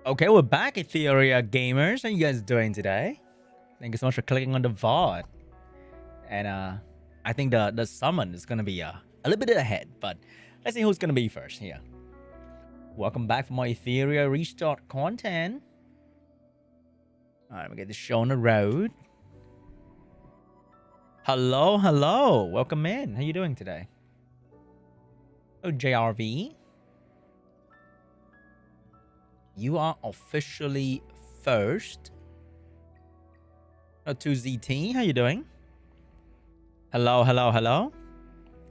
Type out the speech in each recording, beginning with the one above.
Okay, we're back, Etheria gamers. How you guys doing today? Thank you so much for clicking on the VOD. And I think the summon is gonna be a little bit ahead, but let's see who's gonna be first here. Welcome back for more Etheria Restart content. Alright, we get the show on the road. Hello. Welcome in. How you doing today? Oh, JRV. You are officially first. Oh, 2ZT, how you doing? Hello.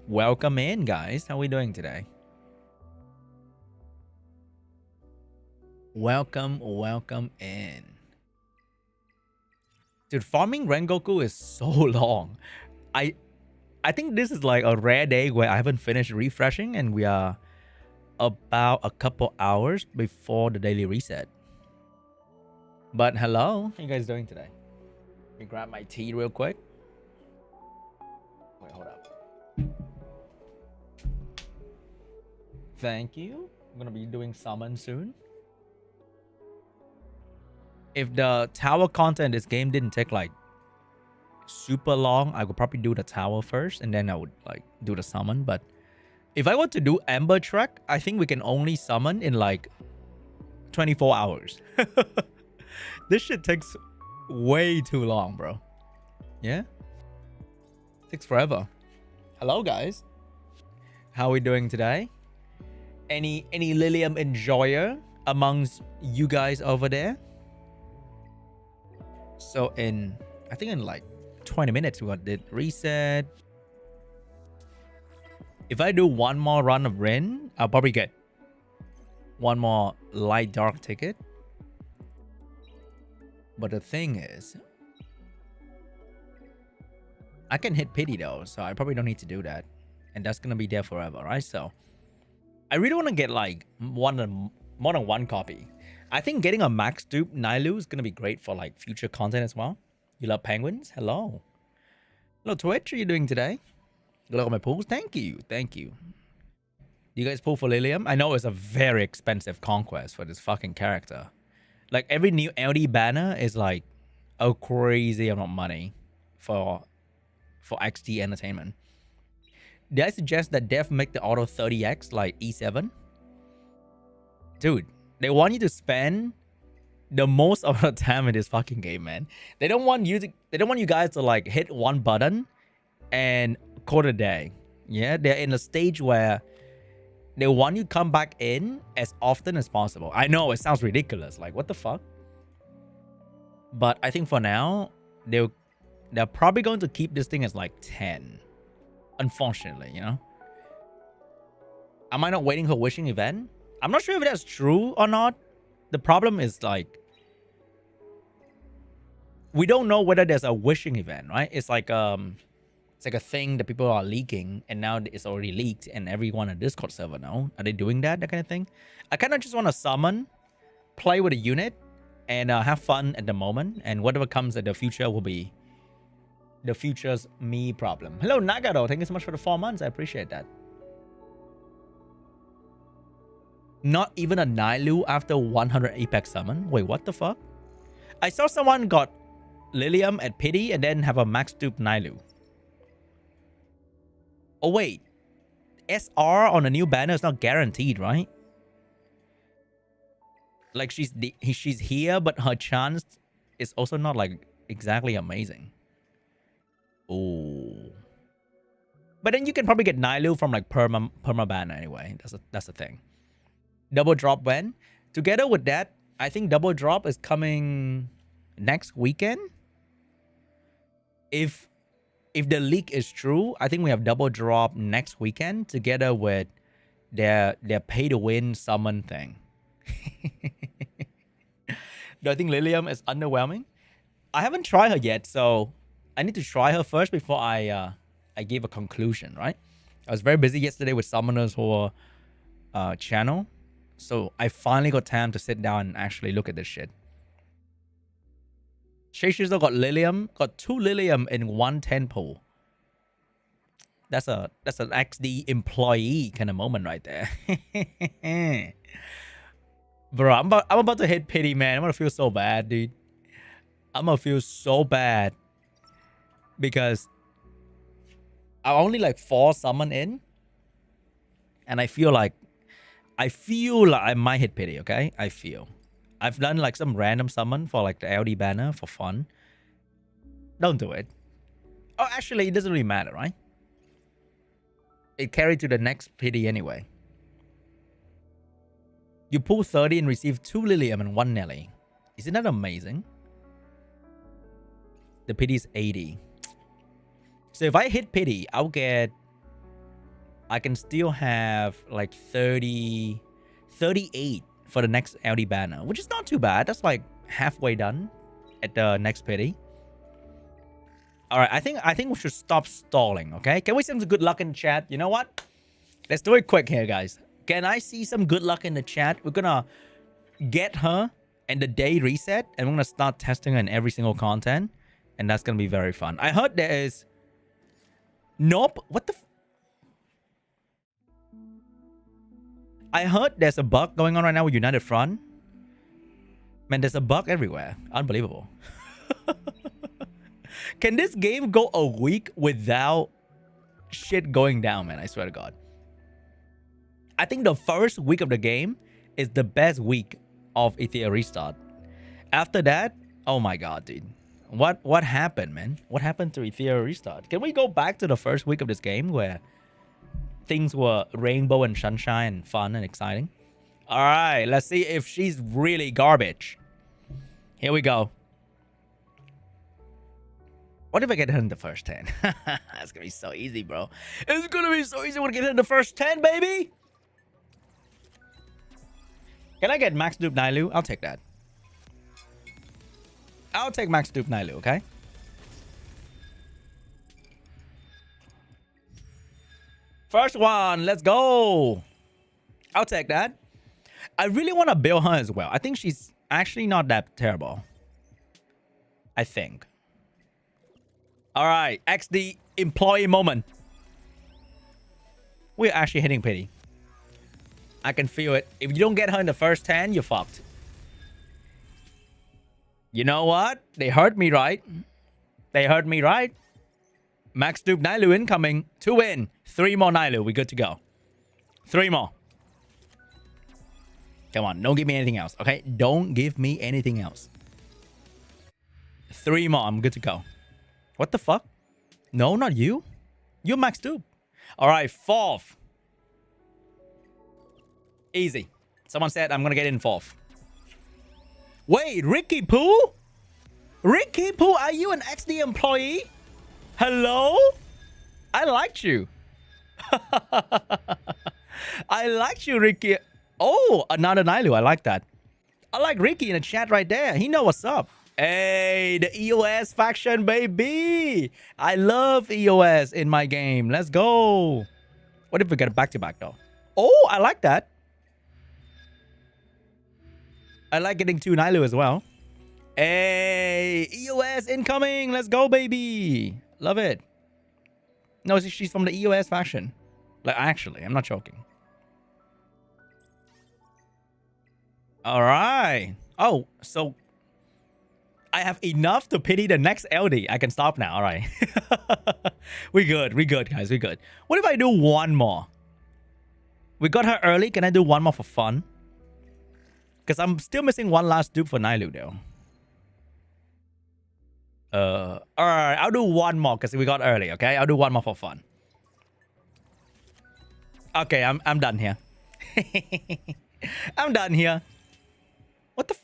Welcome in, guys. How are we doing today? Welcome in. Dude, farming Rengoku is so long. I think this is like a rare day where I haven't finished refreshing and we are about a couple hours before the daily reset. But hello, how you guys doing today? Let me grab my tea real quick. Wait, hold up. Thank you. I'm gonna be doing summon soon. If the tower content in this game didn't take like super long, I would probably do the tower first and then I would like do the summon. But if I want to do Ember track, I think we can only summon in like 24 hours. This shit takes way too long, bro. Yeah? Takes forever. Hello, guys. How are we doing today? Any Lilium enjoyer amongst you guys over there? So I think in like 20 minutes, we got the reset. If I do one more run of Rin, I'll probably get one more light dark ticket. But the thing is, I can hit pity though, so I probably don't need to do that. And that's gonna be there forever, right? So I really want to get like more than one copy. I think getting a max dupe Nailu is gonna be great for like future content as well. You love penguins? Hello. Hello Twitch, how are you doing today? Good luck on my pulls. Thank you. Do you guys pull for Lilium? I know it's a very expensive conquest for this fucking character. Like every new LD banner is like a crazy amount of money for XD entertainment. Did I suggest that Dev make the auto 30x like E7? Dude, they want you to spend the most of the time in this fucking game, man. They don't want you guys to like hit one button and call it a day. Yeah, they're in a stage where they want you to come back in as often as possible. I know it sounds ridiculous, like what the fuck? But I think for now, they're probably going to keep this thing as like 10. Unfortunately, you know? Am I not waiting for wishing event? I'm not sure if that's true or not. The problem is like, we don't know whether there's a wishing event, right? It's like a thing that people are leaking, and now it's already leaked, and everyone on Discord server know. Are they doing that kind of thing? I kind of just want to summon, play with a unit, and have fun at the moment. And whatever comes in the future will be the future's me problem. Hello, Nagaro. Thank you so much for the 4 months. I appreciate that. Not even a Nailu after 100 Apex summon. Wait, what the fuck? I saw someone got Lilium at pity and then have a max dupe Nailu. Oh wait, SR on a new banner is not guaranteed, right? Like she's here, but her chance is also not like exactly amazing. Oh, but then you can probably get Nailu from like perma ban anyway. That's the thing. Double drop when? Together with that, I think double drop is coming next weekend. If the leak is true, I think we have double drop next weekend together with their pay to win summon thing. Do I think Lilium is underwhelming? I haven't tried her yet, so I need to try her first before I give a conclusion, right? I was very busy yesterday with Summoner's whole channel, so I finally got time to sit down and actually look at this shit. Shay Shizzle got Lilium, got 2 Lilium in 110 pool. That's an XD employee kind of moment right there. Bro, I'm about to hit pity, man. I'm gonna feel so bad, dude. I'm gonna feel so bad because I only like 4 summon in, and I feel like I might hit pity. Okay, I've done like some random summon for like the LD banner for fun. Don't do it. Oh, actually, it doesn't really matter, right? It carried to the next pity anyway. You pull 30 and receive 2 Lilium and 1 Nelly. Isn't that amazing? The pity is 80. So if I hit pity, I can still have like 38 for the next LD banner, which is not too bad. That's like halfway done at the next pity. All right, I think we should stop stalling, okay? Can we see some good luck in the chat? You know what? Let's do it quick here, guys. Can I see some good luck in the chat? We're gonna get her and the day reset, and we're gonna start testing her in every single content, and that's gonna be very fun. I heard there is... Nope. What the... I heard there's a bug going on right now with United Front. Man, there's a bug everywhere. Unbelievable. Can this game go a week without shit going down, man? I swear to God. I think the first week of the game is the best week of Etheria Restart. After that, oh my God, dude. What happened, man? What happened to Etheria Restart? Can we go back to the first week of this game where things were rainbow and sunshine and fun and exciting? All right, let's see if she's really garbage. Here we go. What if I get her in the first 10? That's gonna be so easy, bro. It's gonna be so easy when I get her in the first 10, baby. Can I get max dupe Nailu? I'll take that. I'll take max dupe Nailu, okay? First one, let's go. I'll take that. I really want to build her as well. I think she's actually not that terrible. I think. All right, XD employee moment. We're actually hitting pity. I can feel it. If you don't get her in the first 10, you're fucked. You know what? They heard me right. They heard me right. Max dupe Nailu incoming. 2 in. 3 more Nailu. We're good to go. 3 more. Come on. Don't give me anything else. Okay? Don't give me anything else. 3 more. I'm good to go. What the fuck? No, not you. You're max dupe. All right. 4th. Easy. Someone said I'm going to get in 4th. Wait, Ricky Poo? Ricky Poo, are you an XD employee? Hello? I liked you. I liked you, Ricky. Oh, another Nailu. I like that. I like Ricky in the chat right there. He know what's up. Hey, the EOS faction, baby. I love EOS in my game. Let's go. What if we get a back-to-back, though? Oh, I like that. I like getting 2 Nailu as well. Hey, EOS incoming. Let's go, baby. Love it. No, she's from the EOS faction. Like, actually, I'm not joking. All right. Oh, so I have enough to pity the next LD. I can stop now. All right. We good. We good, guys. We good. What if I do 1 more? We got her early. Can I do 1 more for fun? Because I'm still missing 1 last dupe for Nailu, though. All right. I'll do 1 more because we got early, okay? I'll do 1 more for fun. Okay, I'm done here. I'm done here. What the...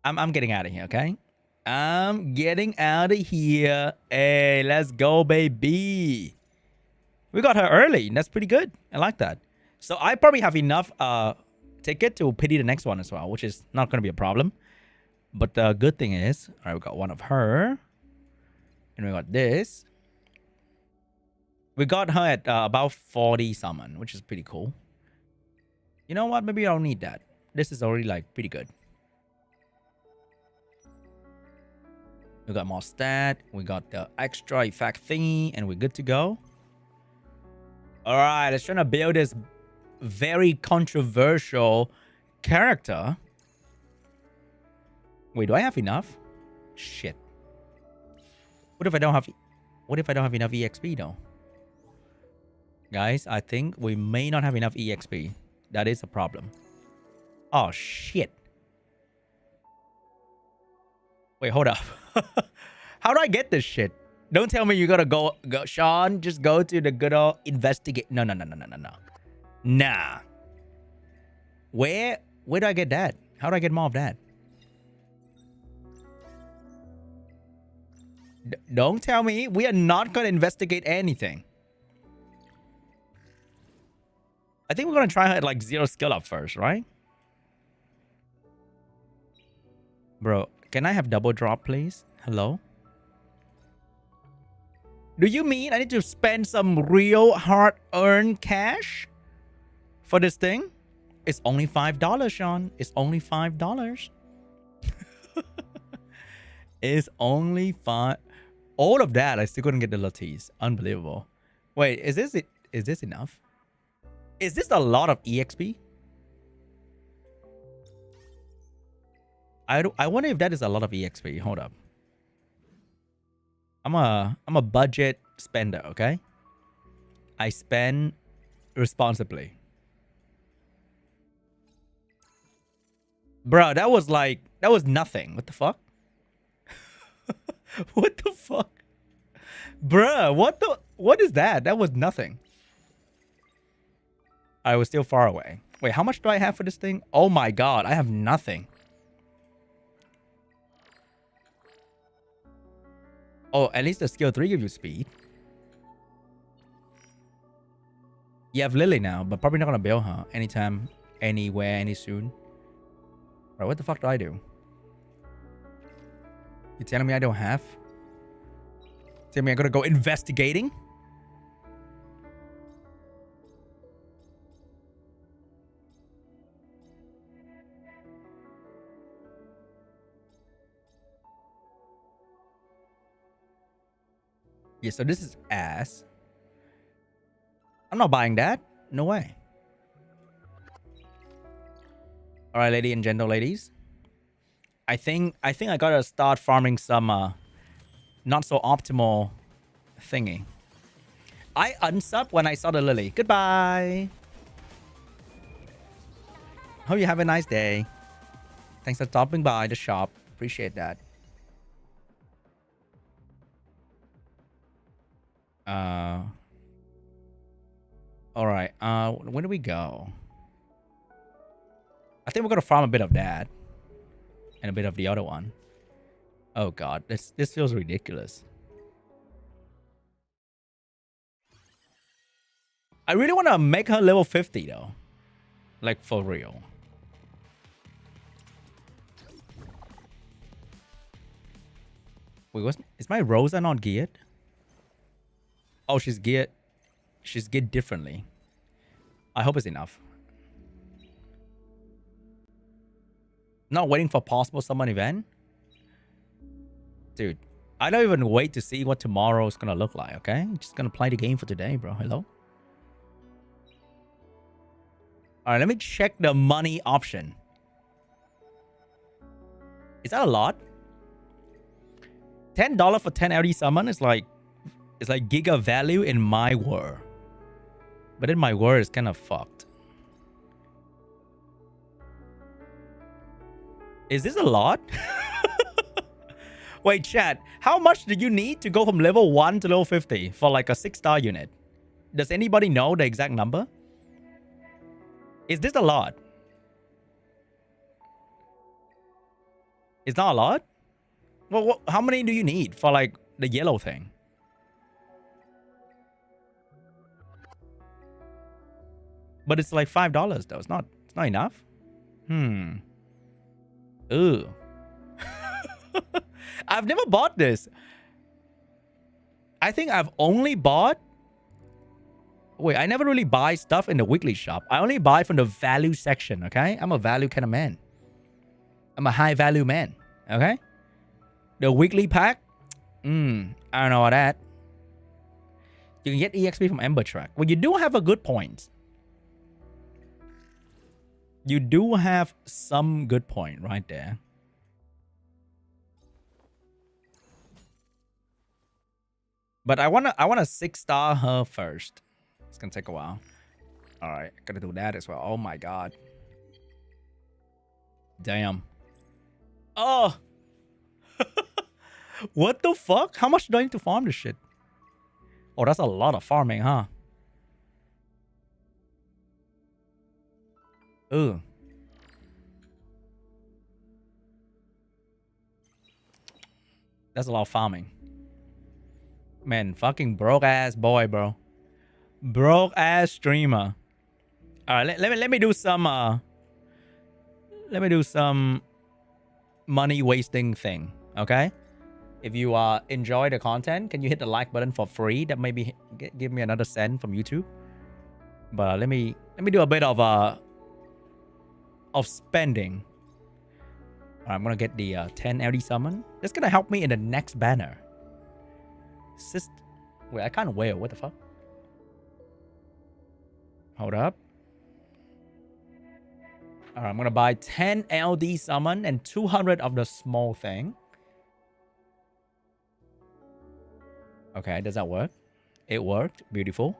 I'm getting out of here, okay? I'm getting out of here. Hey, let's go, baby. We got her early. That's pretty good. I like that. So I probably have enough ticket to pity the next one as well, which is not going to be a problem. But the good thing is, all right, we got 1 of her. And we got this. We got her at about 40 summon, which is pretty cool. You know what? Maybe I don't need that. This is already like pretty good. We got more stat. We got the extra effect thingy, and we're good to go. All right, let's try to build this very controversial character. Wait, do I have enough? Shit. What if I don't have enough EXP though? Guys, I think we may not have enough EXP. That is a problem. Oh shit. Wait, hold up. How do I get this shit? Don't tell me you gotta go, Sean, just go to the good old investigate. No. Nah. Where do I get that? How do I get more of that? Don't tell me we are not gonna investigate anything. I think we're gonna try like 0 skill up first, right? Bro, can I have double drop, please? Hello? Do you mean I need to spend some real hard-earned cash for this thing? It's only $5, Sean. It's only $5. It's only 5. All of that, I still couldn't get the lattes. Unbelievable. Wait, is this it? Is this enough? Is this a lot of EXP? I wonder if that is a lot of EXP. Hold up. I'm a budget spender, okay? I spend responsibly. Bro, that was nothing. What the fuck? What the fuck? Bruh, what is that? That was nothing. I was still far away. Wait, how much do I have for this thing? Oh my god, I have nothing. Oh, at least the skill 3 gives you speed. You have Lily now, but probably not gonna build her anytime, anywhere, any soon. Bro, what the fuck do I do? You telling me I don't have? Telling me I gotta go investigating? Yeah, so this is ass. I'm not buying that. No way. All right, lady and gentle ladies. I think I gotta start farming some not so optimal thingy. I unsub when I saw the Lily. Goodbye. Hope you have a nice day. Thanks for stopping by the shop. Appreciate that. All right. Where do we go? I think we're gonna farm a bit of that and a bit of the other one. Oh god, this feels ridiculous. I really want to make her level 50 though, like for real. Wait, is my Rosa not geared? Oh, she's geared. She's geared differently. I hope it's enough. Not waiting for possible summon event? Dude, I don't even wait to see what tomorrow is gonna look like, okay? I'm just gonna play the game for today, bro. Hello? Alright, let me check the money option. Is that a lot? $10 for 10 LD summon is like... It's like giga value in my world. But in my world, it's kind of fucked. Is this a lot? Wait, chat. How much do you need to go from level 1 to level 50 for like a 6-star unit? Does anybody know the exact number? Is this a lot? It's not a lot? Well, how many do you need for like the yellow thing? But it's like $5 though. It's not enough. Ooh. I've never bought this. I think I've only bought... Wait, I never really buy stuff in the weekly shop. I only buy from the value section, okay? I'm a value kind of man. I'm a high value man, okay? The weekly pack? I don't know about that. You can get EXP from Ember track. Well, you do have a good point. You do have some good point right there. But I wanna 6-star her first. It's gonna take a while. All right, gotta do that as well. Oh my god. Damn. Oh. What the fuck? How much do I need to farm this shit? Oh, that's a lot of farming, huh? Ugh. That's a lot of farming. Man, fucking broke ass boy, bro. Broke ass streamer. All right, let me do some money wasting thing, okay? If you enjoy the content, can you hit the like button for free? That maybe give me another cent from YouTube. But let me do a bit of spending. All right, I'm gonna get the 10 LD summon. That's gonna help me in the next banner. Wait, I can't whale. What the fuck? Hold up. All right, I'm gonna buy 10 LD summon and 200 of the small thing. Okay, does that work? It worked. Beautiful.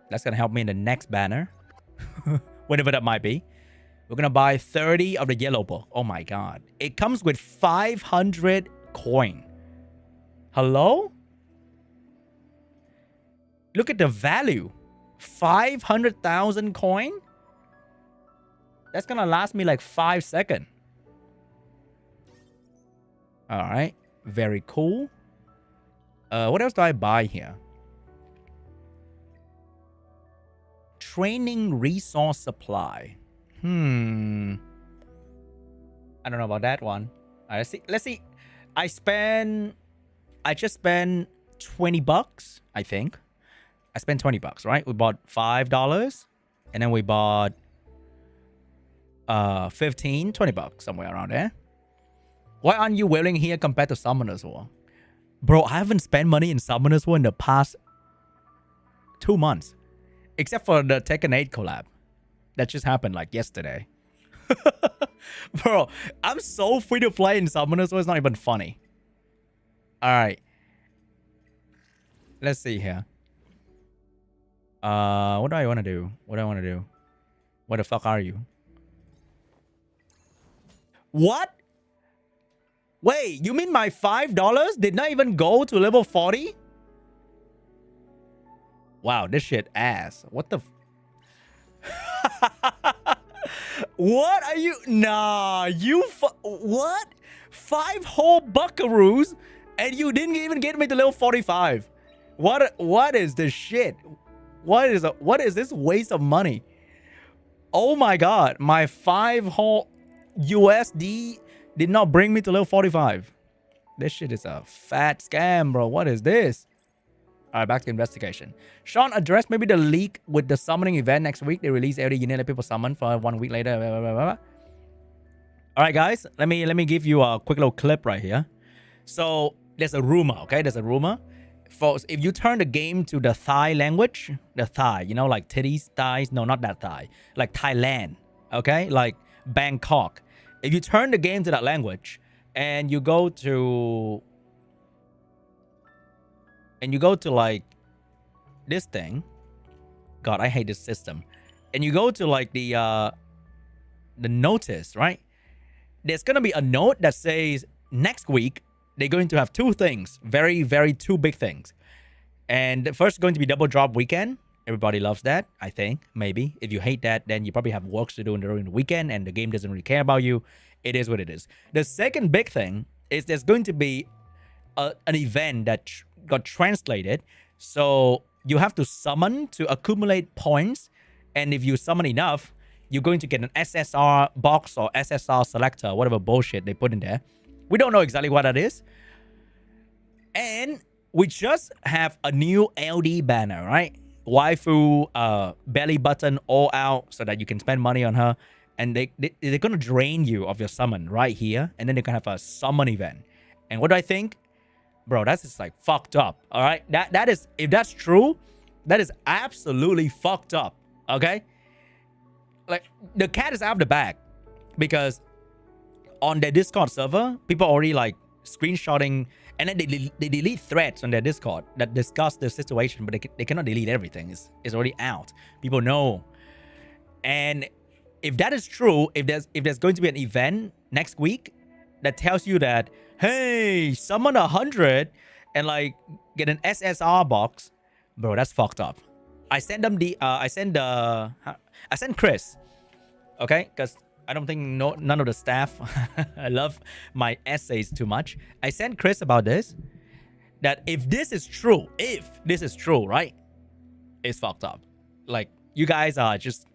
That's gonna help me in the next banner. Whatever that might be. We're gonna buy 30 of the yellow book. Oh my god. It comes with 500 coin. Hello? Look at the value. 500,000 coin? That's gonna last me like 5 seconds. Alright. Very cool. What else do I buy here? Training resource supply. I don't know about that one. Alright, let's see. I just spent 20 bucks, I think. I spent 20 bucks, right? We bought $5 and then we bought 15, 20 bucks, somewhere around there. Why aren't you willing here compared to Summoners War? Bro, I haven't spent money in Summoners War in the past 2 months. Except for the Tekken 8 collab. That just happened like yesterday. Bro, I'm so free to play in Summoners War, it's not even funny. Alright. Let's see here. What do I want to do? What do I want to do? Where the fuck are you? What? Wait, you mean my $5 did not even go to level 40? Wow, this shit ass. What the... What are you... Nah, you... What? 5 whole buckaroos and you didn't even get me to level 45. What is this shit? What is this waste of money? Oh my god, my 5 whole USD did not bring me to level 45. This shit is a fat scam, bro. What is this? All right, back to investigation. Sean addressed maybe the leak with the summoning event next week. They release every unit that people summon for 1 week later. Blah, blah, blah, blah. All right, guys. Let me give you a quick little clip right here. So there's a rumor, okay? There's a rumor. Folks, if you turn the game to the Thai language, the Thai, you know, like titties, thighs. No, not that Thai. Like Thailand, okay? Like Bangkok. If you turn the game to that language and you go to... And you go to like this thing. God, I hate this system. And you go to like the notice, right? There's gonna be a note that says next week they're going to have 2 things. Very, very 2 big things. And the first going to be double drop weekend. Everybody loves that, I think. Maybe. If you hate that, then you probably have works to do during the weekend and the game doesn't really care about you. It is what it is. The second big thing is there's going to be an event that got translated, so you have to summon to accumulate points, and if you summon enough, you're going to get an SSR box or SSR selector, whatever bullshit they put in there. We don't know exactly what that is, and we just have a new LD banner, right? Waifu belly button all out so that you can spend money on her, and they're gonna drain you of your summon right here, and then they're gonna have a summon event. And what do I think? Bro, that's just like fucked up. All right, that is, if that's true, that is absolutely fucked up. Okay, Like, the cat is out of the bag because on their Discord server, people already like screenshotting, and then they delete threads on their Discord that discuss the situation, but they cannot delete everything. It's already out. People know. And if that is true, if there's going to be an event next week that tells you that, hey, summon 100 and like get an SSR box, bro, that's fucked up. I sent them the I sent Chris, okay, because I don't think none of the staff I love my essays too much. I sent Chris about this, that if this is true, right, it's fucked up. Like, you guys are just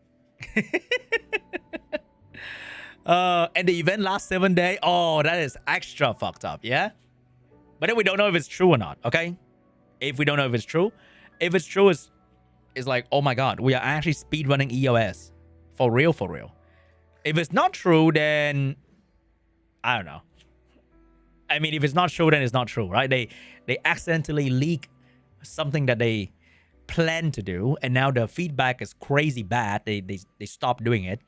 and the event lasts 7 days. Oh, that is extra fucked up, yeah? But then we don't know if it's true or not, okay? If we don't know if it's true, it's like, oh my god, we are actually speedrunning EOS. For real, for real. If it's not true, then I don't know. I mean, if it's not true, then it's not true, right? They accidentally leak something that they plan to do, and now the feedback is crazy bad. They stopped doing it.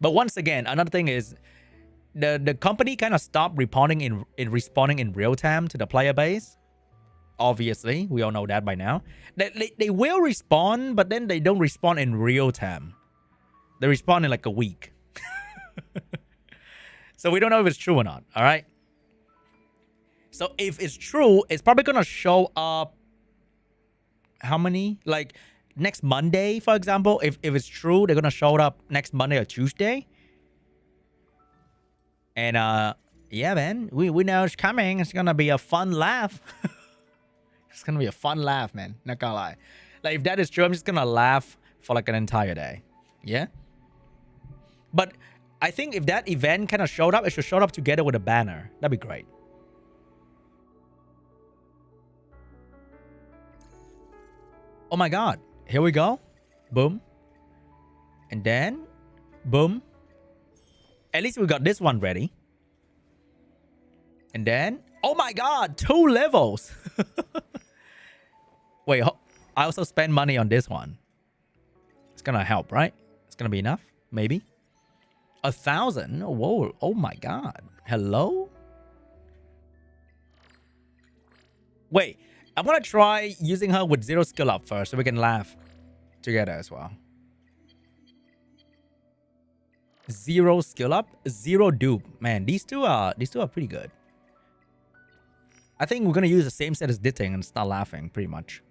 But once again, another thing is the company kind of stopped responding in real time to the player base. Obviously, we all know that by now. They will respond, but then they don't respond in real time. They respond in like a week. So we don't know if it's true or not, all right? So if it's true, it's probably going to show up how many? Like next Monday, for example. If it's true, they're going to show it up next Monday or Tuesday. And yeah, man, we know it's coming. It's going to be a fun laugh. It's going to be a fun laugh, man. Not gonna lie. Like, if that is true, I'm just going to laugh for like an entire day. Yeah? But I think if that event kind of showed up, it should show up together with a banner. That'd be great. Oh my god. Here we go. Boom. And then, boom. At least we got this one ready. And then, oh my god, 2 levels. Wait, I also spend money on this one. It's gonna help, right? It's gonna be enough, maybe. 1,000? Whoa, oh my god. Hello? Wait, I'm gonna try using her with 0 skill up first so we can laugh together as well. 0 skill up, 0 dupe. Man, these two are pretty good. I think we're gonna use the same set as Ditting and start laughing pretty much.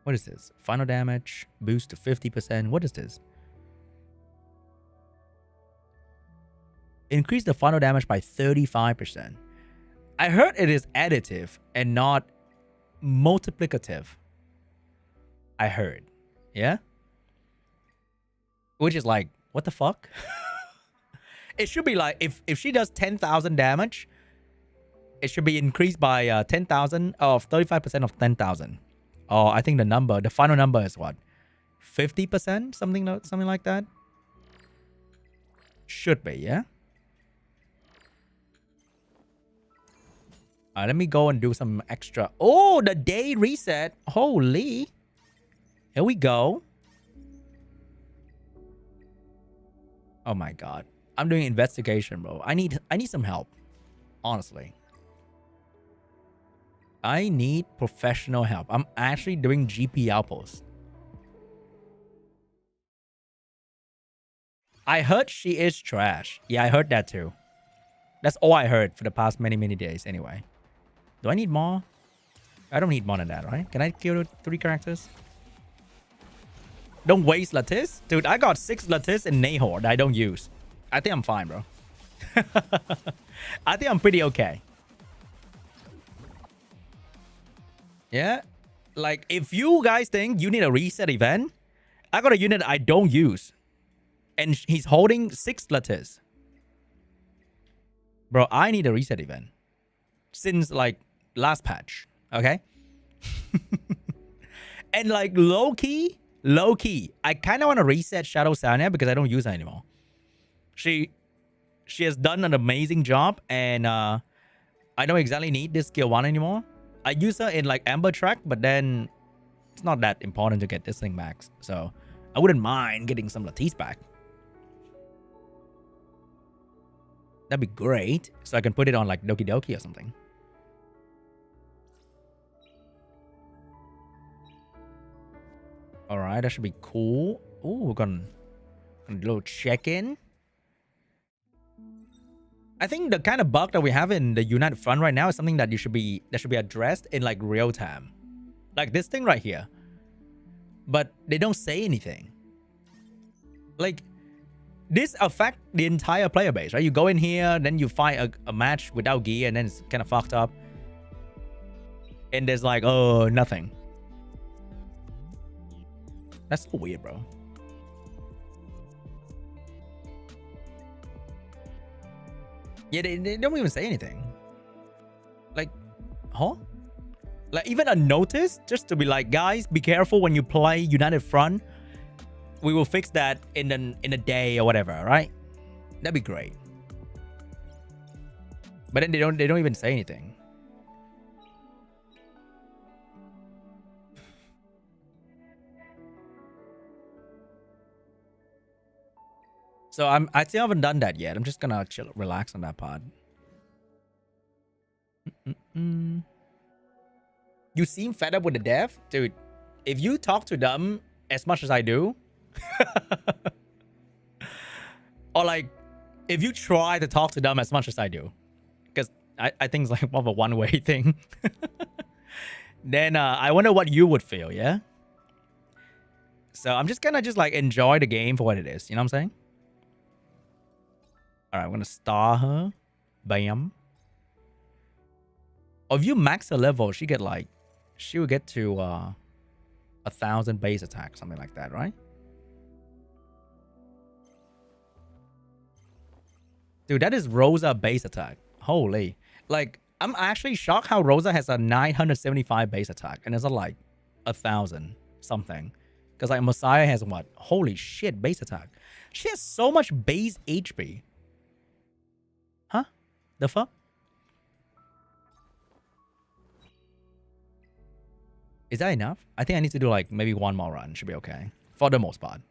What is this? Final damage, boost to 50%. What is this? Increase the final damage by 35%. I heard it is additive and not multiplicative. I heard. Yeah? Which is like, what the fuck? It should be like, if she does 10,000 damage, it should be increased by 10,000 of 35% of 10,000. Oh, I think the final number is what? 50%? Something like that? Should be, yeah? Let me go and do some extra. Oh, the day reset. Holy. Here we go. Oh my god. I'm doing investigation, bro. I need some help. Honestly. I need professional help. I'm actually doing GP outposts. I heard she is trash. Yeah, I heard that too. That's all I heard for the past many days anyway. Do I need more? I don't need more than that, right? Can I kill 3 characters? Don't waste Lattice. Dude, I got 6 Lattice and Nahor that I don't use. I think I'm fine, bro. I think I'm pretty okay. Yeah? Like, if you guys think you need a reset event, I got a unit I don't use. And he's holding 6 Lattice. Bro, I need a reset event. Since, like, last patch. Okay? And, like, low-key, I kind of want to reset Shadow Sanya because I don't use her anymore. She has done an amazing job, and I don't exactly need this skill 1 anymore. I use her in like Ember track, but then it's not that important to get this thing max. So I wouldn't mind getting some Latisse back. That'd be great. So I can put it on like Doki Doki or something. All right, that should be cool. Oh, we're gonna do a little check-in. I think the kind of bug that we have in the United Front right now is something that should be addressed in like real time, like this thing right here. But they don't say anything. Like this affects the entire player base, right? You go in here, then you fight a match without gear, and then it's kind of fucked up. And there's like, oh, nothing. That's so weird, bro. Yeah, they don't even say anything. Like, huh? Like even a notice just to be like, guys, be careful when you play United Front. We will fix that in a day or whatever, right? That'd be great. But then they don't even say anything. So I still haven't done that yet. I'm just gonna chill, relax on that part. You seem fed up with the dev, dude. If you talk to them as much as I do, or like if you try to talk to them as much as I do, because I think it's like more of a one-way thing, then I wonder what you would feel. Yeah. So I'm just gonna like enjoy the game for what it is. You know what I'm saying? All right, I'm gonna star her. Bam. If you max her level, she will get to 1,000 base attack, something like that, right? Dude, that is Rosa base attack. Holy. Like, I'm actually shocked how Rosa has a 975 base attack, and it's like 1,000 something. Because like Messiah has what? Holy shit, base attack. She has so much base HP. Huh? The fuck? Is that enough? I think I need to do like maybe one more run. Should be okay. For the most part.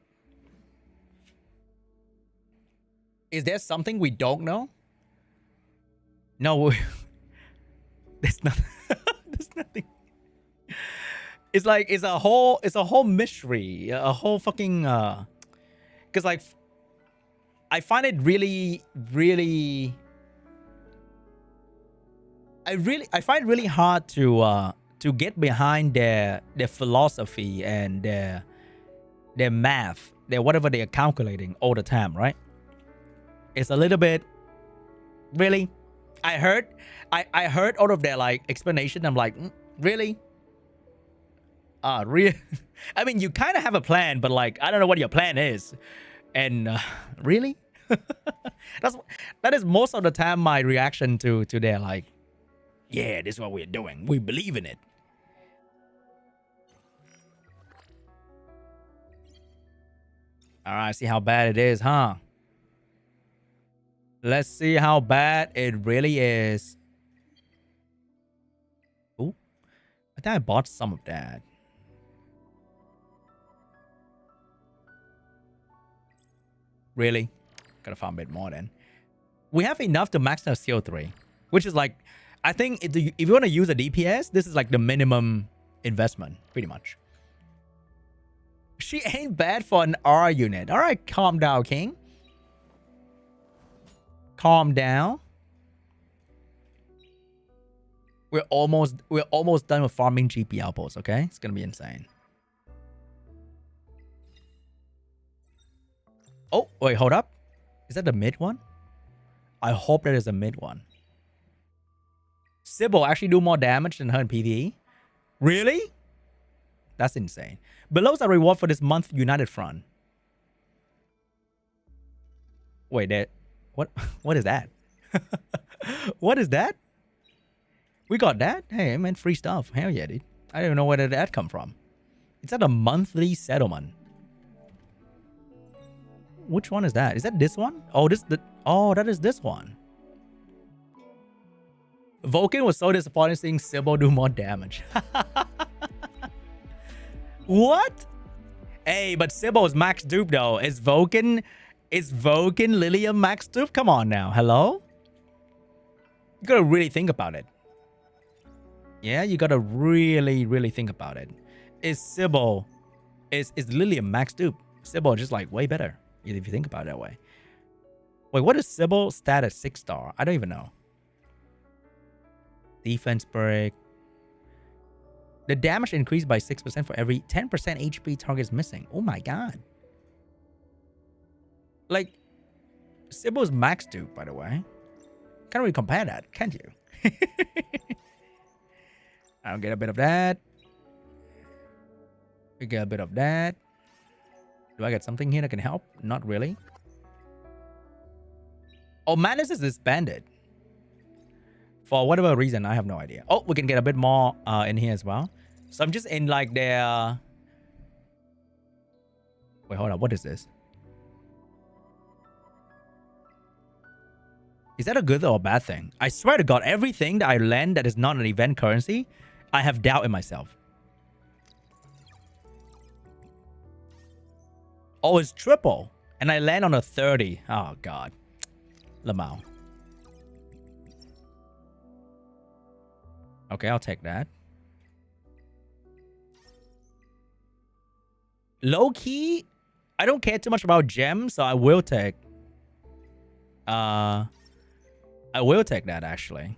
Is there something we don't know? No. There's nothing. There's nothing. It's like it's a whole mystery. A whole fucking because like I find it really I find it really hard to get behind their philosophy and their math, their whatever they are calculating all the time, right? It's a little bit really. I heard all of their like explanation. I'm like, really? Really? I mean, you kind of have a plan, but like, I don't know what your plan is. And really? That is most of the time my reaction to their like, yeah, this is what we're doing. We believe in it. All right, see how bad it is, huh? Let's see how bad it really is. Ooh, I think I bought some of that. Really? Gotta farm a bit more then. We have enough to max out CO3, which is like, I think if you want to use a DPS, this is like the minimum investment, pretty much. She ain't bad for an R unit. All right, calm down, King. Calm down. We're almost done with farming GP outposts, okay? It's gonna be insane. Oh, wait, hold up. Is that the mid one? I hope that is a mid one. Sybil actually do more damage than her in PVE? Really? That's insane. Below's a reward for this month United Front. Wait, that what is that? What is that? We got that? Hey, man, free stuff. Hell yeah, dude. I don't even know where did that come from. It's at a monthly settlement. Which one is that? Is that this one? Oh, that is this one. Vulcan was so disappointed seeing Sybil do more damage. What? Hey, but Sybil's max dupe though. Is Vulcan Lilium max dupe? Come on now. Hello? You gotta really think about it. Yeah, you gotta really, really think about it. Is Sybil, is Lilium max dupe? Sybil just like way better if you think about it that way. Wait, what is Sybil stat at 6-star? I don't even know. Defense break. The damage increased by 6% for every 10% HP target is missing. Oh my god. Like, Sybil's max dupe, by the way. Can't really compare that, can't you? I'll get a bit of that. We get a bit of that. Do I get something here that can help? Not really. Oh, Manus is disbanded. For whatever reason, I have no idea. Oh, we can get a bit more in here as well. So I'm just in like their... Wait, hold on. What is this? Is that a good or a bad thing? I swear to God, everything that I land that is not an event currency, I have doubt in myself. Oh, it's triple. And I land on a 30. Oh, God. Lamau. Okay, I'll take that. Low key, I don't care too much about gems, so I will take that actually.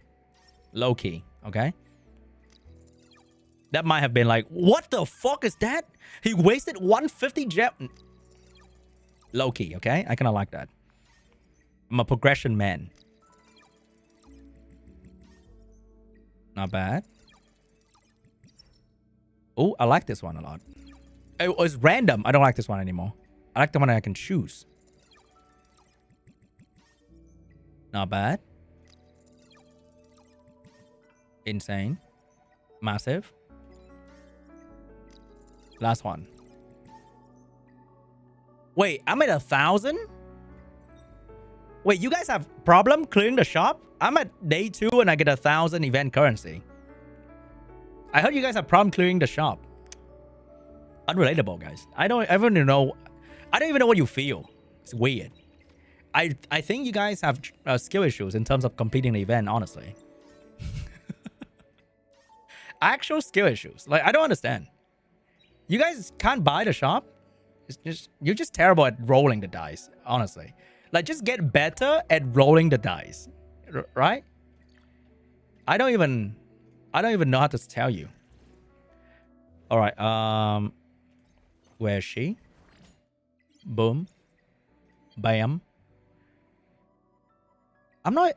Low key, okay? That might have been like, what the fuck is that? He wasted 150 gem. Low key, okay? I kind of like that. I'm a progression man. Not bad. Oh, I like this one a lot. It was random. I don't like this one anymore. I like the one I can choose. Not bad. Insane. Massive. Last one. Wait, I'm at 1,000? Wait, you guys have problem clearing the shop? I'm at day 2 and I get 1,000 event currency. I heard you guys have problem clearing the shop. Unrelatable, guys. I don't even know what you feel. It's weird. I think you guys have skill issues in terms of completing the event, honestly. Actual skill issues. Like, I don't understand. You guys can't buy the shop? It's just, you're just terrible at rolling the dice, honestly. Like, just get better at rolling the dice. Right? I don't even know how to tell you. All right. Where is she? Boom. Bam. I'm not...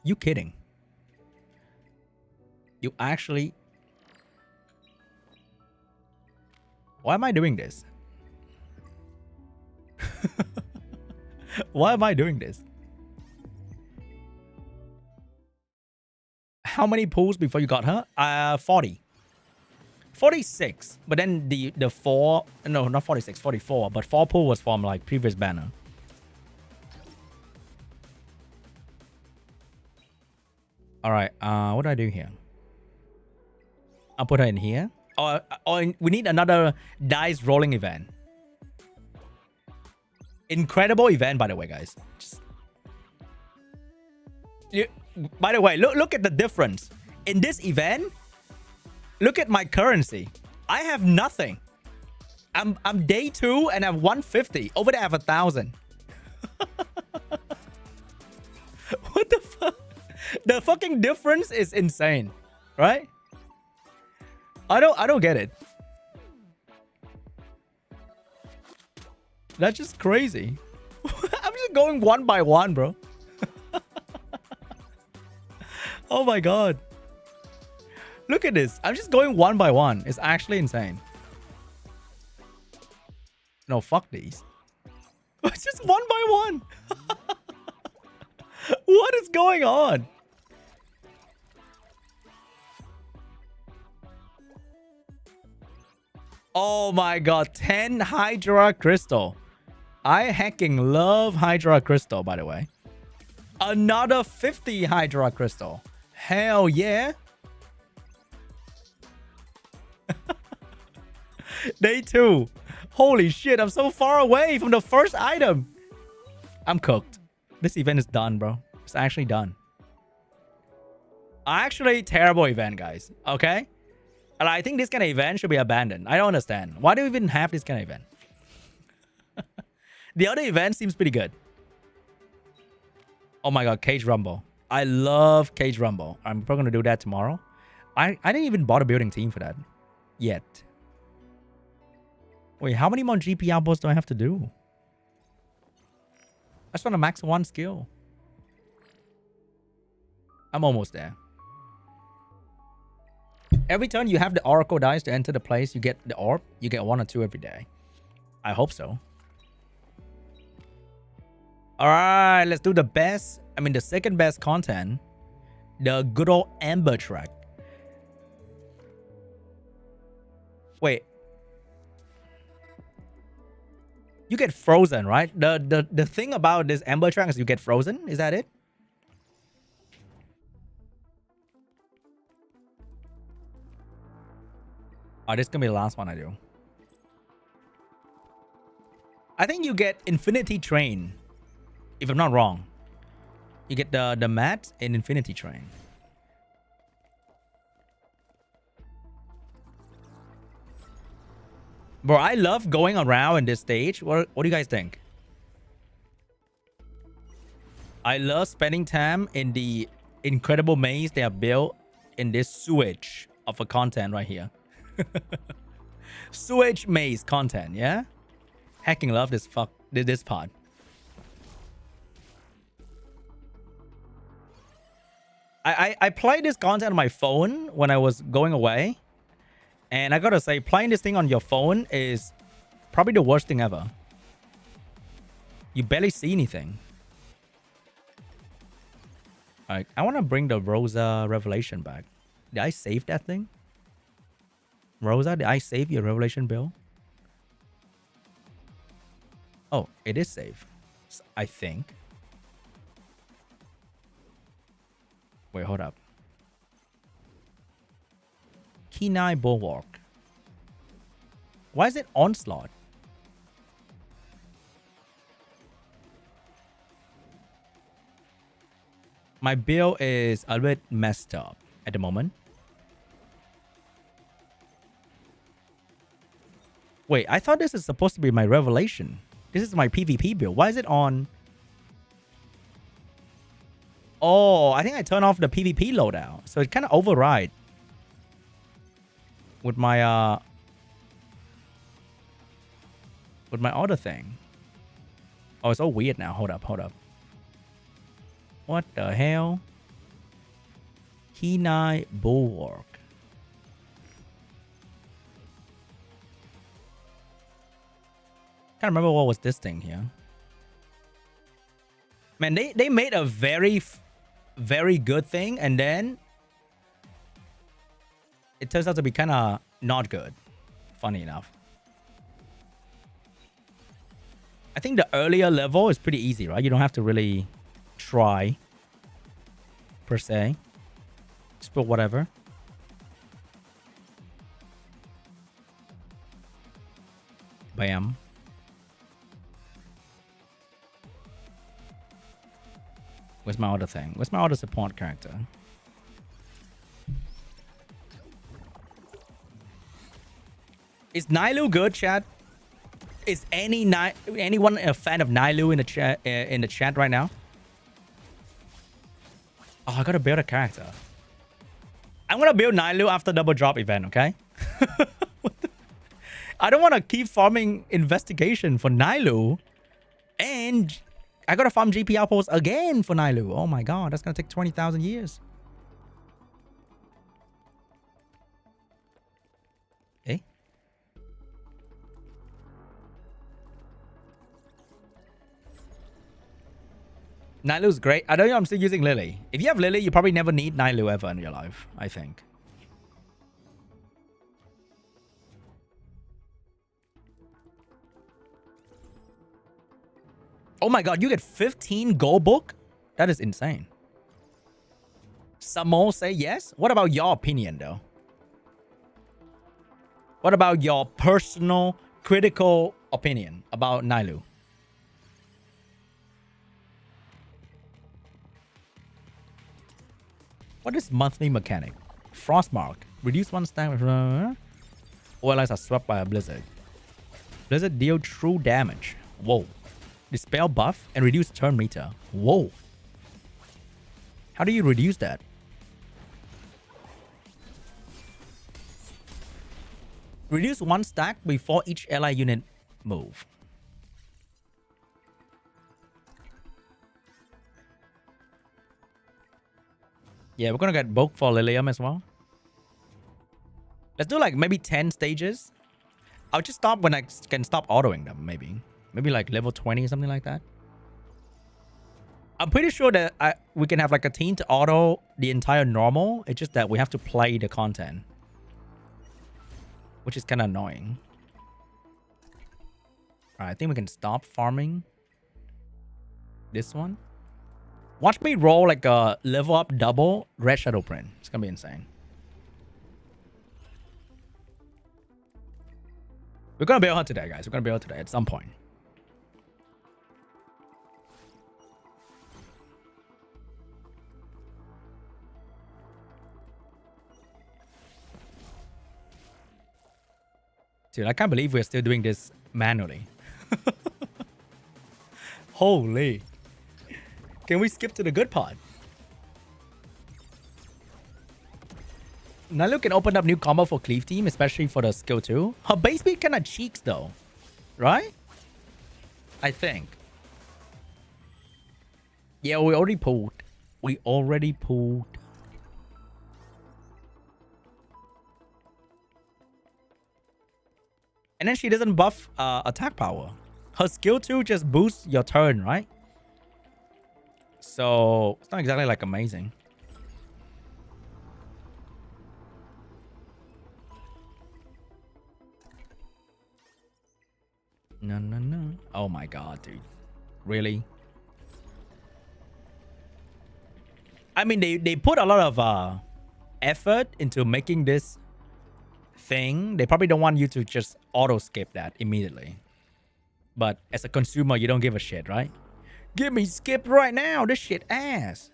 You kidding? You actually... Why am I doing this? Why am I doing this? How many pulls before you got her? 40. 46. But then the 4... No, not 46. 44. But 4 pull was from like previous banner. Alright. What do I do here? I'll put her in here. Oh, we need another dice rolling event. Incredible event, by the way, guys. By the way, look at the difference. In this event, look at my currency. I have nothing. I'm day 2 and I have 150. Over there I have 1,000. What the fuck? The fucking difference is insane, right? I don't get it. That's just crazy. I'm just going one by one, bro. Oh my god. Look at this. I'm just going one by one. It's actually insane. No, fuck these. It's just one by one. What is going on? Oh my god. 10 Hydra Crystal. I hecking love Hydra Crystal, by the way. Another 50 Hydra Crystal. Hell yeah. Day 2. Holy shit, I'm so far away from the first item. I'm cooked. This event is done, bro. It's actually done. Actually, terrible event, guys. Okay? And I think this kind of event should be abandoned. I don't understand. Why do we even have this kind of event? The other event seems pretty good. Oh my god, Cage Rumble. I love Cage Rumble. I'm probably going to do that tomorrow. I didn't even bother building team for that. Yet. Wait, how many more GP outposts do I have to do? I just want to max 1 skill. I'm almost there. Every turn you have the Oracle dice to enter the place, you get the orb. You get 1 or 2 every day. I hope so. Alright, let's do the best. I mean, the second best content. The good old Ember track. Wait. You get frozen, right? The thing about this Ember track is you get frozen. Is that it? Oh, this is gonna be the last one I do. I think you get Infinity Train. If I'm not wrong. You get the mat in Infinity Train. Bro, I love going around in this stage. What do you guys think? I love spending time in the incredible maze they have built in this sewage of a content right here. Sewage maze content, yeah? Hacking love this part. I played this content on my phone when I was going away. And I gotta say, playing this thing on your phone is probably the worst thing ever. You barely see anything. Alright, I want to bring the Rosa Revelation back. Did I save that thing? Rosa, did I save your Revelation build? Oh, it is saved. I think. Wait, hold up. Kenai Bulwark. Why is it Onslaught? My build is a bit messed up at the moment. Wait, I thought this is supposed to be my Revelation. This is my PvP build. Why is it on? Oh, I think I turned off the PvP loadout. So it kind of override with my other thing. Oh, it's all weird now. Hold up. What the hell? Kenai Bulwark. Can't remember what was this thing here. Man, they made a very good thing, and then it turns out to be kind of not good. Funny enough. I think the earlier level is pretty easy, right? You don't have to really try, per se. Just put whatever. Bam. Where's my other thing? Where's my other support character? Is Nailu good, chat? Is anyone a fan of Nailu in the chat right now? Oh, I gotta build a character. I'm gonna build Nailu after double drop event, okay? I don't want to keep farming investigation for Nailu, and I gotta farm GP outposts again for Nailu. Oh my god, that's gonna take 20,000 years. Eh? Nailu's great. I don't know, I'm still using Lily. If you have Lily, you probably never need Nailu ever in your life, I think. Oh my god, you get 15 gold book? That is insane. Some more say yes. What about your opinion, though? What about your personal critical opinion about Nailu? What is monthly mechanic? Frostmark. Reduce one stack. Or allies are swept by a blizzard. Blizzard deal true damage. Whoa. Dispel buff and reduce turn meter. Whoa. How do you reduce that? Reduce one stack before each ally unit move. Yeah, we're gonna get bulk for Lilium as well. Let's do like maybe 10 stages. I'll just stop when I can stop autoing them, maybe. Maybe like level 20 or something like that. I'm pretty sure that we can have like a team to auto the entire normal. It's just that we have to play the content, which is kind of annoying. Alright, I think we can stop farming this one. Watch me roll like a level up double red shadow print. It's gonna be insane. We're gonna build her today, guys. We're gonna build her today at some point. Dude, I can't believe we're still doing this manually. Holy. Can we skip to the good part? Nalu can open up new combo for Cleave Team, especially for the skill 2. Her base speed kind of cheeks though. Right? I think. Yeah, we already pulled. We already pulled. And then she doesn't buff attack power. Her skill 2 just boosts your turn, right? So it's not exactly like amazing. No, no, no. Oh my god, dude. Really? I mean, they put a lot of effort into making this thing. They probably don't want you to just auto skip that immediately. But as a consumer, you don't give a shit, right? Give me skip right now. This shit ass.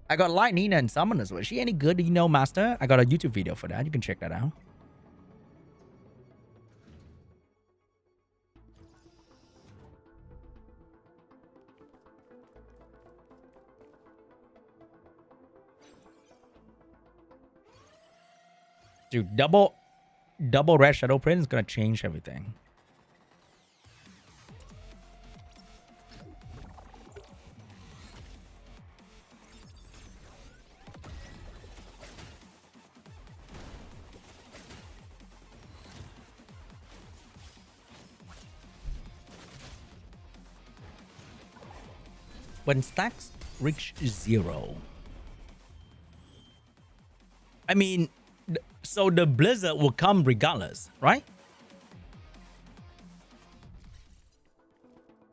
I got Light Nina and Summoners. Was she any good? Do you know, Master? I got a YouTube video for that. You can check that out. Dude, double red shadow print is gonna change everything. When stacks reach 0. I mean, so the blizzard will come regardless, right?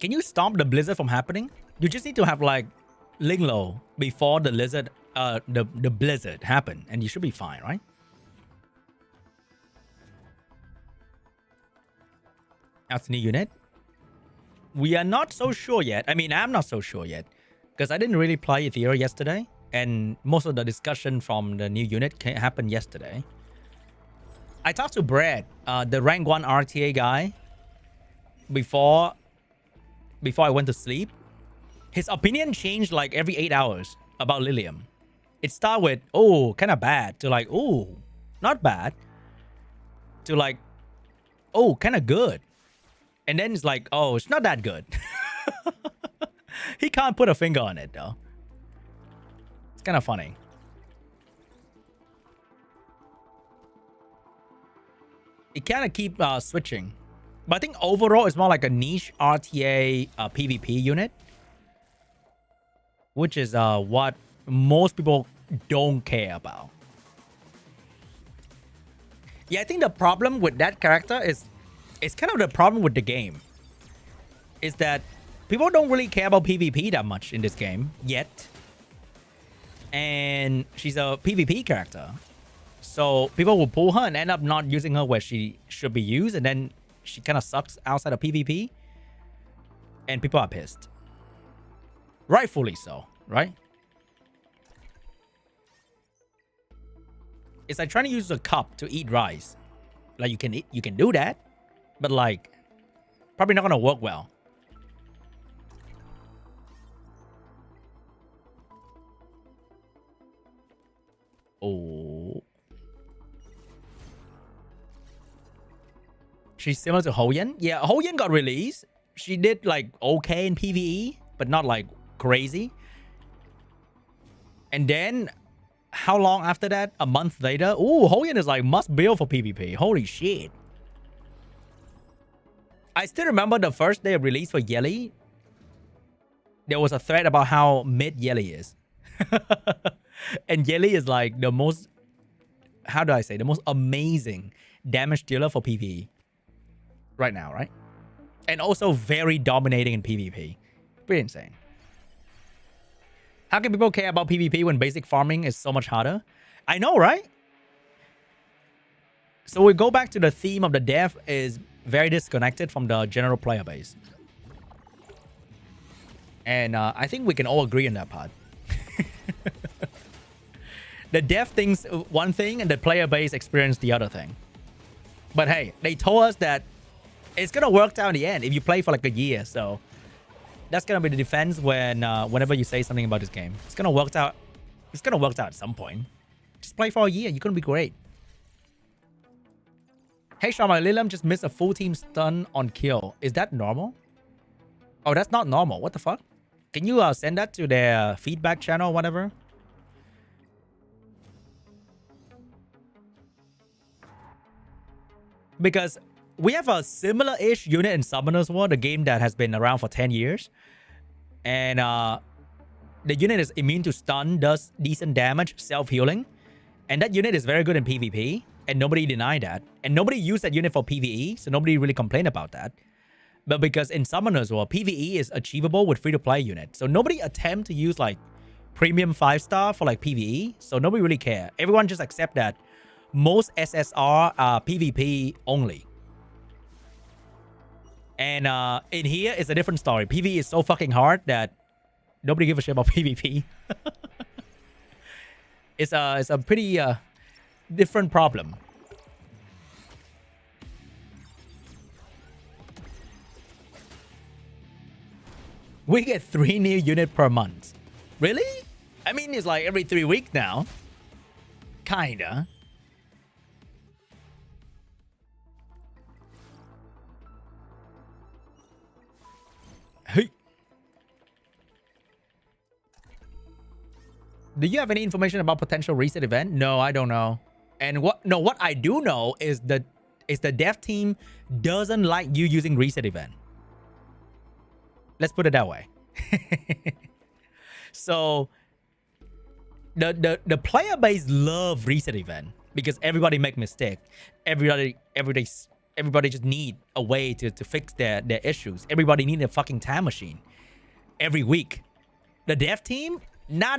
Can you stop the blizzard from happening? You just need to have like Linglo before the blizzard happen, and you should be fine, right? That's new unit. We are not so sure yet. I mean, I'm not so sure yet because I didn't really play Etheria yesterday, and most of the discussion from the new unit happened yesterday. I talked to Brad, the rank 1 RTA guy, before I went to sleep. His opinion changed like every 8 hours about Lilium. It started with, oh, kind of bad, to like, oh, not bad, to like, oh, kind of good. And then it's like, oh, it's not that good. He can't put a finger on it, though. It's kind of funny. It kind of keep switching. But I think overall, it's more like a niche RTA PvP unit. Which is what most people don't care about. Yeah, I think the problem with that character is... It's kind of the problem with the game. Is that people don't really care about PvP that much in this game yet. And she's a PvP character. So people will pull her and end up not using her where she should be used, and then she kind of sucks outside of PvP, and people are pissed. Rightfully so, right? It's like trying to use a cup to eat rice. Like you can do that, but like probably not gonna work well. Oh. She's similar to Hoyen. Yeah, Hoyen got released. She did like okay in PvE, but not like crazy. And then how long after that? A month later? Ooh, Hoyen is like must build for PvP. Holy shit. I still remember the first day of release for Yelly. There was a thread about how mid Yelly is. And Yelly is like the most, how do I say, the most amazing damage dealer for PvE right now, right? And also very dominating in PvP. Pretty insane. How can people care about PvP when basic farming is so much harder? I know, right? So we go back to the theme of the dev is very disconnected from the general player base. And I think we can all agree on that part. The dev thinks one thing and the player base experience the other thing. But hey, they told us that it's going to work out in the end if you play for like a year. So that's going to be the defense when whenever you say something about this game. It's going to work out. It's going to work out at some point. Just play for a year. You're going to be great. Hey, Sharma, Lilium just missed a full team stun on kill. Is that normal? Oh, that's not normal. What the fuck? Can you send that to their feedback channel or whatever? Because we have a similar-ish unit in Summoner's War, the game that has been around for 10 years. And the unit is immune to stun, does decent damage, self-healing. And that unit is very good in PvP. And nobody denied that. And nobody used that unit for PvE, so nobody really complained about that. But because in Summoners War, PvE is achievable with free-to-play units. So nobody attempt to use like premium 5-star for like PvE. So nobody really care. Everyone just accept that most SSR are PvP only. And in here, it's a different story. PvE is so fucking hard that nobody gives a shit about PvP. It's a pretty different problem. We get 3 new units per month. Really? I mean, it's like every 3 weeks now. Kinda. Hey. Do you have any information about potential reset event? No, I don't know. And what I do know is that the dev team doesn't like you using reset event. Let's put it that way. So the player base love reset event because everybody make mistake. Everybody just need a way to fix their issues. Everybody need a fucking time machine every week. The dev team, nah,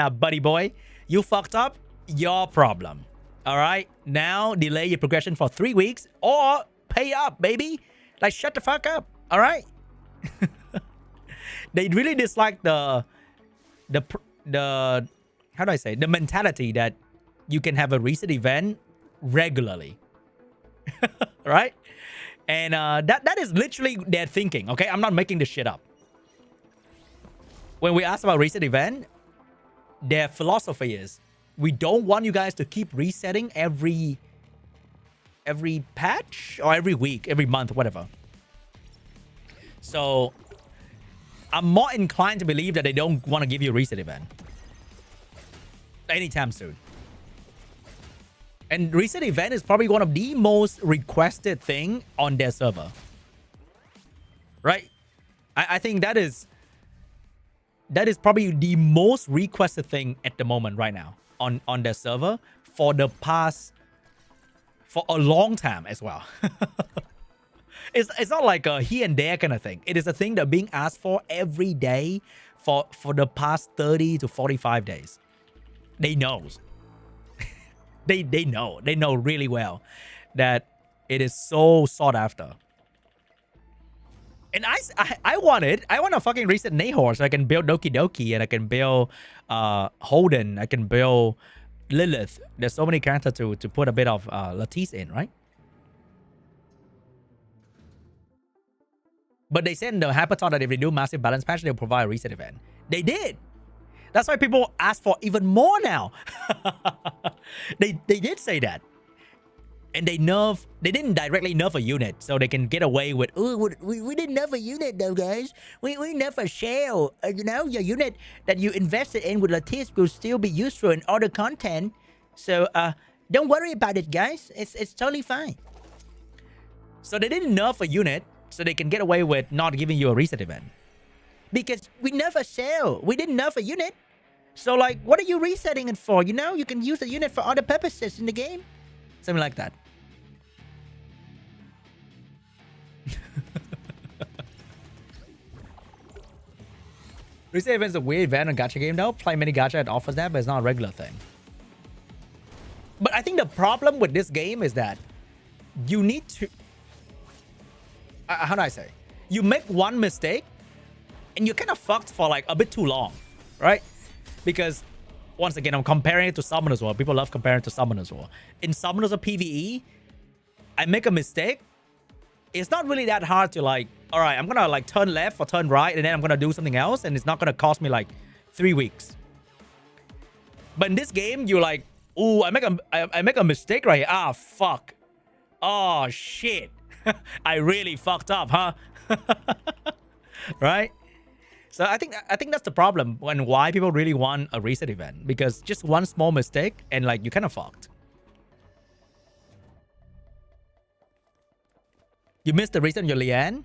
buddy boy. You fucked up, your problem. All right? Now delay your progression for 3 weeks or pay up, baby. Like, shut the fuck up. All right? They really dislike the how do I say, the mentality that you can have a reset event regularly. Right? And that is literally their thinking. Okay, I'm not making this shit up. When we ask about reset event, their philosophy is we don't want you guys to keep resetting every patch or every week, every month, whatever. So I'm more inclined to believe that they don't want to give you a reset event anytime soon. And reset event is probably one of the most requested thing on their server. Right? I think that is probably the most requested thing at the moment right now on their server for a long time as well. It's not like a here and there kind of thing. It is a thing that being asked for every day for the past 30 to 45 days. They knows. they know really well that it is so sought after. And I want it. I want to fucking reset Nahor so I can build Doki Doki and I can build Holden. I can build Lilith. There's so many characters to put a bit of Latisse in, right? But they said in the Hackathon that if they do massive balance patch, they'll provide a reset event. They did. That's why people ask for even more now. They did say that. And they didn't directly nerf a unit, so they can get away with, oh, we didn't nerf a unit though, guys. We nerf a shell. You know, your unit that you invested in with Latisse will still be useful in other content. So don't worry about it, guys. It's totally fine. So they didn't nerf a unit, so they can get away with not giving you a reset event. Because we nerf a shell. We didn't nerf a unit. So like, what are you resetting it for? You know, you can use the unit for other purposes in the game. Something like that. Reset event is a weird event on Gacha game though. Play many Gacha, it offers that, but it's not a regular thing. But I think the problem with this game is that you need to... how do I say? You make one mistake and you're kind of fucked for like a bit too long, right? Because once again, I'm comparing it to Summoners War. People love comparing it to Summoners War. In Summoners War PvE, I make a mistake. It's not really that hard to like, all right, I'm gonna like turn left or turn right and then I'm gonna do something else and it's not gonna cost me like 3 weeks. But in this game, you're like, ooh, I make a mistake right here. Ah, fuck. Oh shit. I really fucked up, huh? Right? So I think that's the problem when why people really want a reset event, because just one small mistake and like you kind of fucked. You missed the reset on your Lian?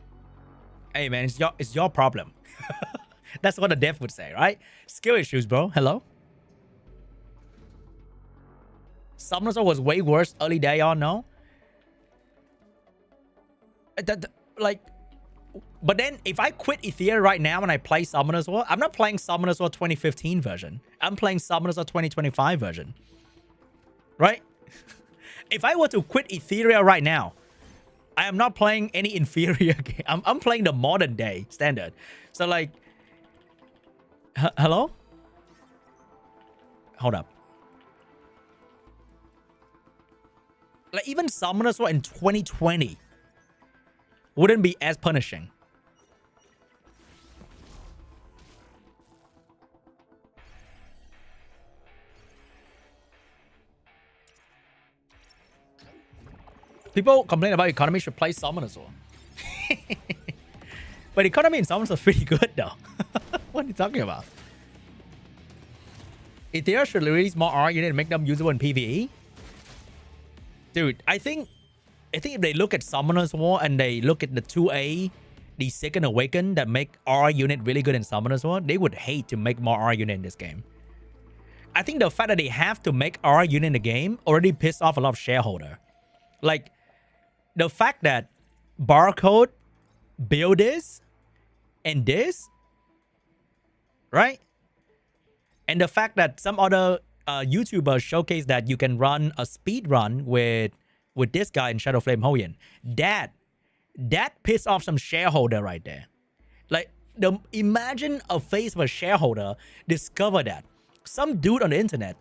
Hey man, it's your problem. That's what the dev would say, right? Skill issues, bro. Hello? Summoners was way worse early day on, no? Like, but then if I quit Etheria right now and I play Summoners War, I'm not playing Summoners War 2015 version. I'm playing Summoners War 2025 version. Right? If I were to quit Etheria right now, I am not playing any inferior game. I'm playing the modern day standard. So like, hello? Hold up. Like even Summoners War in 2020 wouldn't be as punishing. People complain about economy should play Summoners War. But economy in Summoners is pretty good though. What are you talking about? Etheria should release more R unit and make them usable in PvE. Dude, I think if they look at Summoners War and they look at the 2A, the Second Awaken that make R unit really good in Summoners War, they would hate to make more R unit in this game. I think the fact that they have to make R unit in the game already pissed off a lot of shareholder. Like, the fact that Barcode build this and this, right? And the fact that some other YouTubers showcase that you can run a speed run with this guy in Shadow Flame Hoyan, that pissed off some shareholder right there. Like, imagine a face of a shareholder discover that some dude on the internet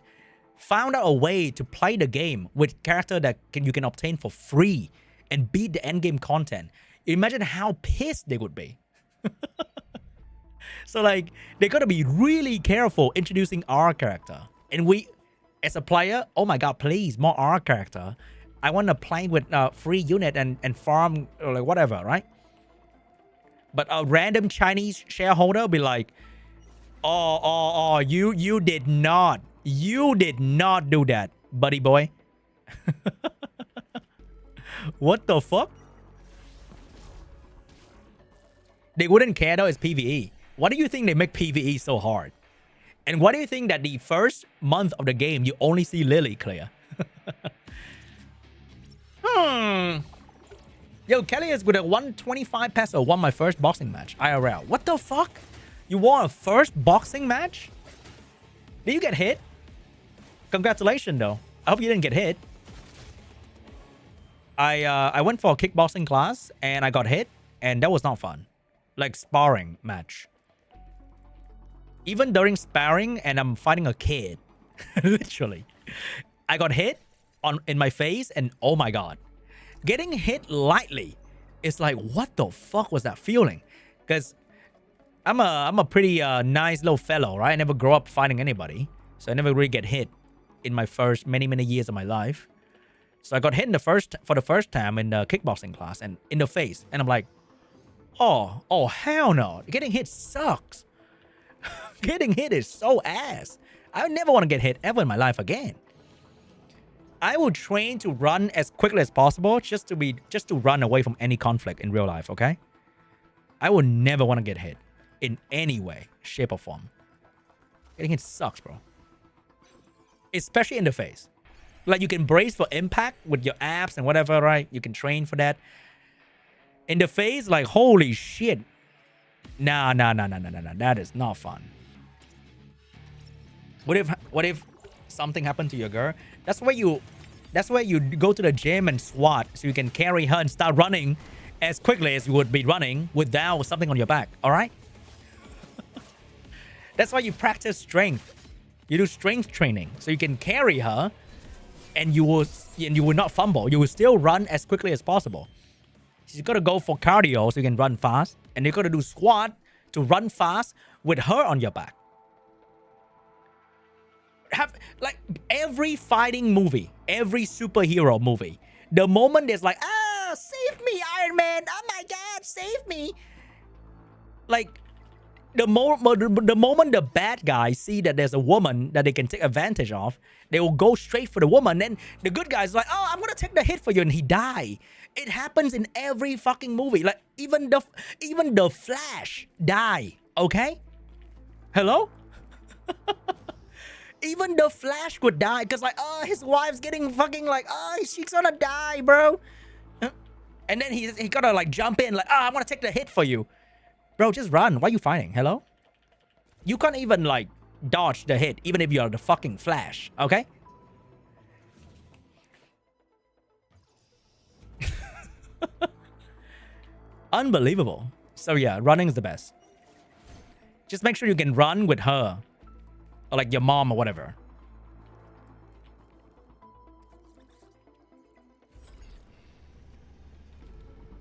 found out a way to play the game with character that you can obtain for free and beat the endgame content. Imagine how pissed they would be. So like, they gotta be really careful introducing our character. And we, as a player, oh my god, please, more R character. I want to play with free unit and farm or like whatever, right? But a random Chinese shareholder will be like, oh, you did not do that, buddy boy. What the fuck? They wouldn't care though, it's PvE. Why do you think they make PvE so hard? And why do you think that the first month of the game, you only see Lily clear? Yo, Kelly is with a 125 peso won my first boxing match, IRL. What the fuck? You won a first boxing match? Did you get hit? Congratulations, though. I hope you didn't get hit. I went for a kickboxing class and I got hit, and that was not fun. Like sparring match. Even during sparring and I'm fighting a kid, literally, I got hit in my face, and oh my god, getting hit lightly, it's like, what the fuck was that feeling? Because I'm a pretty nice little fellow, right? I never grow up fighting anybody, so I never really get hit in my first many years of my life. So I got hit for the first time in the kickboxing class and in the face, and I'm like, oh hell no! Getting hit sucks. Getting hit is so ass. I never want to get hit ever in my life again. I will train to run as quickly as possible just to run away from any conflict in real life. Okay, I will never want to get hit in any way, shape, or form. Getting hit sucks, bro. Especially in the face. Like, you can brace for impact with your abs and whatever, right? You can train for that. In the face, like, holy shit. Nah. That is not fun. What if something happened to your girl? That's where you go to the gym and squat so you can carry her and start running as quickly as you would be running without something on your back. All right? That's why you practice strength. You do strength training so you can carry her, and you will not fumble. You will still run as quickly as possible. So you got to go for cardio so you can run fast, and you got to do squat to run fast with her on your back. Like every fighting movie, every superhero movie, the moment there's like, save me, Iron Man, oh my god, save me. Like, the moment the bad guys see that there's a woman that they can take advantage of, they will go straight for the woman. Then the good guy's like, oh, I'm gonna take the hit for you, and he die. It happens in every fucking movie. Like, even the Flash die. Okay, hello. Even the Flash would die because, like, oh, his wife's getting fucking, like, oh, she's gonna die, bro. And then he gotta, like, jump in, like, oh, I'm gonna take the hit for you. Bro, just run. Why are you fighting? Hello? You can't even, like, dodge the hit, even if you're the fucking Flash, okay? Unbelievable. So, yeah, running is the best. Just make sure you can run with her. Or, like, your mom or whatever.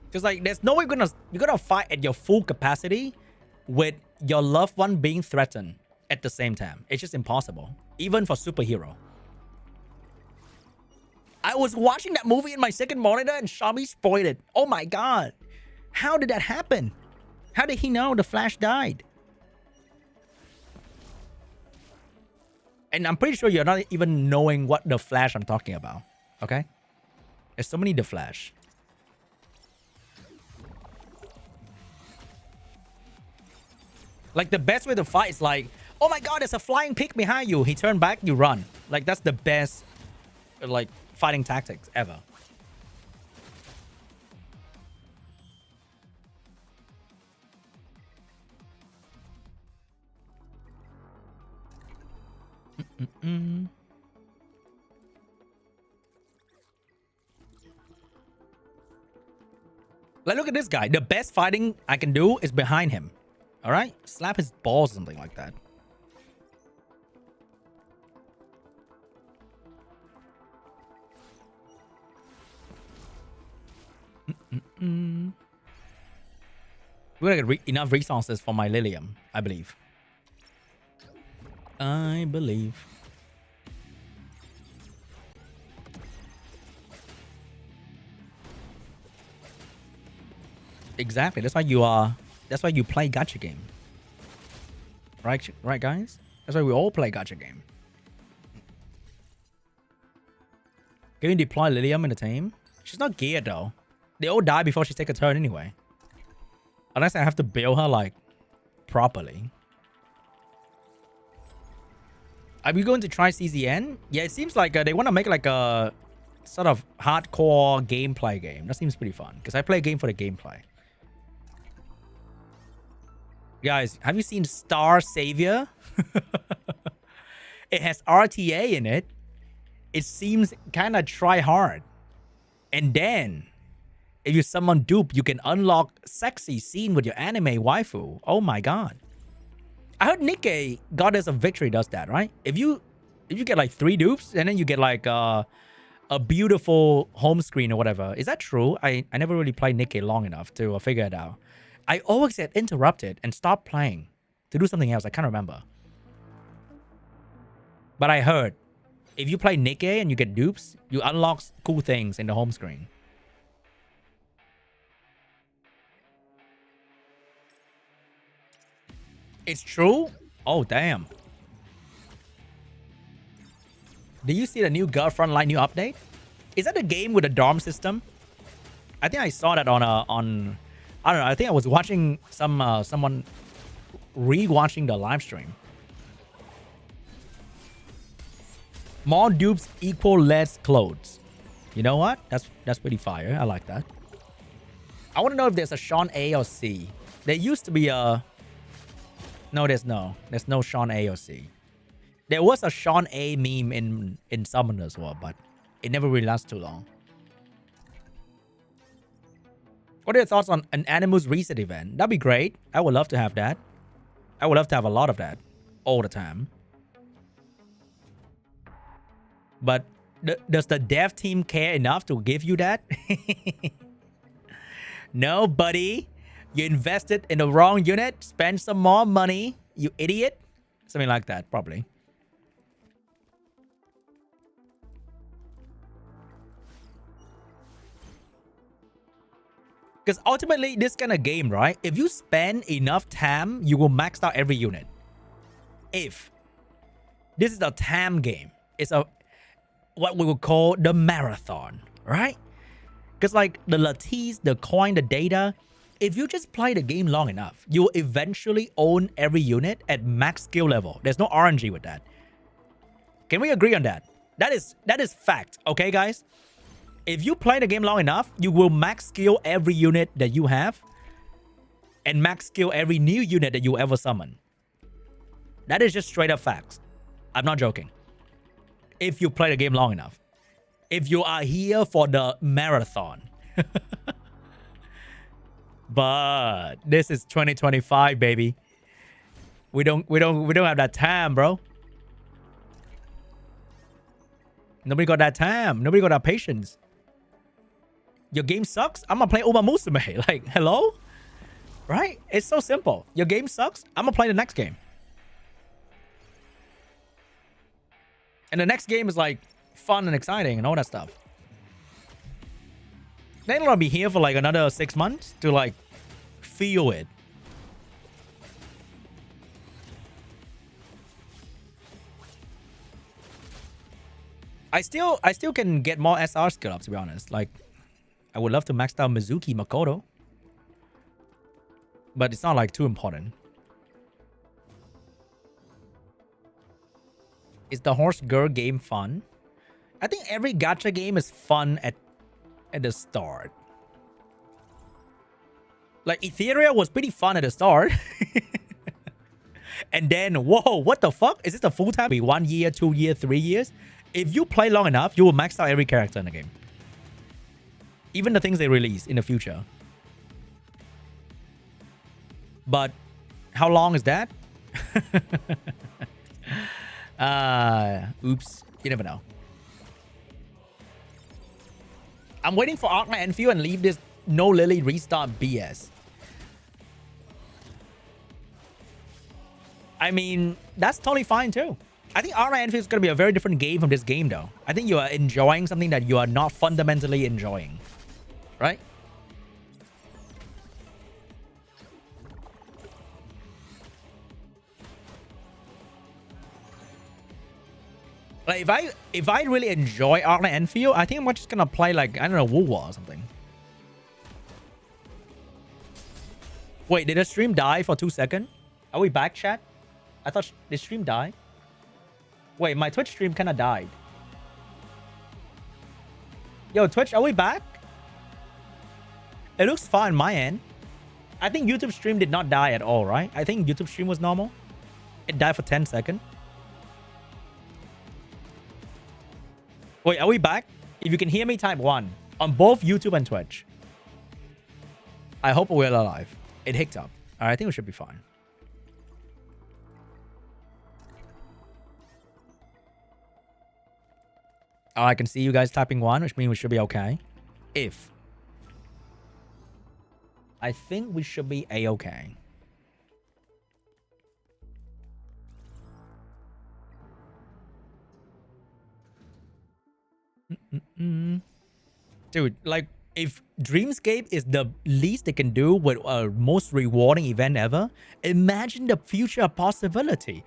Because, like, there's no way you're gonna fight at your full capacity with your loved one being threatened at the same time. It's just impossible. Even for superhero. I was watching that movie in my second monitor and Xiaomi spoiled it. Oh my god. How did that happen? How did he know the Flash died? And I'm pretty sure you're not even knowing what the Flash I'm talking about. Okay? There's so many the Flash. Like, the best way to fight is like, oh my god, there's a flying pig behind you. He turned back, you run. Like, that's the best, like, fighting tactics ever. Like, look at this guy. The best fighting I can do is behind him. All right? Slap his balls or something like that. We're gonna get enough resources for my Lilium, I believe. I believe. Exactly. That's why you are. That's why you play gacha game. Right, guys? That's why we all play gacha game. Can you deploy Lilium in the team? She's not geared though. They all die before she takes a turn anyway. Unless I have to build her, like, properly. Are we going to try CZN? Yeah, it seems like they want to make like a sort of hardcore gameplay game. That seems pretty fun. Because I play a game for the gameplay. Guys, have you seen Star Savior? It has RTA in it. it seems kind of try hard. And then, if you summon dupe, you can unlock sexy scene with your anime waifu. Oh my god. I heard Nikkei Goddess of Victory does that, right? If you get like 3 dupes, and then you get like a beautiful home screen or whatever. Is that true? I never really played Nikkei long enough to figure it out. I always get interrupted and stop playing to do something else. I can't remember. But I heard, if you play Nikkei and you get dupes, you unlock cool things in the home screen. It's true? Oh, damn. Did you see the new Girlfriend Line new update? Is that the game with a dorm system? I think I saw that on I don't know. I think I was watching someone re-watching the live stream. More dupes equal less clothes. You know what? That's pretty fire. I like that. I want to know if there's a Sean A or C. There used to be a... No, there's no Sean A or C. There was a Sean A meme in Summoners War, but it never really lasted too long. What are your thoughts on an Animus Reset event? That'd be great. I would love to have that. I would love to have a lot of that all the time. But does the dev team care enough to give you that? No, buddy. You invested in the wrong unit. Spend some more money. You idiot. Something like that, probably. Because ultimately, this kind of game, right? If you spend enough time, you will max out every unit. If. This is a TAM game. It's a what we would call the marathon, right? Because like the lattice, the coin, the data, if you just play the game long enough, you will eventually own every unit at max skill level. There's no RNG with that. Can we agree on that? That is fact, okay, guys? If you play the game long enough, you will max skill every unit that you have and max skill every new unit that you ever summon. That is just straight up facts. I'm not joking. If you play the game long enough. If you are here for the marathon. But this is 2025, baby. We don't have that time, bro. Nobody got that time. Nobody got that patience. Your game sucks? I'm gonna play Uma Musume. Like, hello? Right? It's so simple. Your game sucks? I'm gonna play the next game. And the next game is like fun and exciting and all that stuff. They're gonna be here for like another 6 months to like feel it. I still can get more SR skill up, to be honest. Like, I would love to max out Mizuki Makoto. But it's not like too important. Is the horse girl game fun? I think every gacha game is fun at the start. Like Etheria was pretty fun at the start. And then, whoa, what the fuck? Is this a full time? 1 year, 2 years, 3 years? If you play long enough, you will max out every character in the game. Even the things they release in the future. But how long is that? Oops. You never know. I'm waiting for Arc and Enfield and leave this no Lily restart BS. I mean, that's totally fine too. I think RTA Enfield is going to be a very different game from this game though. I think you are enjoying something that you are not fundamentally enjoying. Right? Like if I really enjoy RTA Enfield, I think I'm just gonna play like, I don't know, War or something. Wait, did the stream die for 2 seconds? Are we back, chat? I thought the stream died. Wait, my Twitch stream kinda died. Yo, Twitch, are we back? It looks fine on my end. I think YouTube stream did not die at all, right? I think YouTube stream was normal. It died for 10 seconds. Wait, are we back? If you can hear me, type 1 on both YouTube and Twitch. I hope we're alive. It hicked up. All right, I think we should be fine. Oh, I can see you guys typing 1, which means we should be okay. If. I think we should be A-okay. Dude, like, if Dreamscape is the least they can do with a most rewarding event ever, imagine the future possibility.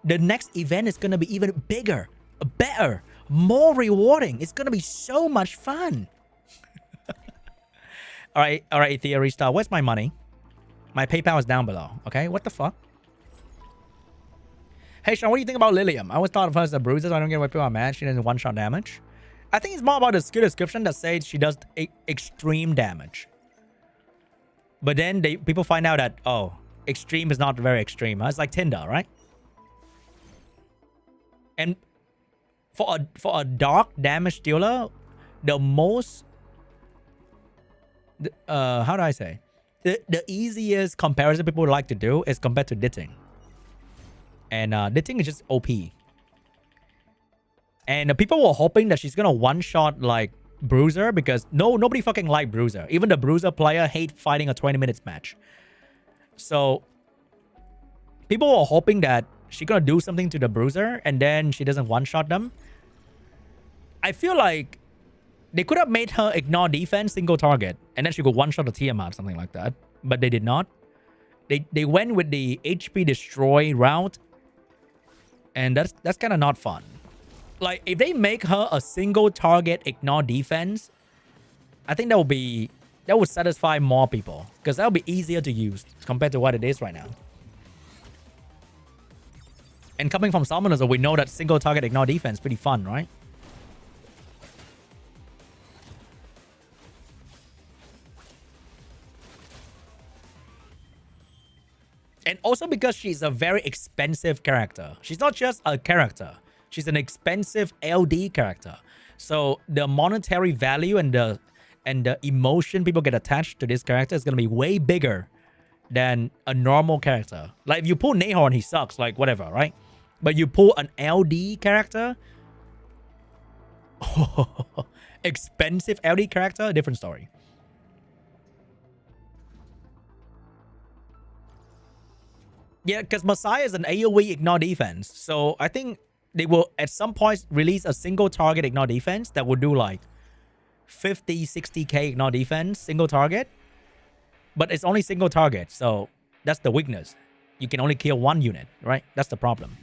The next event is going to be even bigger, better, more rewarding. It's going to be so much fun. All right, Etheria Restart. Where's my money? My PayPal is down below. Okay, what the fuck? Hey, Sean, what do you think about Lilium? I always thought of her as a bruiser, so I don't get why people are mad. She doesn't one-shot damage. I think it's more about the skill description that says she does extreme damage. But then people find out that, oh, extreme is not very extreme. Huh? It's like Tinder, right? And for a dark damage dealer, the most... how do I say? The easiest comparison people would like to do is compared to Ditting. And Ditting is just OP. And people were hoping that she's gonna one-shot like Bruiser because nobody fucking liked Bruiser. Even the Bruiser player hate fighting a 20 minutes match. So people were hoping that she's gonna do something to the Bruiser and then she doesn't one-shot them. I feel like they could have made her ignore defense, single target, and then she could one-shot the Tiamat, something like that. But they did not. They went with the HP destroy route, and that's kind of not fun. Like, if they make her a single target ignore defense, I think that would satisfy more people because that would be easier to use compared to what it is right now. And coming from Summoners, we know that single target ignore defense is pretty fun, right? And also because she's a very expensive character. She's not just a character. She's an expensive LD character. So the monetary value and the emotion people get attached to this character is going to be way bigger than a normal character. Like if you pull Nahorn, he sucks, like whatever, right? But you pull an LD character, expensive LD character, different story. Yeah, because Messiah is an AoE ignore defense. So I think they will at some point release a single target ignore defense that will do like 50, 60k ignore defense, single target. But it's only single target. So that's the weakness. You can only kill one unit, right? That's the problem.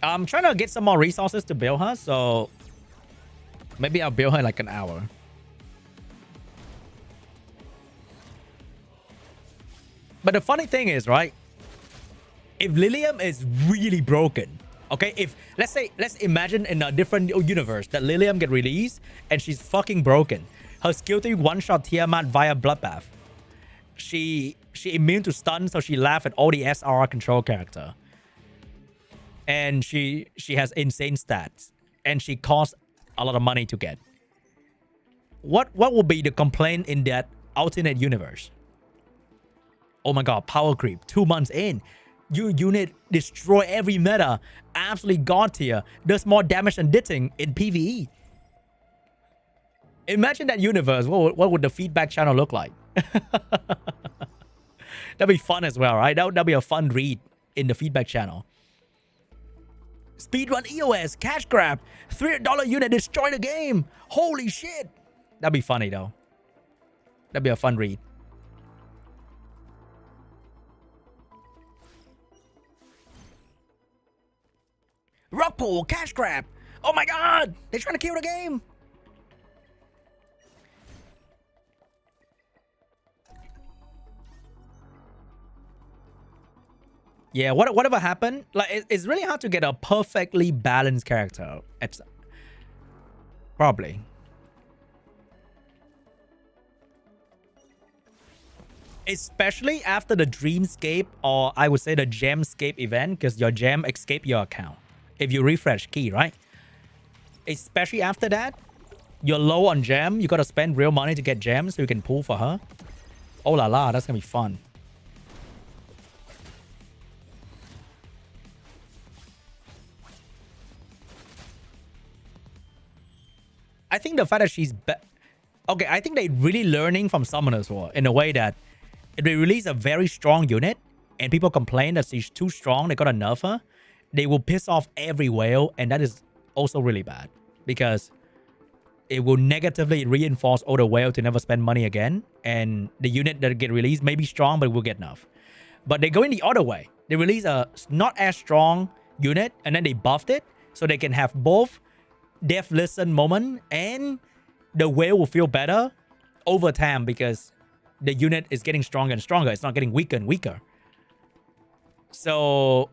I'm trying to get some more resources to build her, so maybe I'll build her in like an hour. But the funny thing is, right? If Lilium is really broken, okay? If let's imagine in a different universe that Lilium get released and she's fucking broken. Her skill 3 one-shot Tiamat via Bloodbath. She immune to stun, so she laugh at all the SR control character. And she has insane stats. And she costs a lot of money to get. What will be the complaint in that alternate universe? Oh my god, power creep. 2 months in. Your unit destroy every meta. Absolutely god tier. Does more damage than Ditting in PvE. Imagine that universe. What would the feedback channel look like? That'd be fun as well, right? That'd be a fun read in the feedback channel. Speedrun EOS, cash grab, $300 unit, destroy the game. Holy shit. That'd be funny though. That'd be a fun read. Rock pool, cash grab. Oh my god, they're trying to kill the game. Yeah, whatever happened, like it's really hard to get a perfectly balanced character. It's probably. Especially after the Dreamscape, or I would say the Gemscape event, because your gem escape your account if you refresh key, right? Especially after that, you're low on gem. You gotta spend real money to get gems so you can pull for her. Oh la la, that's gonna be fun. I think the fact that she's okay, I think they're really learning from Summoners War in a way that if they release a very strong unit and people complain that she's too strong, they gotta nerf her, they will piss off every whale, and that is also really bad because it will negatively reinforce all the whale to never spend money again, and the unit that get released may be strong but will get nerfed. But they go in the other way. They release a not as strong unit and then they buffed it so they can have both Death Listen moment and the whale will feel better over time because the unit is getting stronger and stronger. It's not getting weaker and weaker. So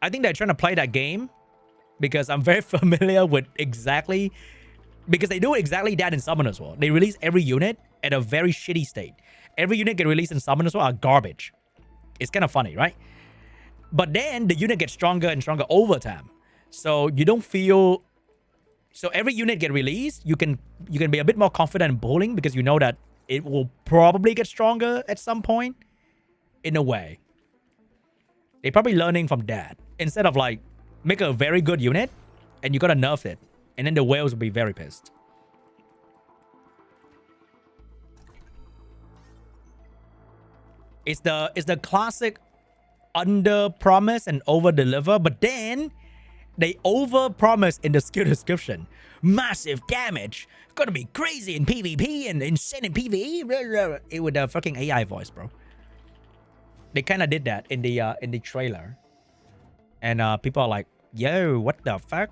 I think they're trying to play that game because I'm very familiar with exactly... Because they do exactly that in Summoners War. They release every unit at a very shitty state. Every unit get released in Summoners War are garbage. It's kind of funny, right? But then the unit gets stronger and stronger over time. So you don't feel... So every unit get released, you can be a bit more confident in bowling because you know that it will probably get stronger at some point. In a way. They're probably learning from that. Instead of like, make a very good unit and you gotta nerf it. And then the whales will be very pissed. It's the classic under promise and over deliver, but then they over promise in the skill description. Massive damage. Gonna be crazy in PvP and insane in PvE. It with the fucking AI voice, bro. They kind of did that in the trailer. And people are like, yo, what the fuck?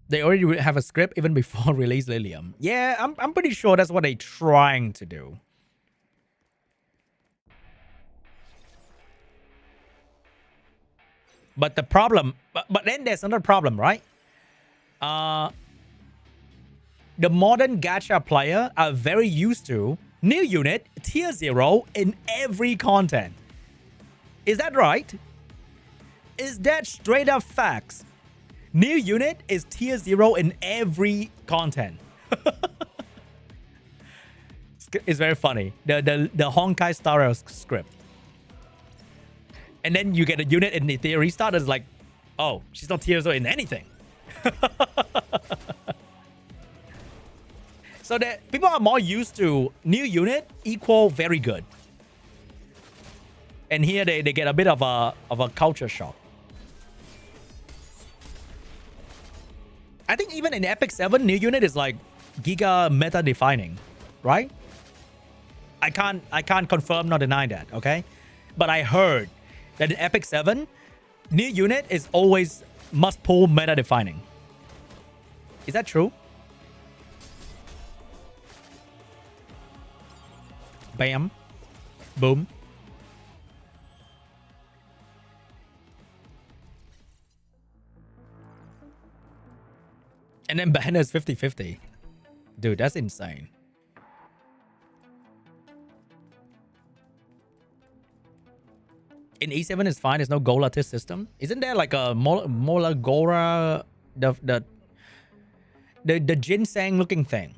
They already have a script even before release Lilium. Yeah, I'm pretty sure that's what they're trying to do. But the problem, but then there's another problem, right? The modern gacha player are very used to new unit tier 0 in every content. Is that right? Is that straight up facts? New unit is tier 0 in every content. It's very funny. The Honkai Star Rail script. And then you get a unit in the Etheria Restart that's like, oh, she's not tier 0 in anything. So that people are more used to new unit equal very good. And here they get a bit of a culture shock. I think even in Epic 7, new unit is like giga meta defining, right? I can't confirm nor deny that, okay? But I heard that in Epic 7, new unit is always must pull meta defining. Is that true? Bam. Boom. And then banner is 50-50. Dude, that's insane. In E7 is fine. There's no goal artist system. Isn't there like a Mola Gora, the ginseng looking thing?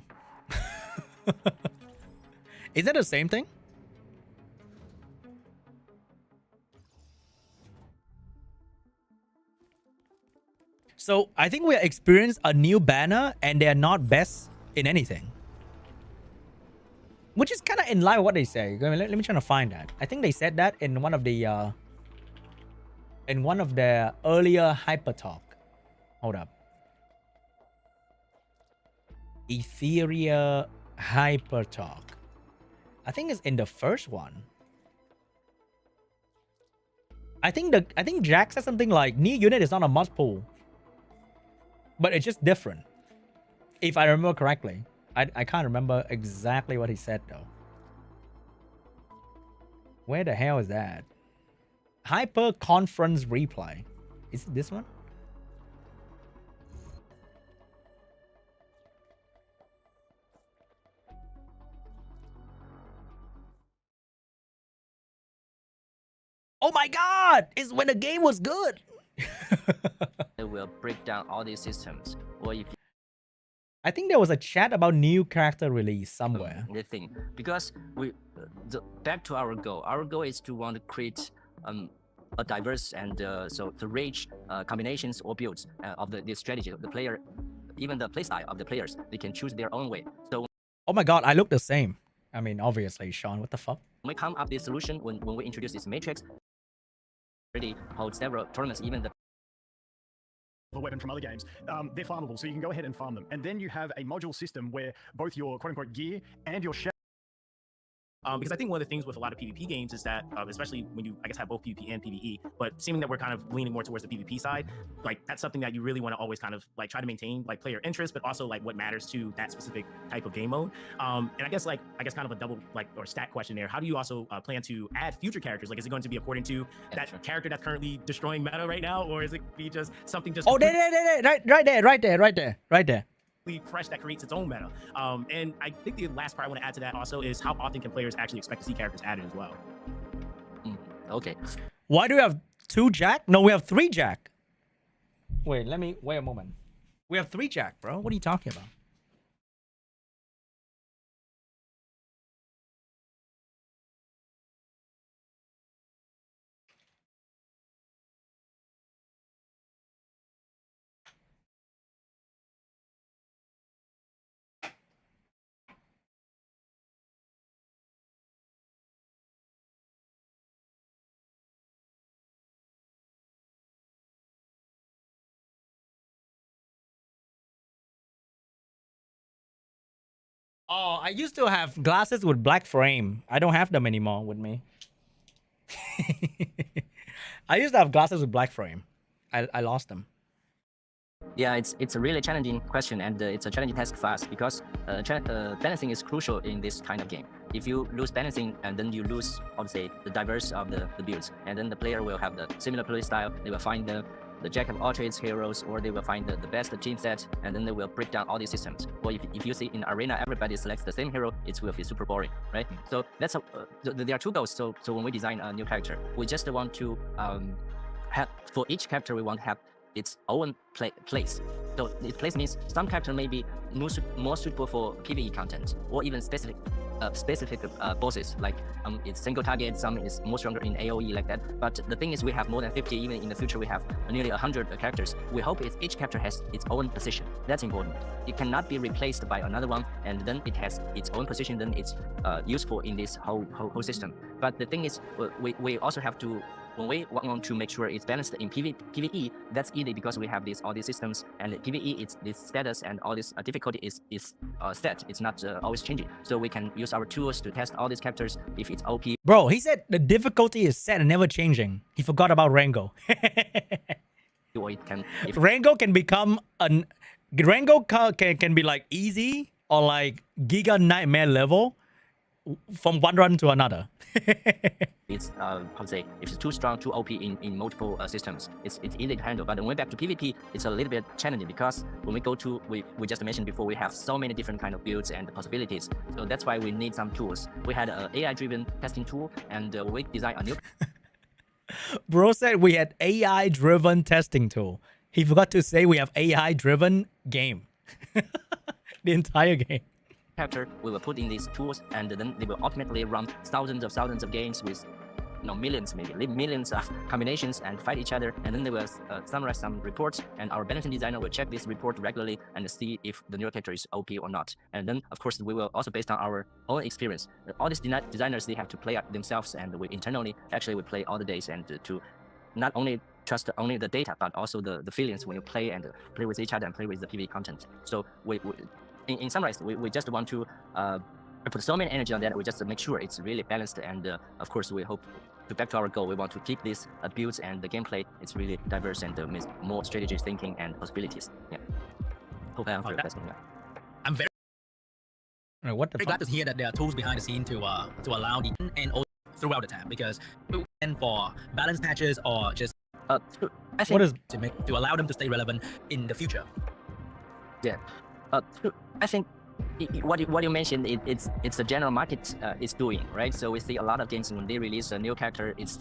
Is that the same thing? So I think we experienced a new banner and they are not best in anything. Which is kind of in line with what they say. Let me try to find that. I think they said that in one of the earlier hyper talk. Hold up. Etheria hyper talk. I think it's in the first one. I think Jack said something like new unit is not a must pull. But it's just different. If I remember correctly. I can't remember exactly what he said though. Where the hell is that? Hyper conference replay. Is it this one? Oh my god! It's when the game was good. It will break down all these systems. Or if I think there was a chat about new character release somewhere. the thing, because back to our goal. Our goal is to want to create a diverse and so the rich combinations or builds of the strategy of the player, even the playstyle of the players. They can choose their own way. So Oh my god, I look the same. I mean, obviously, Sean, what the fuck? when we come up with this solution, when we introduce this matrix, already hold several tournaments, even the weapon from other games, they're farmable, so you can go ahead and farm them. And then you have a module system where both your quote-unquote gear and your because I think one of the things with a lot of PvP games is that, especially when you, I guess, have both PvP and PvE, but seeming that we're kind of leaning more towards the PvP side, like that's something that you really want to always kind of like try to maintain, like player interest, but also like what matters to that specific type of game mode. And I guess kind of a double or stat question there. How do you also plan to add future characters? Like, is it going to be according to that character that's currently destroying meta right now, or is it be just something just? Oh, right there. Fresh that creates its own meta. And I think the last part I want to add to that also is how often can players actually expect to see characters added as well? Okay. Why do we have 2 Jack? No, we have 3 Jack. Wait a moment. We have 3 Jack, bro. What are you talking about? Oh, I used to have glasses with black frame. I don't have them anymore with me. I used to have glasses with black frame. I lost them. Yeah, it's a really challenging question, and it's a challenging task for us because balancing is crucial in this kind of game. If you lose balancing, and then you lose, obviously, the diverse of the builds, and then the player will have the similar play style. They will find the jack of all trades heroes, or they will find the best team set, and then they will break down all these systems. Or if you see in arena, everybody selects the same hero, it will be super boring, right? So that's there are 2 goals. So when we design a new character, we just want to have, for each character, we want to have its own place. So its place means some character may be more suitable for PVE content, or even specific bosses, like it's single target, some is more stronger in AoE like that. But the thing is, we have more than 50, even in the future we have nearly 100 characters. We hope each character has its own position. That's important. It cannot be replaced by another one, and then it has its own position, then it's useful in this whole system. But the thing is, we also have to, when we want to make sure it's balanced in PvE, that's easy because we have all these systems, and PvE, it's this status and all this difficulty is set. It's not always changing. So we can use our tools to test all these characters if it's OP. Bro, he said the difficulty is set and never changing. He forgot about Rango. Or it can, Rango can become Rango can be like easy or like Giga Nightmare level from one run to another. it's how to say, if it's too strong, too OP in multiple systems, it's easy to handle. But when we're back to PvP, it's a little bit challenging because when we go to, we just mentioned before, we have so many different kind of builds and possibilities. So that's why we need some tools. We had an AI-driven testing tool, and we designed a new. Bro said we had AI-driven testing tool. He forgot to say we have AI-driven game. The entire game. Character, we will put in these tools, and then they will ultimately run thousands of games with millions, maybe millions of combinations, and fight each other, and then they will summarize some reports, and our balancing designer will check this report regularly and see if the new character is OP or not. And then of course we will also, based on our own experience, all these designers, they have to play themselves, and we internally actually we play all the days, and to not only trust only the data, but also the feelings when you play and play with each other and play with the PvE content. So in summary, we just want to put so many energy on that. We just make sure it's really balanced, and of course we hope to back to our goal. We want to keep these builds and the gameplay. It's really diverse and with more strategy thinking and possibilities. Yeah. Hope I answered your question. Yeah. I'm very What the glad to hear that there are tools behind the scene to allow the and also throughout the time, because and for balance patches or just I think to allow them to stay relevant in the future. Yeah. I think what you mentioned, it's the general market is doing, right? So we see a lot of games when they release a new character, it's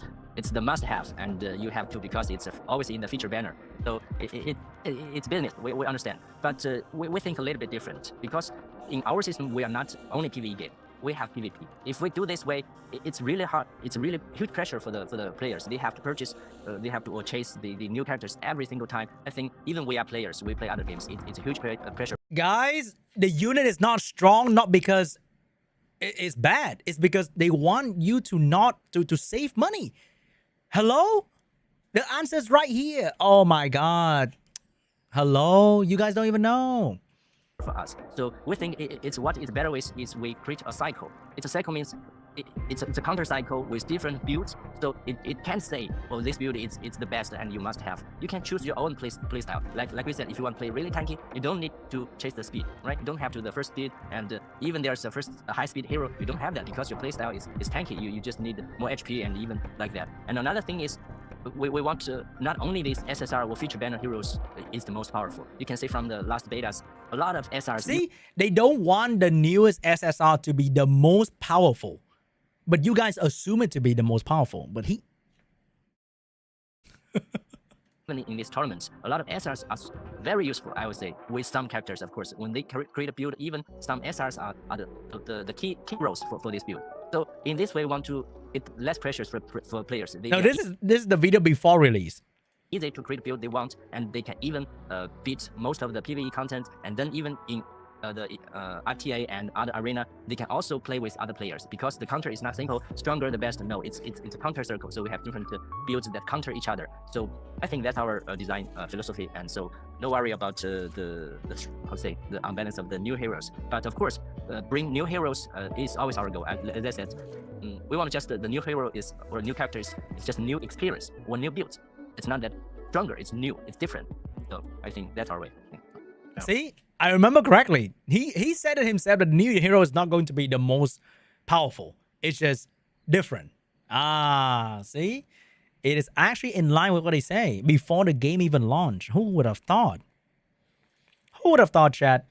the must-have, and you have to, because it's always in the feature banner. So it's business. We understand, but we think a little bit different, because in our system we are not only PVE game. We have PvP. If we do this way, it's really hard. It's really huge pressure for the players. They have to purchase, they have to chase the new characters every single time. I think even we are players, we play other games. It's a huge pressure. Guys, the unit is not strong, not because it's bad. It's because they want you to not to save money. Hello? The answer's right here. Oh my God. Hello? You guys don't even know. For us, so we think it's what is better with is we create a cycle. It's a cycle means it's a counter cycle with different builds. So it can say, oh, this build it's the best and you must have. You can choose your own play style. Like we said, if you want to play really tanky, you don't need to chase the speed, right? You don't have to the first speed, and even there's a first high speed hero, you don't have that because your play style is tanky. You just need more HP and even like that. And another thing is, we want to not only these SSR or feature banner heroes is the most powerful. You can see from the last betas, a lot of SRs. See, they don't want the newest SSR to be the most powerful, but you guys assume it to be the most powerful. But he, even in these tournaments, a lot of SRs are very useful, I would say, with some characters, of course. When they create a build, even some SRs are the key roles for this build. So in this way, we want to it less pressures for players. no, this is the video before release. Easy to create build they want, and they can even beat most of the PVE content, and then even in the RTA and other arena, they can also play with other players, because the counter is not simple, stronger the best. No, it's a counter circle, so we have different builds that counter each other. So I think that's our design philosophy, and so no worry about the how to say, the unbalance of the new heroes. But of course, bring new heroes is always our goal. As I said, we want just the new hero is, or new characters, it's just a new experience or new build. It's not that stronger, it's new, it's different. So I think that's our way. See, I remember correctly. He said it himself that the new hero is not going to be the most powerful. It's just different. Ah, see? It is actually in line with what they say before the game even launched. Who would have thought? Who would have thought, chat?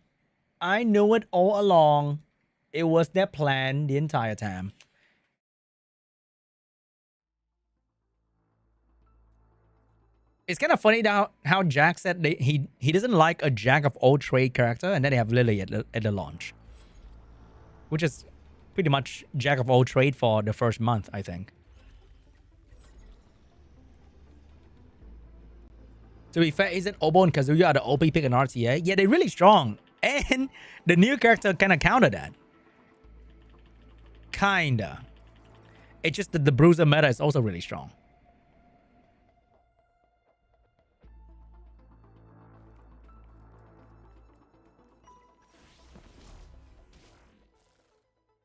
I knew it all along. It was their plan the entire time. It's kind of funny how Jack said he doesn't like a Jack of all trade character, and then they have Lily at the launch, which is pretty much Jack of all trade for the first month, I think. To be fair, isn't Obo and Kazuya are the OP pick in RTA? Yeah, they're really strong, and the new character kind of countered that. Kinda. It's just that the Bruiser meta is also really strong.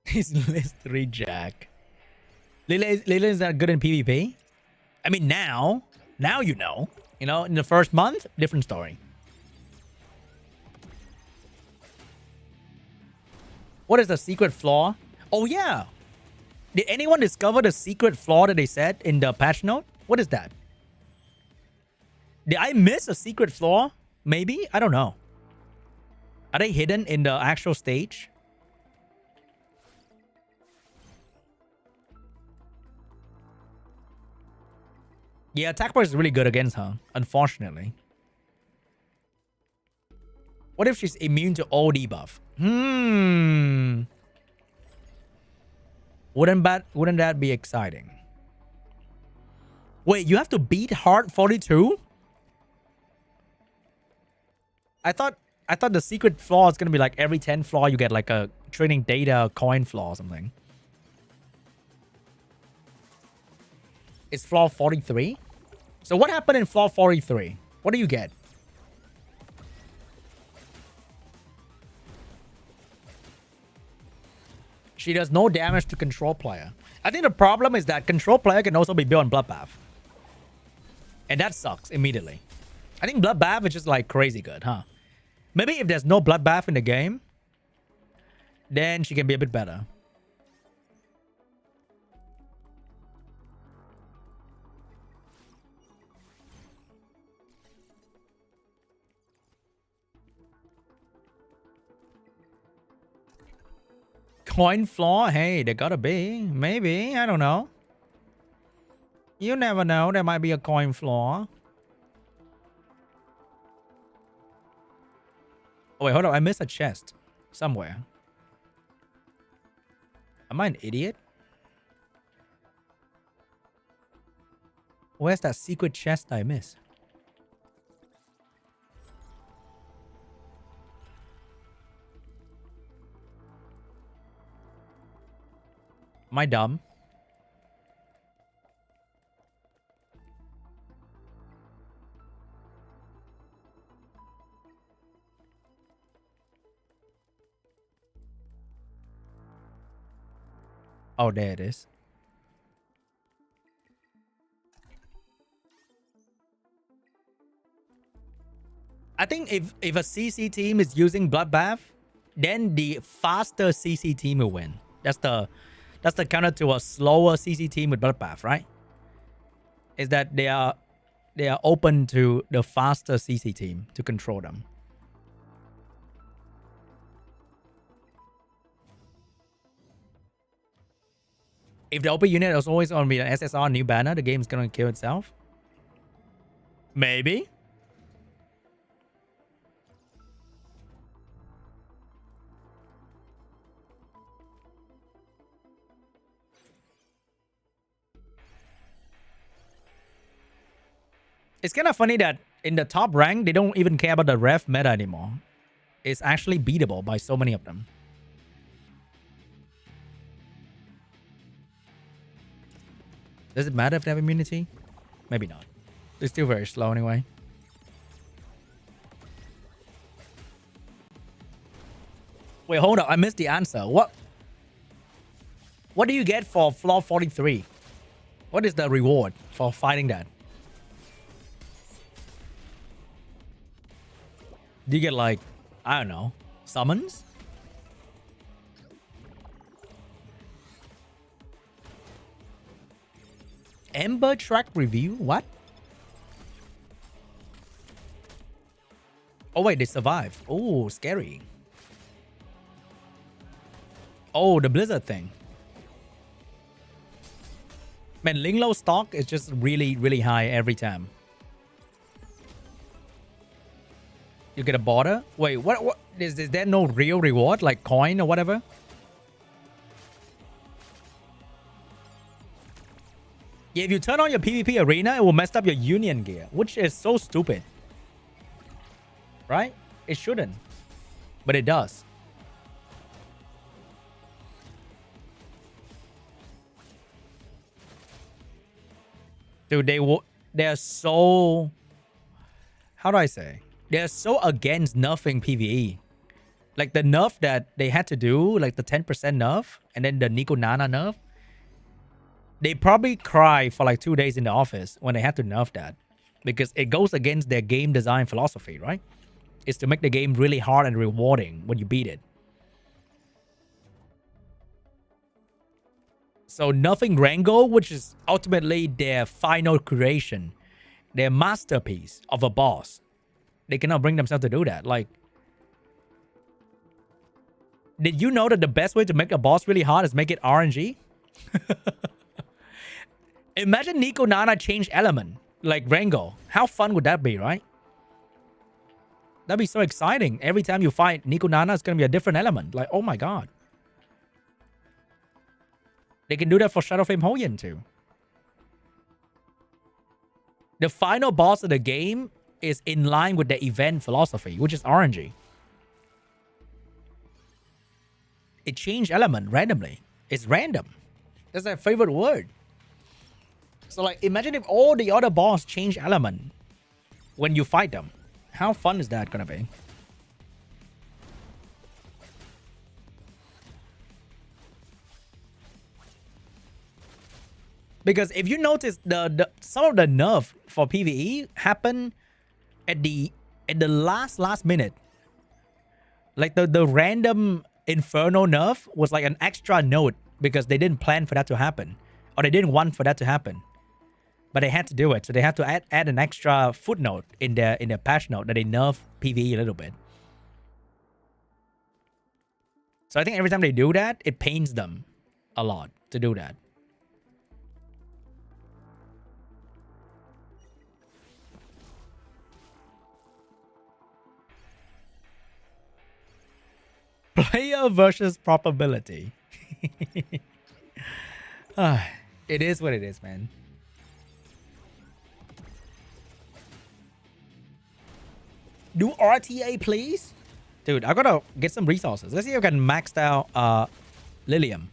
He's list 3 Jack. Lily is not good in PvP. I mean, now you know. You know, in the first month, different story. What is the secret flaw? Oh yeah. Did anyone discover the secret flaw that they said in the patch note? What is that? Did I miss a secret flaw? Maybe? I don't know. Are they hidden in the actual stage? Yeah, attack bar is really good against her, unfortunately. What if she's immune to all debuff? Wouldn't that be exciting? Wait, you have to beat hard 42? I thought the secret flaw is gonna be like every 10 flaw you get like a training data coin flaw or something. It's flaw 43? So what happened in flaw 43? What do you get? She does no damage to control player. I think the problem is that control player can also be built on Bloodbath. And that sucks immediately. I think Bloodbath is just like crazy good, huh? Maybe if there's no Bloodbath in the game, then she can be a bit better. Coin flaw? Hey, there gotta be. Maybe. I don't know. You never know. There might be a coin flaw. Oh, wait, hold on. I missed a chest somewhere. Am I an idiot? Where's that secret chest I missed? Am I dumb? Oh, there it is. I think if a CC team is using Bloodbath, then the faster CC team will win. That's the counter to a slower CC team with Bloodbath, right? Is that they are open to the faster CC team to control them. If the OP unit is always going to be an SSR new banner, the game is going to kill itself. Maybe. It's kind of funny that in the top rank, they don't even care about the ref meta anymore. It's actually beatable by so many of them. Does it matter if they have immunity? Maybe not. They're still very slow anyway. Wait, hold up. I missed the answer. What do you get for floor 43? What is the reward for fighting that? Do you get like, I don't know, summons? Ember track review? What? Oh wait, they survived. Oh, scary. Oh, the blizzard thing. Man, Linglo stock is just really, really high every time. You get a border? Wait, what is there no real reward like coin or whatever? Yeah, if you turn on your PvP arena, it will mess up your union gear, which is so stupid. Right? It shouldn't. But it does. Dude, they're so... How do I say? They're so against nerfing PvE. Like the nerf that they had to do, like the 10% nerf, and then the Nico Nana nerf. They probably cry for like 2 days in the office when they had to nerf that. Because it goes against their game design philosophy, right? It's to make the game really hard and rewarding when you beat it. So nerfing Rango, which is ultimately their final creation, their masterpiece of a boss. They cannot bring themselves to do that. Like, did you know that the best way to make a boss really hard is make it RNG? Imagine Nico Nana change element like Rango. How fun would that be, right? That'd be so exciting. Every time you fight Nico Nana, it's going to be a different element. Like, oh my god. They can do that for Shadowflame Hoyen too. The final boss of the game is in line with the event philosophy, which is RNG. It changed element randomly. It's random. That's their favorite word. So like, imagine if all the other boss change element when you fight them. How fun is that gonna be? Because if you notice, some of the nerf for PvE happen at the last minute. Like the random Inferno nerf was like an extra note because they didn't plan for that to happen, or they didn't want for that to happen, but they had to do it. So they had to add an extra footnote in their patch note that they nerf PvE a little bit. So I think every time they do that, it pains them a lot to do that. Player versus probability. It is what it is, man. Do RTA, please? Dude, I gotta get some resources. Let's see if I can max out Lilium.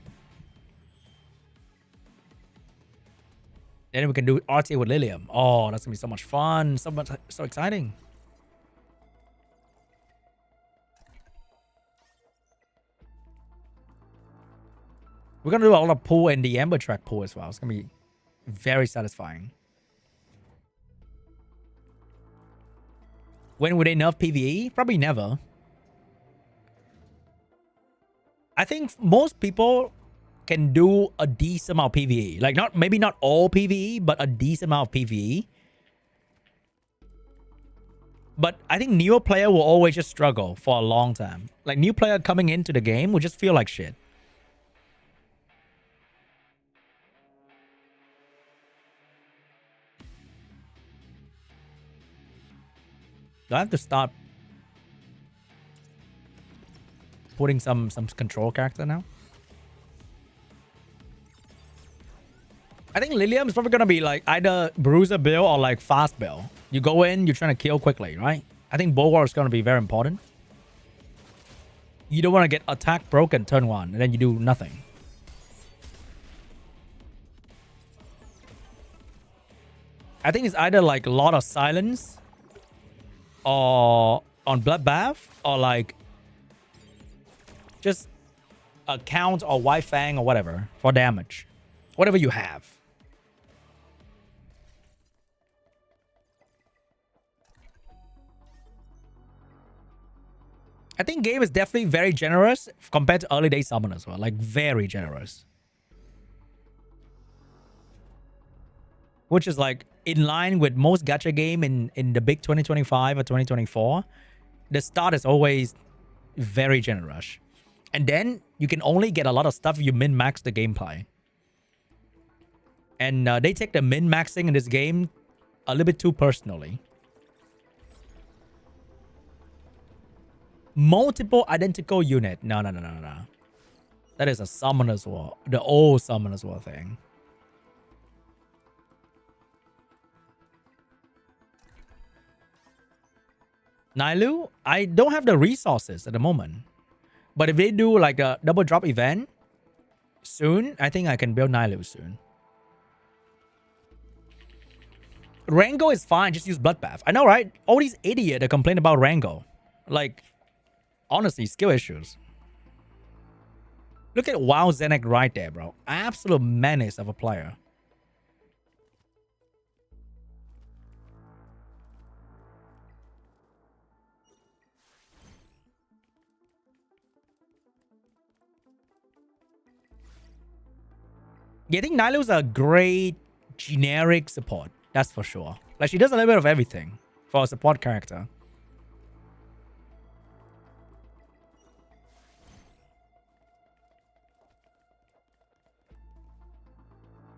Then we can do RTA with Lilium. Oh, that's gonna be so much fun. So exciting. We're gonna do a lot of pull and the Ember track pull as well. It's gonna be very satisfying. When would they nerf PVE? Probably never. I think most people can do a decent amount of PVE. Like maybe not all PVE, but a decent amount of PVE. But I think newer player will always just struggle for a long time. Like new player coming into the game will just feel like shit. Do I have to start putting some control character now? I think Lilium is probably gonna be like either Bruiser build or like fast build. You go in, you're trying to kill quickly, right? I think Bulwark is gonna be very important. You don't want to get attack broken turn 1 and then you do nothing. I think it's either like a lot of silence or on Bloodbath or like just a count or White Fang or whatever for damage. Whatever you have. I think game is definitely very generous compared to early day summon as well. Like very generous. Which is like in line with most gacha game in the big 2025 or 2024. The start is always very generous. And then you can only get a lot of stuff if you min-max the gameplay. And they take the min-maxing in this game a little bit too personally. Multiple identical unit. No. That is a Summoner's War. The old Summoner's War thing. Nailu, I don't have the resources at the moment. But if they do like a double drop event soon, I think I can build Nailu soon. Rango is fine. Just use Bloodbath. I know, right? All these idiots that complain about Rango. Like, honestly, skill issues. Look at WoW Zenek right there, bro. Absolute menace of a player. Yeah, I think Nilo's a great generic support. That's for sure. Like, she does a little bit of everything for a support character.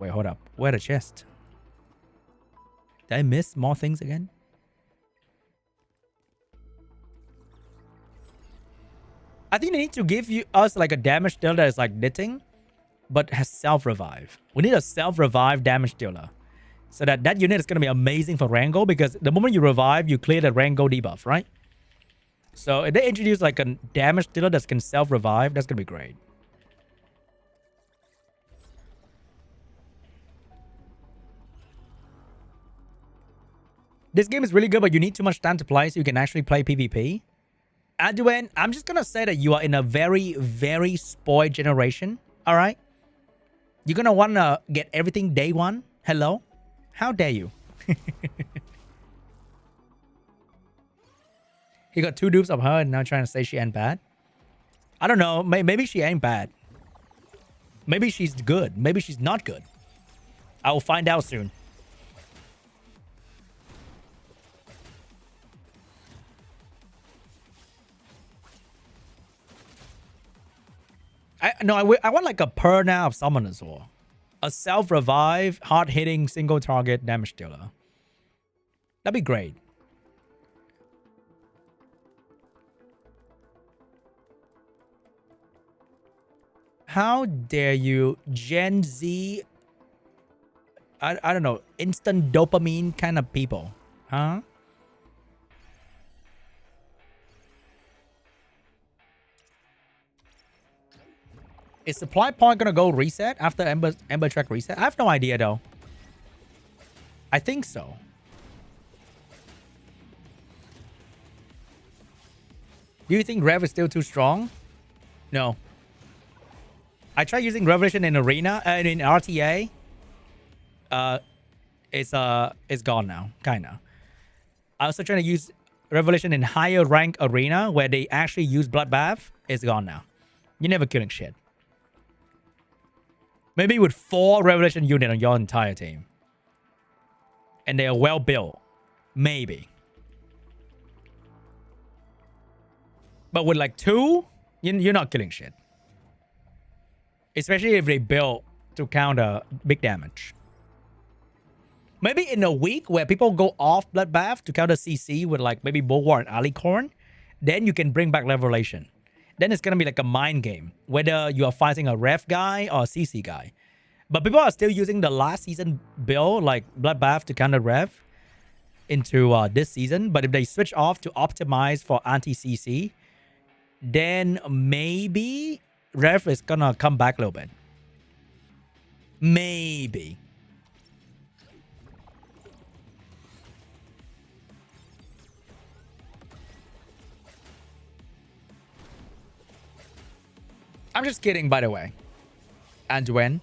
Wait, hold up. Where the chest? Did I miss more things again? I think they need to give us like a damage dealer that is like knitting, but has self-revive. We need a self-revive damage dealer. So that unit is going to be amazing for Rango, because the moment you revive, you clear the Rango debuff, right? So if they introduce like a damage dealer that can self-revive, that's going to be great. This game is really good, but you need too much time to play so you can actually play PvP. Aduen, I'm just going to say that you are in a very, very spoiled generation. All right? You're going to want to get everything day one. Hello? How dare you? He got 2 dupes of her and now trying to say she ain't bad. I don't know. Maybe she ain't bad. Maybe she's good. Maybe she's not good. I will find out soon. No, I want like a Perna of Summoners War. A self-revive, hard-hitting, single-target damage dealer. That'd be great. How dare you, Gen Z, I don't know, instant dopamine kind of people, huh? Is supply point gonna go reset after Ember track reset? I have no idea though. I think so. Do you think Rev is still too strong? No. I tried using Revelation in Arena and in RTA. It's gone now, kinda. I was also trying to use Revelation in higher rank Arena where they actually use Bloodbath. It's gone now. You're never killing shit. Maybe with 4 Revelation units on your entire team. And they are well built. Maybe. But with like 2, you're not killing shit. Especially if they build to counter big damage. Maybe in a week where people go off Bloodbath to counter CC with like maybe Bulwark and Alicorn, then you can bring back Revelation. Then it's going to be like a mind game, whether you are fighting a Rev guy or a CC guy. But people are still using the last season build, like Bloodbath to counter Rev, into this season. But if they switch off to optimize for anti-CC, then maybe Rev is going to come back a little bit. Maybe. I'm just kidding, by the way. And when?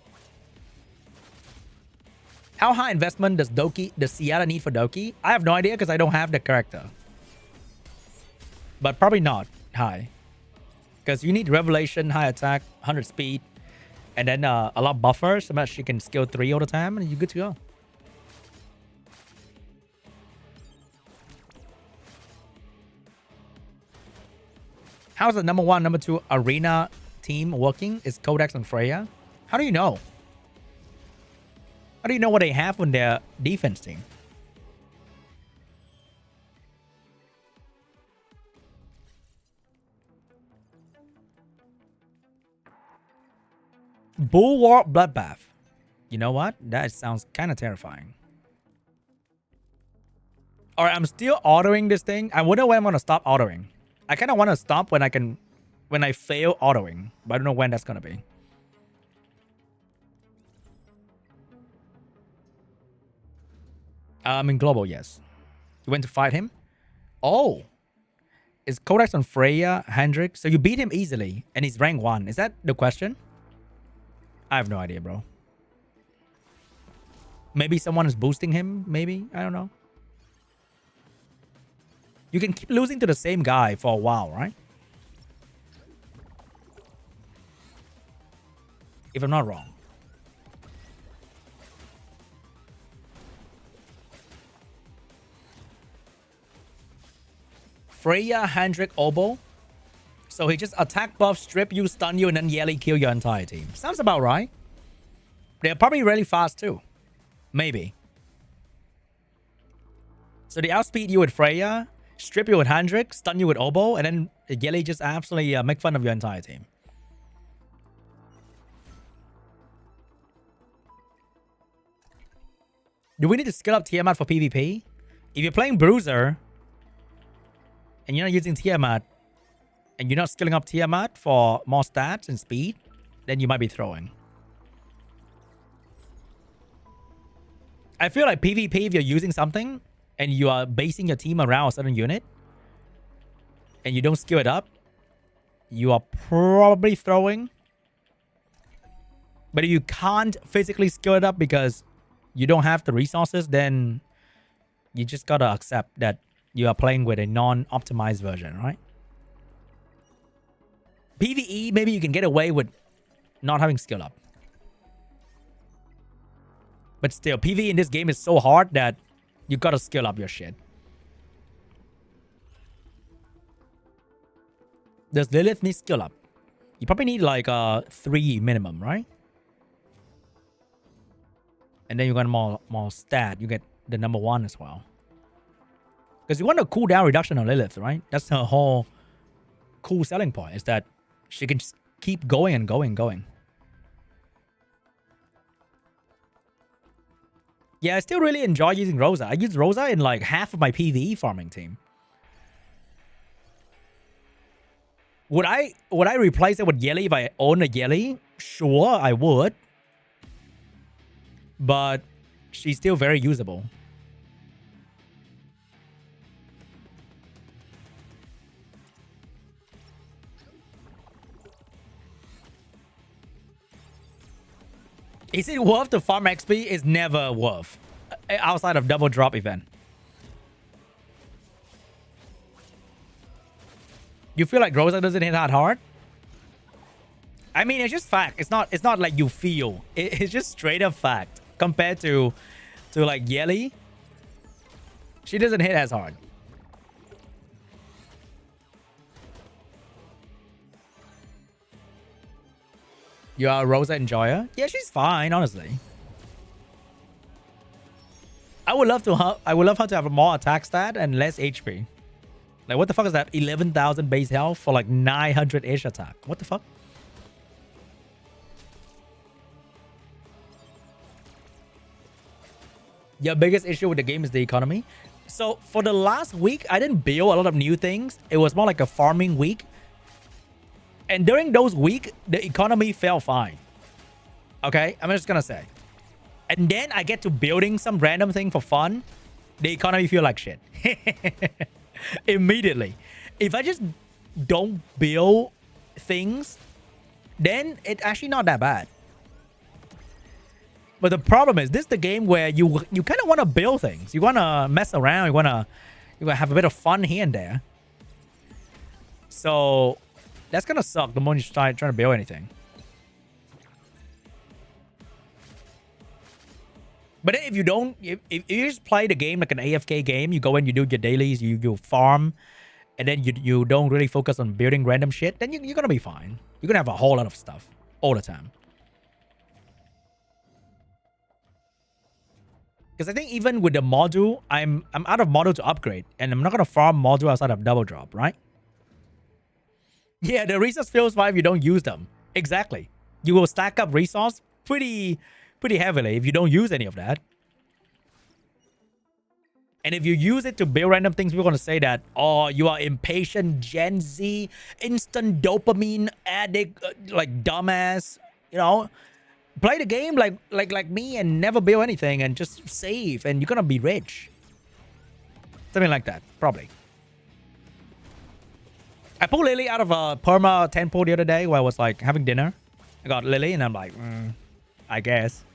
How high investment does Seattle need for Doki? I have no idea because I don't have the character. But probably not high. Because you need Revelation, high attack, 100 speed, and then a lot of buffers so much you can skill 3 all the time and you're good to go. How's the number 1, number 2 Arena team working? Is Codex and Freya? How do you know? How do you know what they have on their defense team? Bulwark Bloodbath. You know what? That sounds kind of terrifying. Alright, I'm still autoing this thing. I wonder when I'm gonna stop autoing. I kind of want to stop when I fail autoing, but I don't know when that's gonna be. In global, yes. You went to fight him? Oh. Is Codex on Freya, Hendrik? So you beat him easily, and he's rank 1. Is that the question? I have no idea, bro. Maybe someone is boosting him, maybe? I don't know. You can keep losing to the same guy for a while, right? If I'm not wrong. Freya, Hendrik, Obo. So he just attack buff, strip you, stun you, and then yelly kill your entire team. Sounds about right. They're probably really fast too. Maybe. So they outspeed you with Freya, strip you with Hendrik, stun you with Obo, and then yelly just absolutely make fun of your entire team. Do we need to skill up Tiamat for PvP? If you're playing Bruiser and you're not using Tiamat and you're not skilling up Tiamat for more stats and speed, then you might be throwing. I feel like PvP, if you're using something and you are basing your team around a certain unit and you don't skill it up, you are probably throwing. But if you can't physically skill it up because you don't have the resources, then you just gotta accept that you are playing with a non-optimized version, right? PvE, maybe you can get away with not having skill up. But still, PvE in this game is so hard that you gotta skill up your shit. Does Lilith need skill up? You probably need like 3 minimum, right? And then you got more stat. You get the number 1 as well. Because you want a cooldown reduction on Lilith, right? That's her whole cool selling point, is that she can just keep going and going and going. Yeah, I still really enjoy using Rosa. I use Rosa in like half of my PVE farming team. Would I replace it with Yelly if I own a Yelly? Sure, I would. But she's still very usable. Is it worth the farm XP? It's never worth. Outside of double drop event. You feel like Rosa doesn't hit that hard? I mean, it's just fact. It's not like you feel. It's just straight up fact. Compared to like Yelly, she doesn't hit as hard. You are a Rosa enjoyer? Yeah, she's fine, honestly. I would love her to have a more attack stat and less HP. Like, what the fuck is that? 11,000 base health for like 900-ish attack. What the fuck? Your biggest issue with the game is the economy. So for the last week, I didn't build a lot of new things. It was more like a farming week. And during those weeks, the economy felt fine. Okay? I'm just gonna say. And then I get to building some random thing for fun. The economy feel like shit. Immediately. If I just don't build things, then it's actually not that bad. But the problem is, this is the game where you kind of want to build things. You want to mess around. You want to have a bit of fun here and there. So that's gonna suck the moment you trying to build anything. But then if you don't, if you just play the game like an AFK game, you go in, you do your dailies, you farm, and then you don't really focus on building random shit, then you're gonna be fine. You're gonna have a whole lot of stuff all the time. Because I think even with the module, I'm out of module to upgrade, and I'm not gonna farm module outside of double drop, right? Yeah, the resource fields 5, you don't use them. Exactly. You will stack up resource pretty heavily if you don't use any of that. And if you use it to build random things, we're going to say that, oh, you are impatient Gen Z, instant dopamine addict, like dumbass, you know? Play the game like me and never build anything and just save and you're going to be rich. Something like that, probably. I pulled Lily out of a perma 10 pool the other day while I was like having dinner. I got Lily and I'm like, I guess.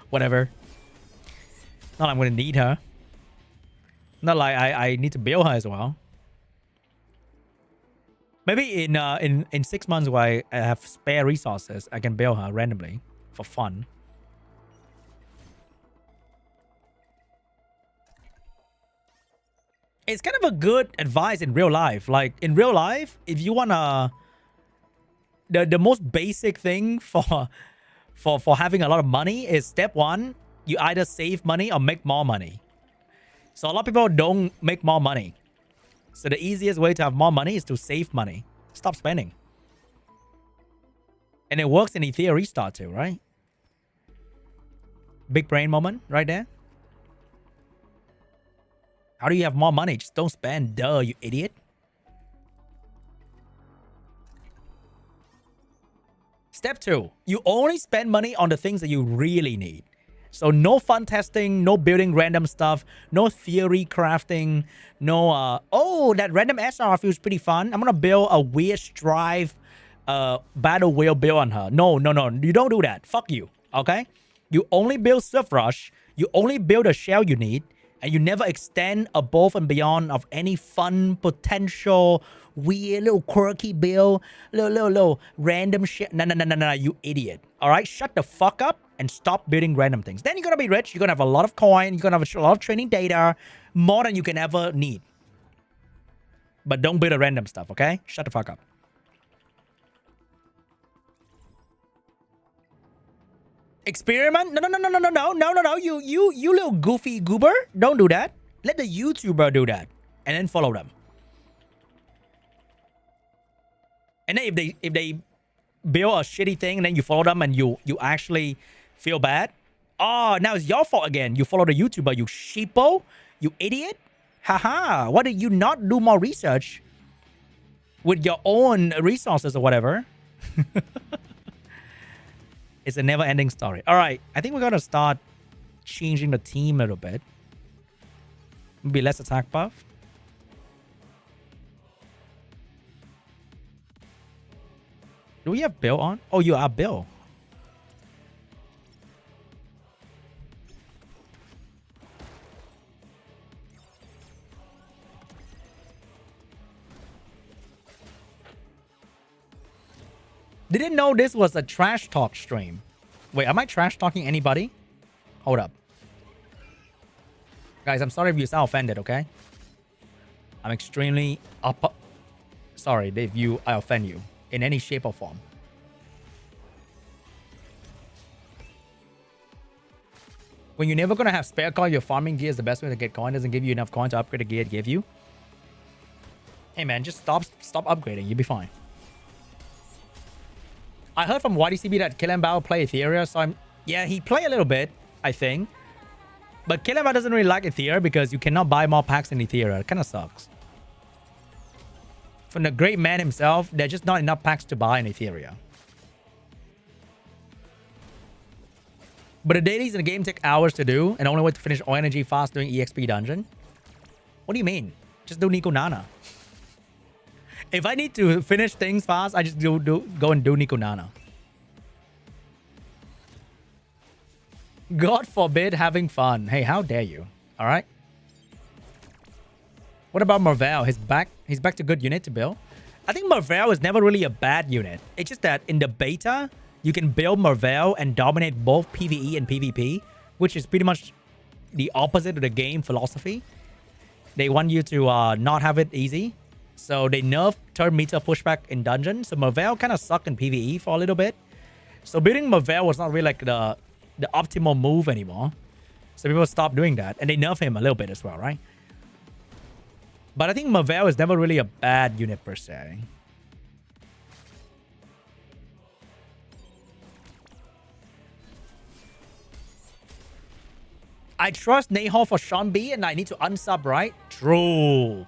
Whatever. Not like I'm going to need her. Not like I need to build her as well. Maybe in 6 months where I have spare resources, I can build her randomly for fun. It's kind of a good advice in real life. Like in real life, if you wanna, the most basic thing for having a lot of money is step 1, you either save money or make more money. So a lot of people don't make more money. So the easiest way to have more money is to save money. Stop spending. And it works in Etheria Restart too, right? Big brain moment right there. How do you have more money? Just don't spend, duh, you idiot. Step 2, you only spend money on the things that you really need. So no fun testing, no building random stuff, no theory crafting, no, oh, that random SR feels pretty fun. I'm going to build a weird strive battle wheel build on her. No, you don't do that. Fuck you, okay? You only build Surf Rush, you only build a shell you need, and you never extend above and beyond of any fun, potential, weird, little quirky build, little random shit. No, you idiot. All right, shut the fuck up and stop building random things. Then you're going to be rich. You're going to have a lot of coin. You're going to have a lot of training data, more than you can ever need. But don't build a random stuff, okay? Shut the fuck up. Experiment? No. You little goofy goober. Don't do that. Let the YouTuber do that. And then follow them. And then if they build a shitty thing and then you follow them and you actually feel bad. Oh, now it's your fault again. You follow the YouTuber, you sheepo, you idiot. Haha. Why did you not do more research with your own resources or whatever? It's a never-ending story. All right, I think we're gonna start changing the team a little bit. Maybe less attack buff. Do we have Bill on? Oh, you are Bill. Didn't know this was a trash talk stream. Wait, am I trash talking anybody? Hold up. Guys, I'm sorry if you sound offended, okay? I'm extremely sorry if I offend you in any shape or form. When you're never gonna have spare coin, your farming gear is the best way to get coin. Doesn't give you enough coin to upgrade the gear it gave you. Hey man, just stop upgrading. You'll be fine. I heard from YDCB that Killenbao play Etheria, so yeah, he play a little bit, I think. But Killenbao doesn't really like Etheria because you cannot buy more packs in Etheria. It kind of sucks. From the great man himself, there's just not enough packs to buy in Etheria. But the dailies in the game take hours to do, and the only way to finish all energy fast doing EXP dungeon. What do you mean? Just do Nico Nana. If I need to finish things fast, I just go and do Nico Nana. God forbid having fun. Hey, how dare you? All right. What about Marvel? He's back to good unit to build. I think Marvel is never really a bad unit. It's just that in the beta, you can build Marvel and dominate both PvE and PvP, which is pretty much the opposite of the game philosophy. They want you to not have it easy. So they nerfed turn meter pushback in dungeon. So Marvel kind of sucked in PvE for a little bit. So building Marvel was not really like the optimal move anymore. So people stopped doing that. And they nerfed him a little bit as well, right? But I think Marvel is never really a bad unit per se. I trust Nahor for seanb and I need to unsub, right? True.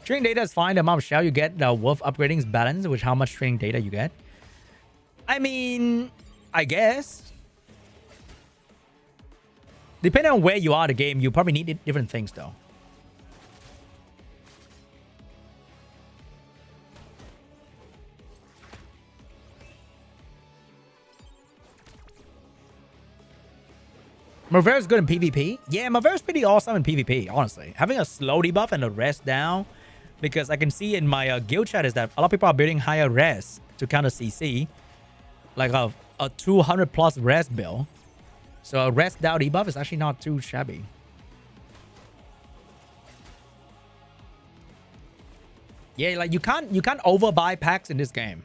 Training data is fine. The amount of shell you get, the worth upgrading is balanced with how much training data you get. I mean, I guess. Depending on where you are in the game, you probably need different things though. Marvel is good in PvP. Yeah, Marvel is pretty awesome in PvP, honestly. Having a slow debuff and a rest down. Because I can see in my guild chat is that a lot of people are building higher res to counter CC. Like a 200 plus res build. So a rest down debuff is actually not too shabby. Yeah, like you can't overbuy packs in this game.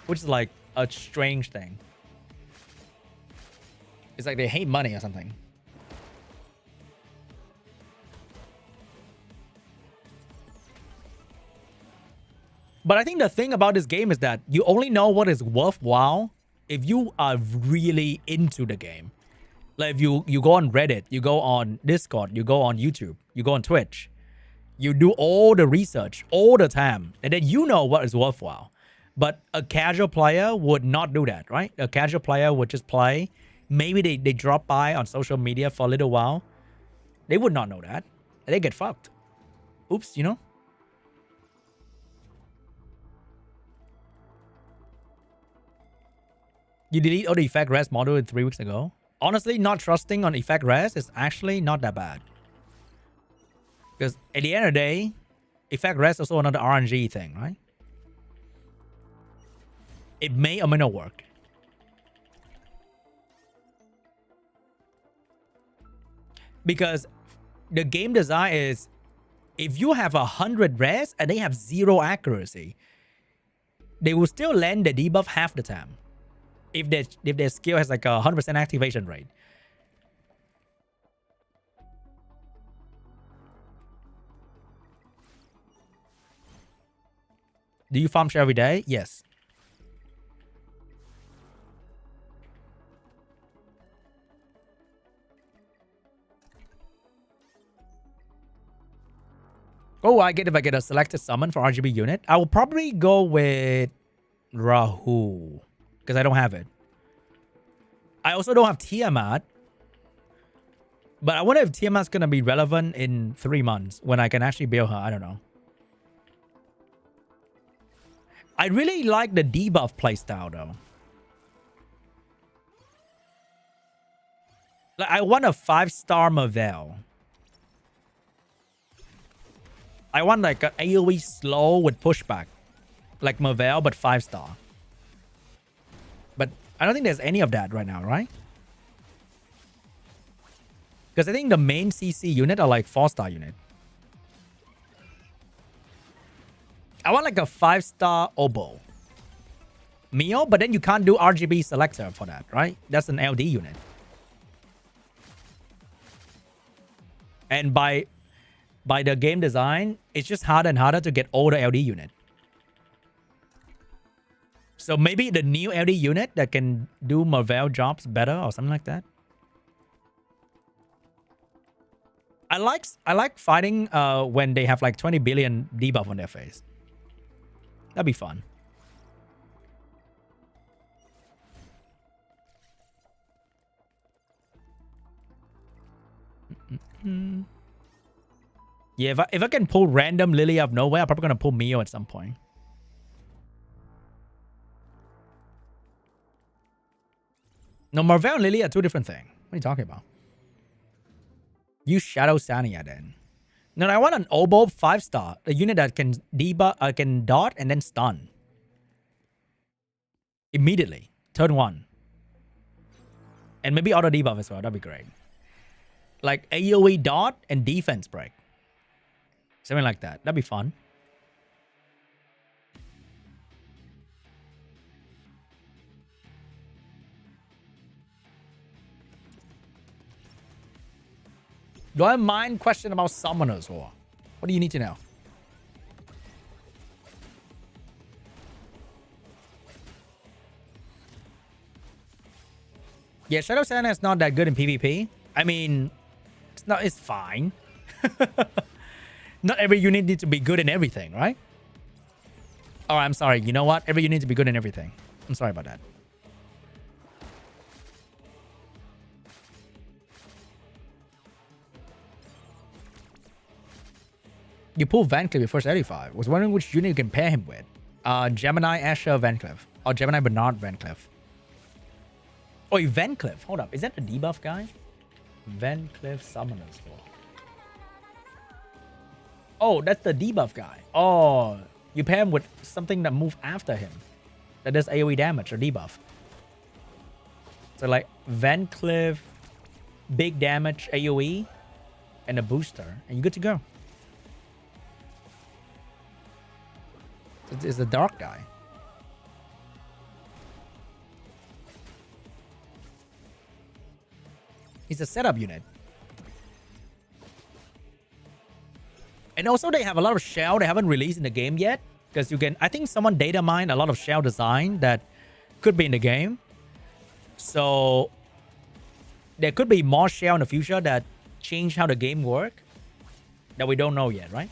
Which is like a strange thing. It's like they hate money or something. But I think the thing about this game is that you only know what is worthwhile if you are really into the game. Like if you go on Reddit, you go on Discord, you go on YouTube, you go on Twitch. You do all the research all the time. And then you know what is worthwhile. But a casual player would not do that, right? A casual player would just play. Maybe they drop by on social media for a little while. They would not know that. And they get fucked. Oops, you know? You delete all the effect res model 3 weeks ago. Honestly, not trusting on effect res is actually not that bad. Because at the end of the day, effect res is also another RNG thing, right? It may or may not work. Because the game design is, if you have 100 res and they have 0 accuracy, they will still land the debuff half the time. if their skill has like a 100% activation rate. Do you farm share every day? Yes. Oh, if I get a selected summon for RGB unit, I will probably go with Rahu because I don't have it. I also don't have Tiamat, but I wonder if Tiamat's gonna be relevant in 3 months when I can actually build her. I don't know. I really like the debuff playstyle though. Like I want a 5-star Marvel. I want like an AoE slow with pushback. Like Marvel, but 5-star. But I don't think there's any of that right now, right? Because I think the main CC unit are like 4-star unit. I want like a 5-star Oboe. Mio, but then you can't do RGB selector for that, right? That's an LD unit. And by the game design, it's just harder and harder to get older LD unit. So maybe the new LD unit that can do Marvel jobs better or something like that. I like fighting when they have like 20 billion debuff on their face. That'd be fun. Yeah, if I can pull random Lily out of nowhere, I'm probably gonna pull Mio at some point. No, Marvel and Lily are 2 different things. What are you talking about? Use Shadow Sania then. No, I want an Oboe 5-star. A unit that can debuff, can dot and then stun. Immediately. Turn 1. And maybe auto debuff as well. That'd be great. Like AoE dot and defense break. Something like that. That'd be fun. Do I mind question about summoners or what do you need to know? Yeah, Shadow Santa is not that good in PvP. I mean, it's fine. Not every unit needs to be good in everything, right? Oh, I'm sorry. You know what? Every unit needs to be good in everything. I'm sorry about that. You pull Van Cleef before 85. Was wondering which unit you can pair him with. Gemini, Asher, Van Cleef. Or Gemini, Bernard, Van Cleef. Oh, Van Cleef. Hold up. Is that the debuff guy? Van Cleef Summoners. Oh, that's the debuff guy. Oh, you pair him with something that moves after him. That does AoE damage or debuff. So like Van Cleef, big damage AoE, and a booster. And you're good to go. It's the dark guy. He's a setup unit. And also they have a lot of shell they haven't released in the game yet. Because you can, I think someone data mined a lot of shell design that could be in the game. So there could be more shell in the future that change how the game work that we don't know yet, right?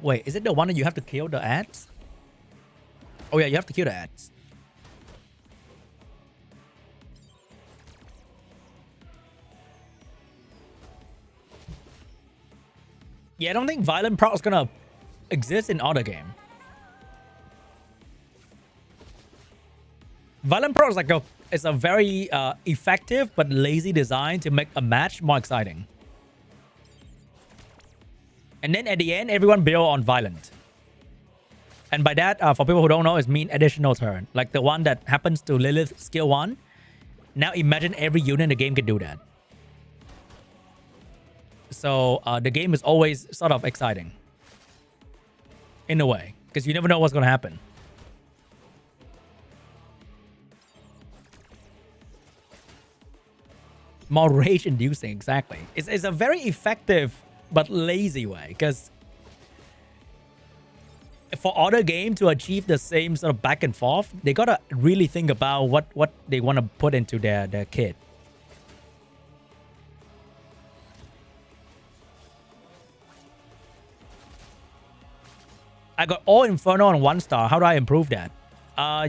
Wait, is it the one that you have to kill the ads? Oh yeah, you have to kill the ads. Yeah, I don't think Violent Proc is gonna exist in other game. Violent Proc is a very effective but lazy design to make a match more exciting. And then at the end, everyone build on Violent. And by that, for people who don't know, it means additional turn. Like the one that happens to Lilith skill 1. Now imagine every unit in the game can do that. So the game is always sort of exciting in a way, because you never know what's going to happen. More rage inducing, exactly. It's a very effective but lazy way, because for other game to achieve the same sort of back and forth, they gotta really think about what they want to put into their kit. I got all Inferno on 1 star. How do I improve that?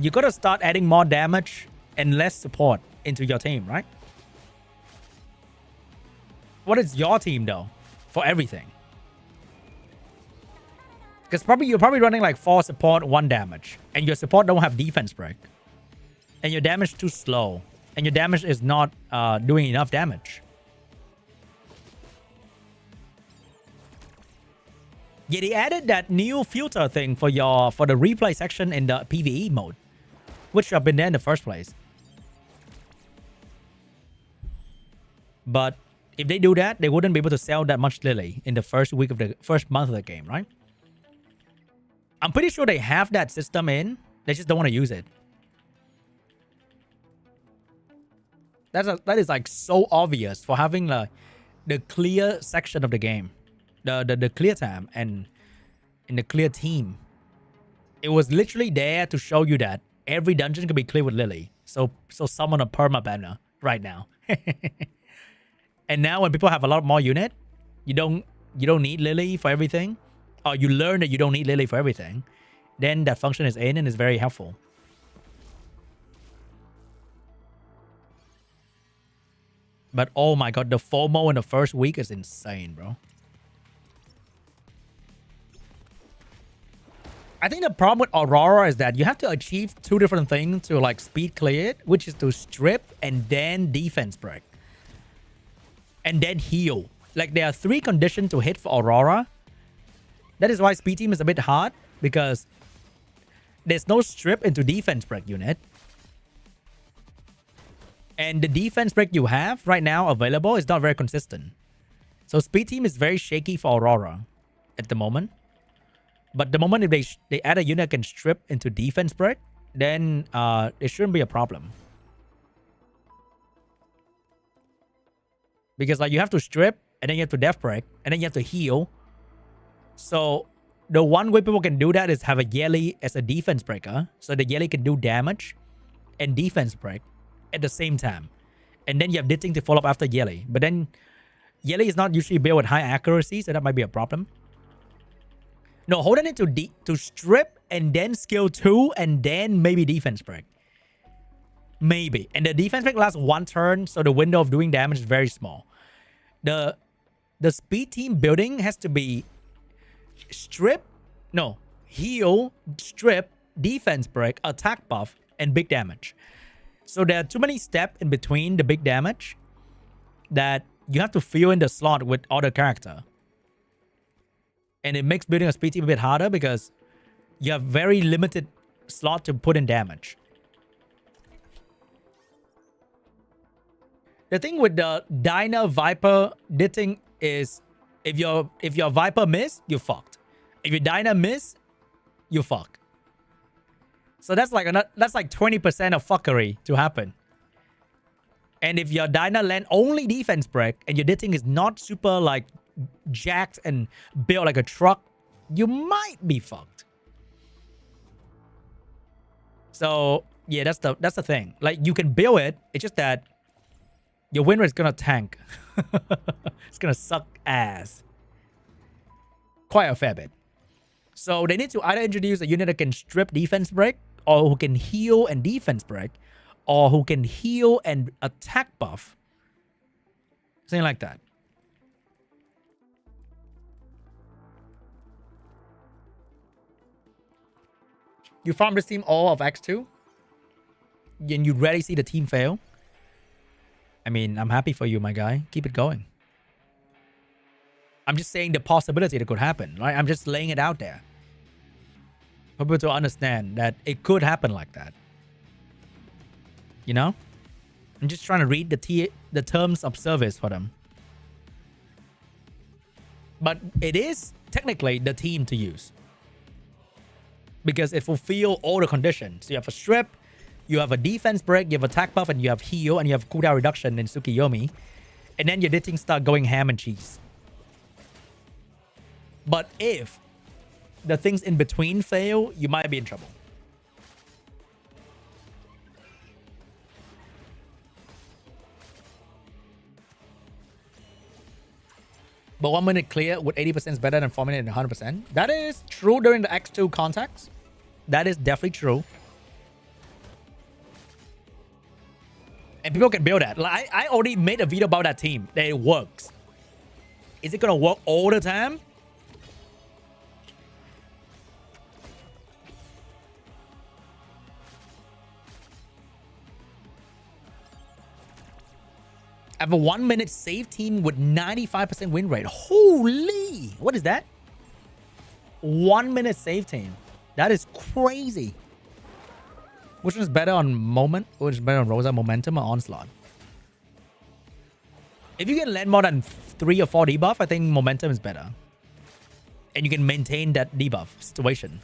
You gotta start adding more damage and less support into your team, right? What is your team though for everything? Because you're probably running like 4 support, 1 damage, and your support don't have defense break, and your damage too slow, and your damage is not doing enough damage. Yeah, they added that new filter thing for the replay section in the PVE mode, which should have been there in the first place. But if they do that, they wouldn't be able to sell that much Lily in the first week of the first month of the game, right? I'm pretty sure they have that system in. They just don't want to use it. That is like so obvious for having the clear section of the game, the clear time and in the clear team. It was literally there to show you that every dungeon can be cleared with Lily. So summon a perma banner right now. And now when people have a lot more unit, you don't need Lily for everything, or you learn that you don't need Lily for everything, then that function is in and is very helpful. But oh my god, the FOMO in the first week is insane, bro. I think the problem with Aurora is that you have to achieve 2 different things to like speed clear it, which is to strip and then defense break. And then heal. Like there are 3 conditions to hit for Aurora. That is why speed team is a bit hard, because there's no strip into defense break unit. And the defense break you have right now available is not very consistent. So speed team is very shaky for Aurora at the moment. But the moment if they add a unit that can strip into defense break, then it shouldn't be a problem. Because like you have to strip, and then you have to death break, and then you have to heal. So the one way people can do that is have a Yelly as a defense breaker. So the Yelly can do damage and defense break at the same time. And then you have this thing to follow up after Yelly. But then Yelly is not usually built with high accuracy, so that might be a problem. No, hold on it to strip and then skill 2 and then maybe defense break. Maybe. And the defense break lasts 1 turn, so the window of doing damage is very small. The speed team building has to be heal, strip, defense break, attack buff, and big damage. So there are too many steps in between the big damage that you have to fill in the slot with other character. And it makes building a speed team a bit harder because you have very limited slot to put in damage. The thing with the Dyna Viper ditting is if your Viper miss, you fucked. If your Dyna miss, you fuck. So that's like 20% of fuckery to happen. And if your Dyna land only defense break and your ditting is not super like jacked and built like a truck, you might be fucked. So yeah, that's the thing. Like you can build it, it's just that your win rate is gonna tank. It's gonna suck ass. Quite a fair bit. So they need to either introduce a unit that can strip defense break, or who can heal and defense break, or who can heal and attack buff. Something like that. You farm this team all of X2, and you rarely see the team fail. I mean, I'm happy for you, my guy. Keep it going. I'm just saying the possibility that could happen, right? I'm just laying it out there for people to understand that it could happen like that. You know? I'm just trying to read the terms of service for them. But it is technically the team to use. Because it fulfills all the conditions. You have a strip, you have a defense break, you have attack buff, and you have heal, and you have cooldown reduction in Tsukiyomi. And then your things start going ham and cheese. But if the things in between fail, you might be in trouble. But 1 minute clear with 80% is better than 4 minutes and 100%. That is true during the X2 context. That is definitely true. And people can build that. Like, I already made a video about that team. That it works. Is it going to work all the time? I have a 1 minute save team with 95% win rate. Holy! What is that? 1 minute save team. That is crazy. Which one is better on Moment? Which is better on Rosa? Momentum or Onslaught? If you can land more than 3 or 4 debuff, I think Momentum is better. And you can maintain that debuff situation.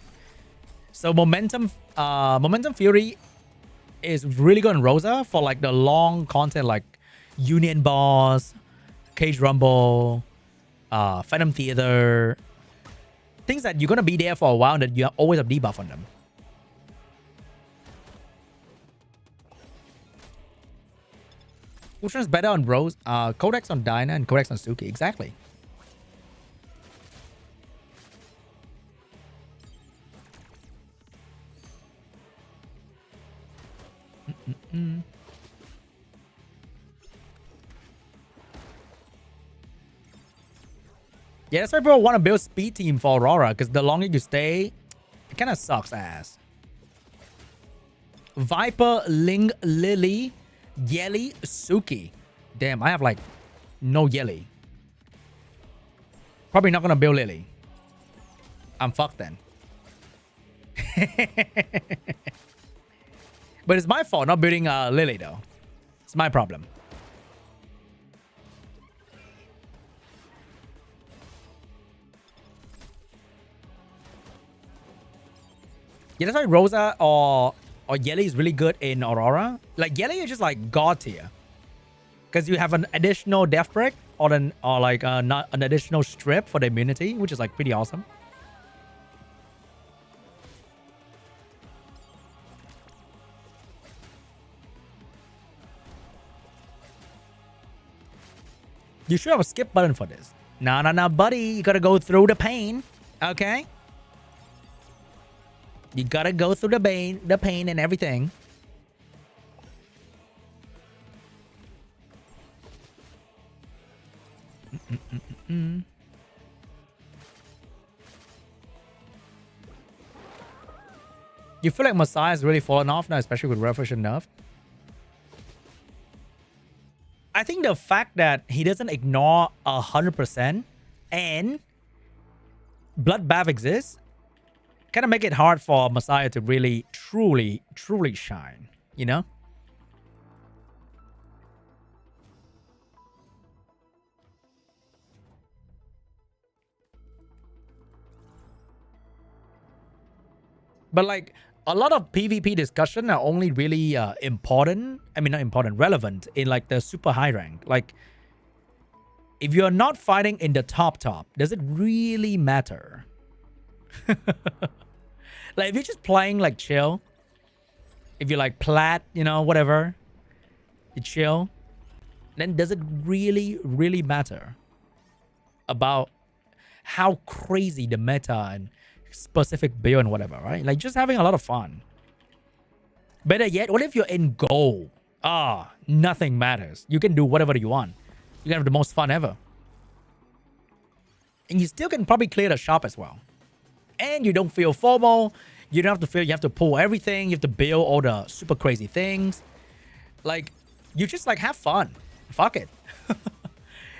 So Momentum Fury is really good on Rosa for like the long content like Union Boss, Cage Rumble, Phantom Theater. Things that you're going to be there for a while that you always have debuff on them. Which one's better on Rose? Codex on Dinah and Codex on Suki. Exactly. Yeah, that's why people want to build speed team for Aurora, because the longer you stay, it kind of sucks ass. Viper, Ling, Lily, Yelly, Suki. Damn, I have like no Yelly. Probably not gonna build Lily. I'm fucked then. But it's my fault not building Lily though. It's my problem. Yeah, that's why Rosa or Yelly is really good in Aurora. Like Yelly is just like god tier, because you have an additional death break or like not an additional strip for the immunity, which is like pretty awesome. You should have a skip button for this. Nah, buddy. You gotta go through the pain. Okay? You gotta go through the pain and everything. You feel like Messiah has really fallen off now, especially with Refresh and Nerf? I think the fact that he doesn't ignore 100% and Bloodbath exists kind of make it hard for Messiah to really, truly shine, you know? But like a lot of PvP discussion are only really important. I mean, not important, relevant in like the super high rank. Like if you're not fighting in the top, does it really matter? Like if you're just playing like chill, if you're like plat, you know, whatever, you chill, then does it really matter about how crazy the meta and specific build and whatever, right? Like just having a lot of fun. Better yet, what if you're in goal? Nothing matters. You can do whatever you want. You can have the most fun ever. And you still can probably clear the shop as well. And you don't feel FOMO. You don't have to feel you have to pull everything. You have to build all the super crazy things. Like, you just like have fun. Fuck it.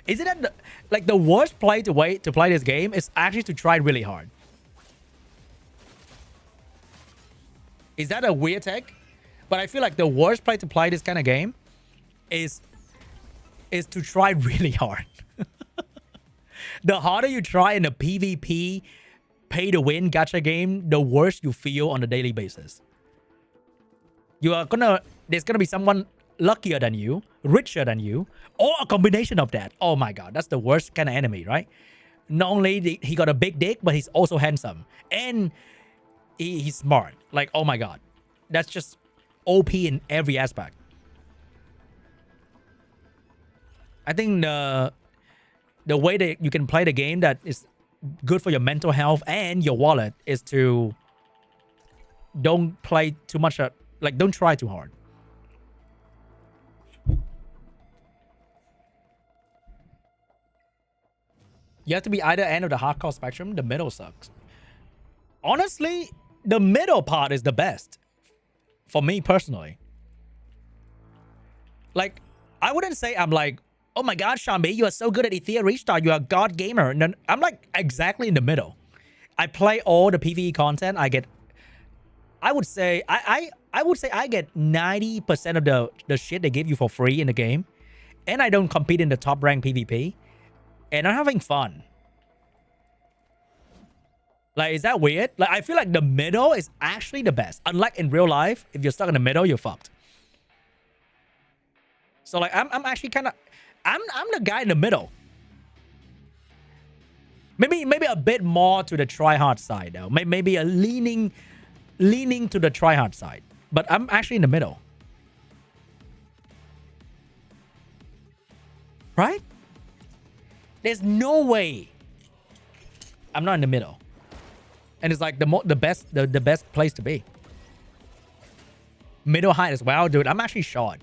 Isn't that like the worst play to play this game is actually to try really hard? Is that a weird take? But I feel like the worst play to play this kind of game is to try really hard. The harder you try in a PvP pay to win gacha game, the worse you feel on a daily basis. There's gonna be someone luckier than you, richer than you, or a combination of that. Oh my god, that's the worst kind of enemy, right? Not only he got a big dick, but he's also handsome and he's smart. Like, oh my god, that's just OP in every aspect. I think the way that you can play the game that is good for your mental health and your wallet is to don't play too much. Like, don't try too hard. You have to be either end of the hardcore spectrum. The middle sucks. Honestly, the middle part is the best for me personally. Like, I wouldn't say I'm like, oh my god, seanb, you are so good at Etheria Restart, you are a god gamer. And then I'm like exactly in the middle. I play all the PVE content. I would say I get 90% of the shit they give you for free in the game. And I don't compete in the top rank PvP. And I'm having fun. Like, is that weird? Like, I feel like the middle is actually the best. Unlike in real life, if you're stuck in the middle, you're fucked. So like, I'm actually kind of, I'm the guy in the middle. Maybe a bit more to the try-hard side though. Maybe a leaning to the try-hard side. But I'm actually in the middle. Right? There's no way I'm not in the middle. And it's like the best place to be. Middle height as well, dude. I'm actually short.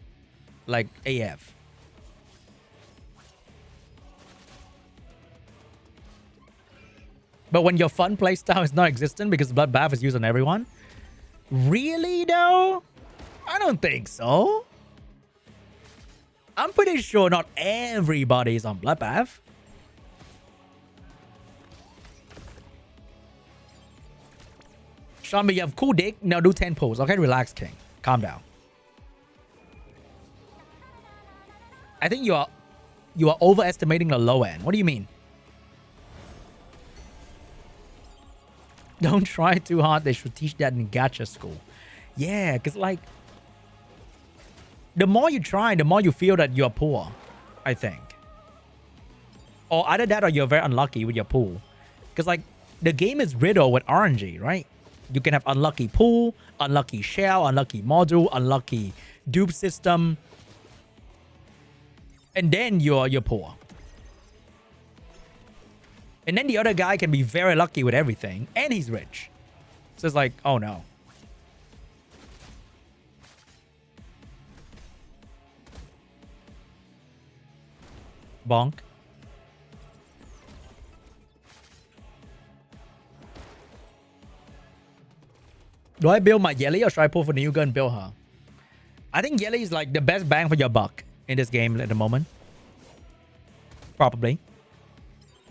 Like AF. But when your fun playstyle is not existent because Bloodbath is used on everyone. Really though? I don't think so. I'm pretty sure not everybody is on Bloodbath. seanb, you have cool dick. Now do 10 pulls. Okay, relax, King. Calm down. I think you are overestimating the low end. What do you mean? Don't try too hard. They should teach that in gacha school. Yeah, because like, the more you try, the more you feel that you're poor, I think. Or either that or you're very unlucky with your pool. Because like, the game is riddled with RNG, right? You can have unlucky pool, unlucky shell, unlucky module, unlucky dupe system. And then you're poor. And then the other guy can be very lucky with everything. And he's rich. So it's like, oh no. Bonk. Do I build my Yelly or should I pull for the new gun and build her? I think Yelly is like the best bang for your buck in this game at the moment. Probably.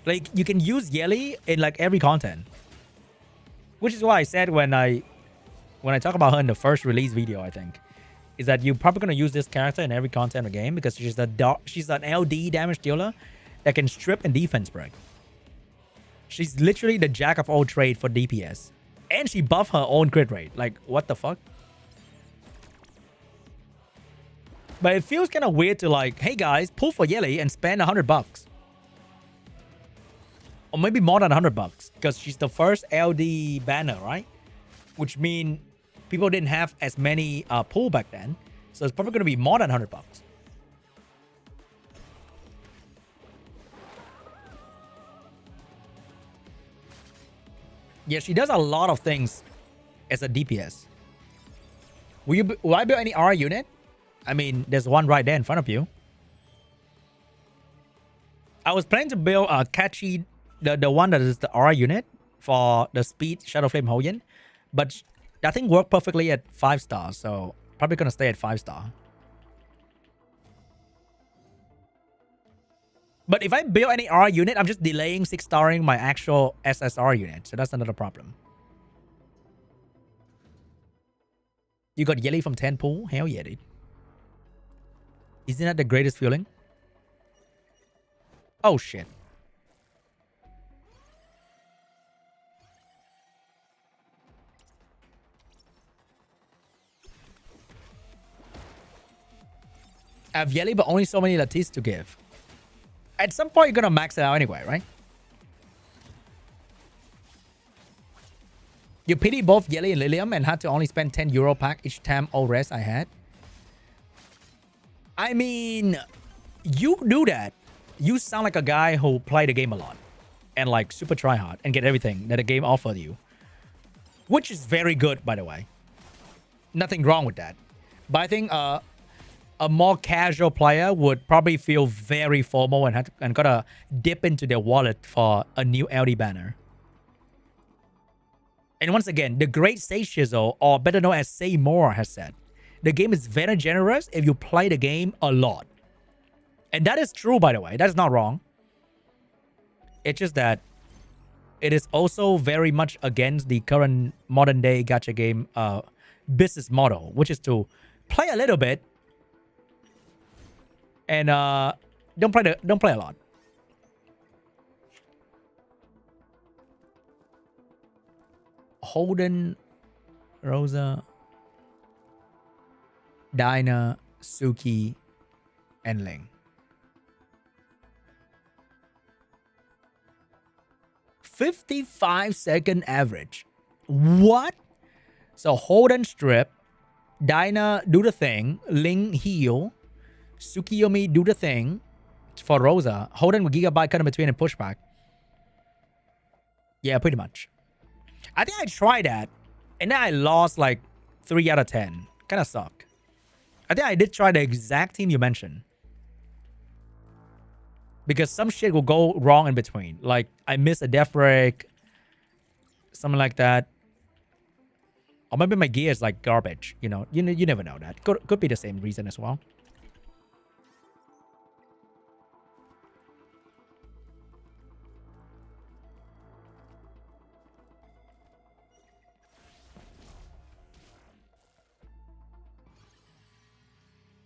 Like, you can use Yelly in like every content. Which is why I said when I talk about her in the first release video, I think, is that you're probably going to use this character in every content of the game because she's an LD damage dealer that can strip and defense break. She's literally the jack of all trades for DPS. And she buffed her own crit rate. Like, what the fuck? But it feels kind of weird to like, hey guys, pull for Yelly and spend $100. Or maybe more than $100 because she's the first LD banner, right? Which means people didn't have as many pull back then. So it's probably going to be more than $100. Yeah, she does a lot of things as a DPS. Will I build any R unit? I mean, there's one right there in front of you. I was planning to build a catchy, the one that is the R unit for the speed Shadow Flame Hoyin, but that thing worked perfectly at 5 stars, so probably gonna stay at 5 star. But if I build any R unit, I'm just delaying 6-starring my actual SSR unit, so that's another problem. You got Yelly from 10 pool? Hell yeah, dude. Isn't that the greatest feeling? Oh shit. I have Yelly, but only so many Lattice to give. At some point, you're gonna max it out anyway, right? You pity both Yelly and Lilium and had to only spend 10 euro pack each time all rest I had. I mean, you do that. You sound like a guy who play the game a lot and like super try hard and get everything that the game offered you, which is very good, by the way. Nothing wrong with that. But I think a more casual player would probably feel very formal and gotta dip into their wallet for a new LD banner. And once again, the great Say Shizzle, or better known as Say More, has said, the game is very generous if you play the game a lot. And that is true, by the way. That is not wrong. It's just that it is also very much against the current modern day gacha game business model, which is to play a little bit and don't play a lot. Holden, Rosa, Dinah, Suki, and Ling. 55-second average. What? So Holden strip, Dinah do the thing, Ling heal, Tsukiyomi do the thing for Rosa, Holden with Gigabyte cut in between and pushback. Yeah, pretty much. I think I tried that, and then I lost like 3 out of 10. Kind of suck. I think I did try the exact team you mentioned. Because some shit will go wrong in between. Like, I miss a death break. Something like that. Or maybe my gear is like garbage. You know, you never know that. Could be the same reason as well.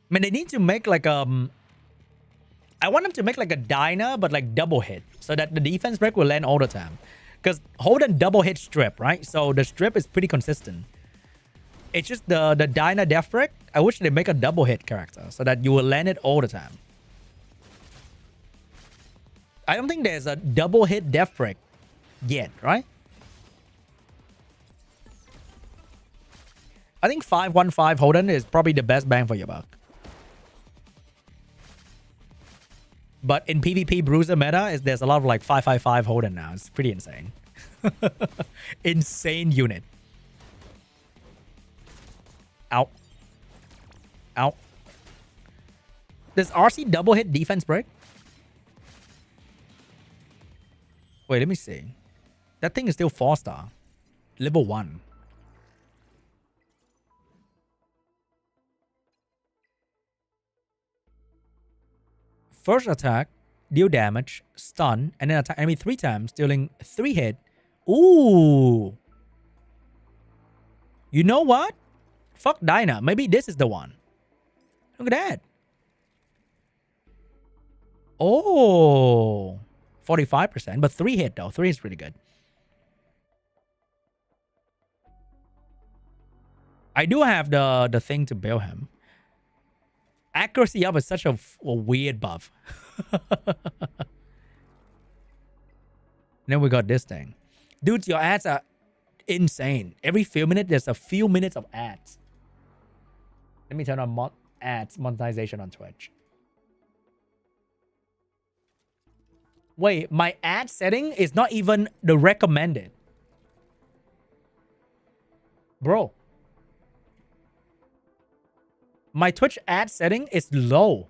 I mean, they need to make like I want them to make like a Dinah, but like double hit, so that the defense break will land all the time. Because Holden double hit strip, right? So the strip is pretty consistent. It's just the Dinah death break. I wish they make a double hit character so that you will land it all the time. I don't think there's a double hit death break yet, right? I think 515 Holden is probably the best bang for your buck. But in PvP Bruiser meta, there's a lot of like 555 Holden now. It's pretty insane. Insane unit. Ow. Ow. Does RC double hit defense break? Wait, let me see. That thing is still 4-star. Level 1. First attack, deal damage, stun, and then attack enemy 3 times, dealing 3 hit. Ooh. You know what? Fuck Dinah. Maybe this is the one. Look at that. Oh. 45%, but 3 hit though. 3 is pretty good. I do have the thing to build him. Accuracy up is such a weird buff. Then we got this thing. Dude, your ads are insane. Every few minutes, there's a few minutes of ads. Let me turn on ads monetization on Twitch. Wait, my ad setting is not even the recommended. Bro. My Twitch ad setting is low.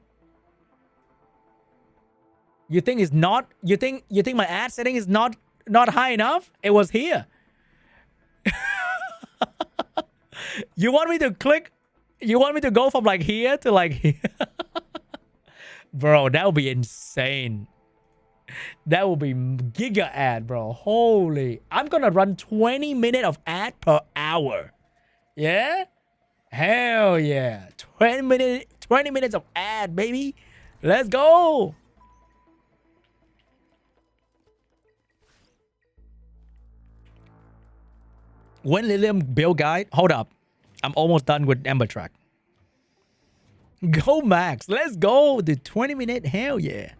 You think it's not? You think my ad setting is not high enough? It was here. You want me to click? You want me to go from like here to like here? Bro, that would be insane. That would be giga ad, bro. Holy. I'm gonna run 20 minutes of ad per hour. Yeah? Hell yeah. 20 minutes of ad, baby. Let's go. When Lilium build guide, hold up. I'm almost done with Ember track. Go Max. Let's go. The 20-minute. Hell yeah.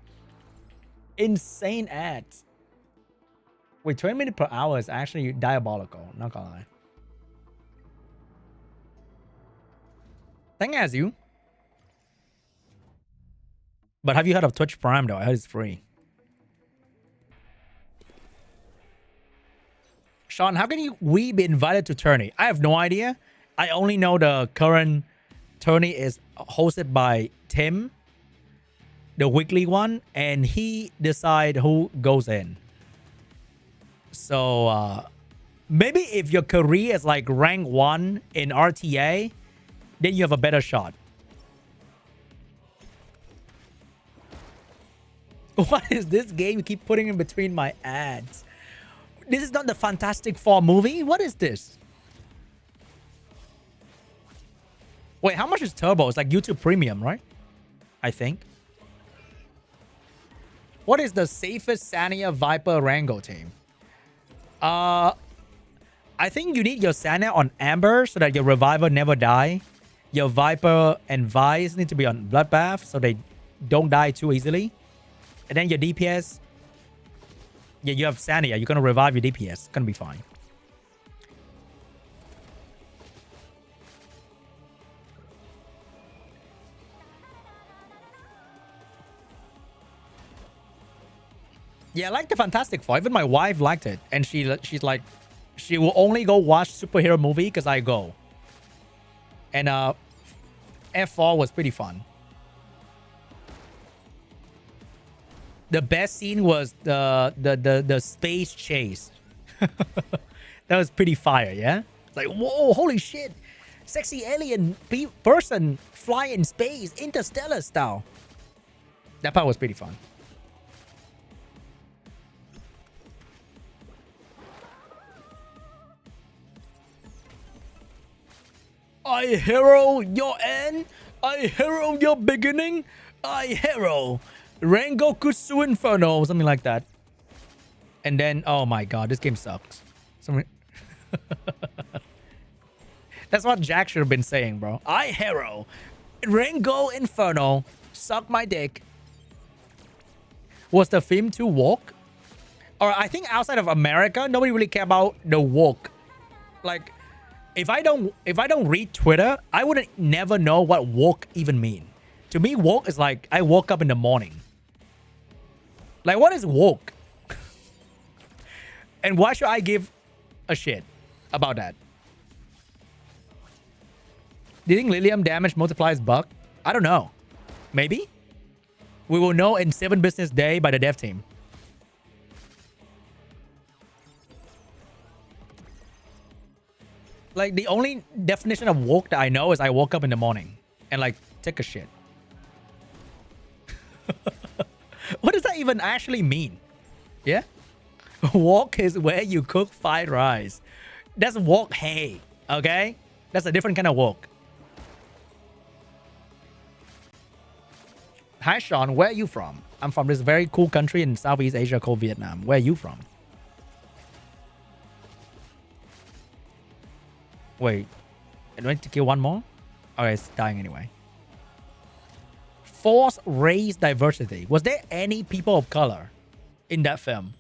Insane ads. Wait, 20 minutes per hour is actually diabolical. Not gonna lie. Thank as you. But have you heard of Twitch Prime though? I heard it's free. Sean, how can we be invited to tourney? I have no idea. I only know the current tourney is hosted by Tim, the weekly one, and he decide who goes in. So maybe if your career is like rank 1 in RTA, then you have a better shot. What is this game you keep putting in between my ads? This is not the Fantastic Four movie? What is this? Wait, how much is Turbo? It's like YouTube Premium, right? I think. What is the safest Sania Viper Rango team? I think you need your Sania on Ember so that your Reviver never die. Your Viper and Vice need to be on Bloodbath so they don't die too easily. And then your DPS... Yeah, you have Sania. You're going to revive your DPS. It's going to be fine. Yeah, I like the Fantastic Four. Even my wife liked it. And she's like... She will only go watch superhero movie because I go. And F4 was pretty fun. The best scene was the space chase. That was pretty fire, yeah? It's like, whoa, holy shit. Sexy alien person fly in space, interstellar style. That part was pretty fun. I hero your end. I hero your beginning. I hero Rengokutsu Inferno, something like that. And then, oh my god, this game sucks. That's what Jack should have been saying, bro. I hero Rango Inferno. Suck my dick. Was the theme to walk? Or I think outside of America, nobody really care about the walk. Like, if I don't read Twitter, I wouldn't never know what walk even mean. To me, walk is like I woke up in the morning. Like, what is walk? And why should I give a shit about that? Do you think Lilium damage multiplies bug? I don't know. Maybe? We will know in 7 business days by the dev team. Like, the only definition of woke that I know is I woke up in the morning and, like, take a shit. What does that even actually mean? Yeah? Wok is where you cook fried rice. That's wok hay, okay? That's a different kind of wok. Hi, Sean. Where are you from? I'm from this very cool country in Southeast Asia called Vietnam. Where are you from? Wait. I need to kill one more? Okay, it's dying anyway. Force race diversity. Was there any people of color in that film?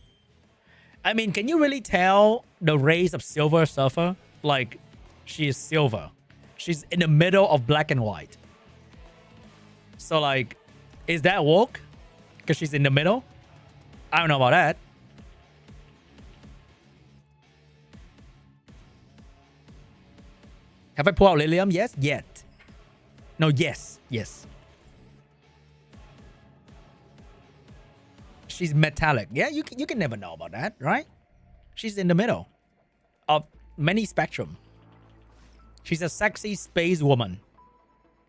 I mean, can you really tell the race of Silver Surfer? Like, she is silver. She's in the middle of black and white. So, like, is that woke? Because she's in the middle? I don't know about that. Have I pulled out Lilium? Yes? Yet. No, yes. Yes. She's metallic. Yeah, you can never know about that, right? She's in the middle of many spectrum. She's a sexy space woman.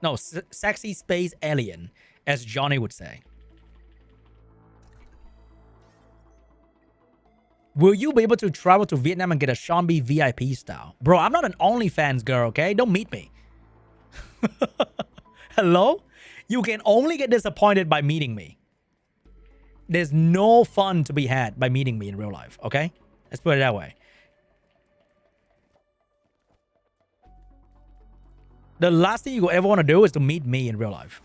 No, sexy space alien, as Johnny would say. Will you be able to travel to Vietnam and get a seanb VIP style? Bro, I'm not an OnlyFans girl, okay? Don't meet me. Hello? You can only get disappointed by meeting me. There's no fun to be had by meeting me in real life, okay? Let's put it that way. The last thing you ever want to do is to meet me in real life.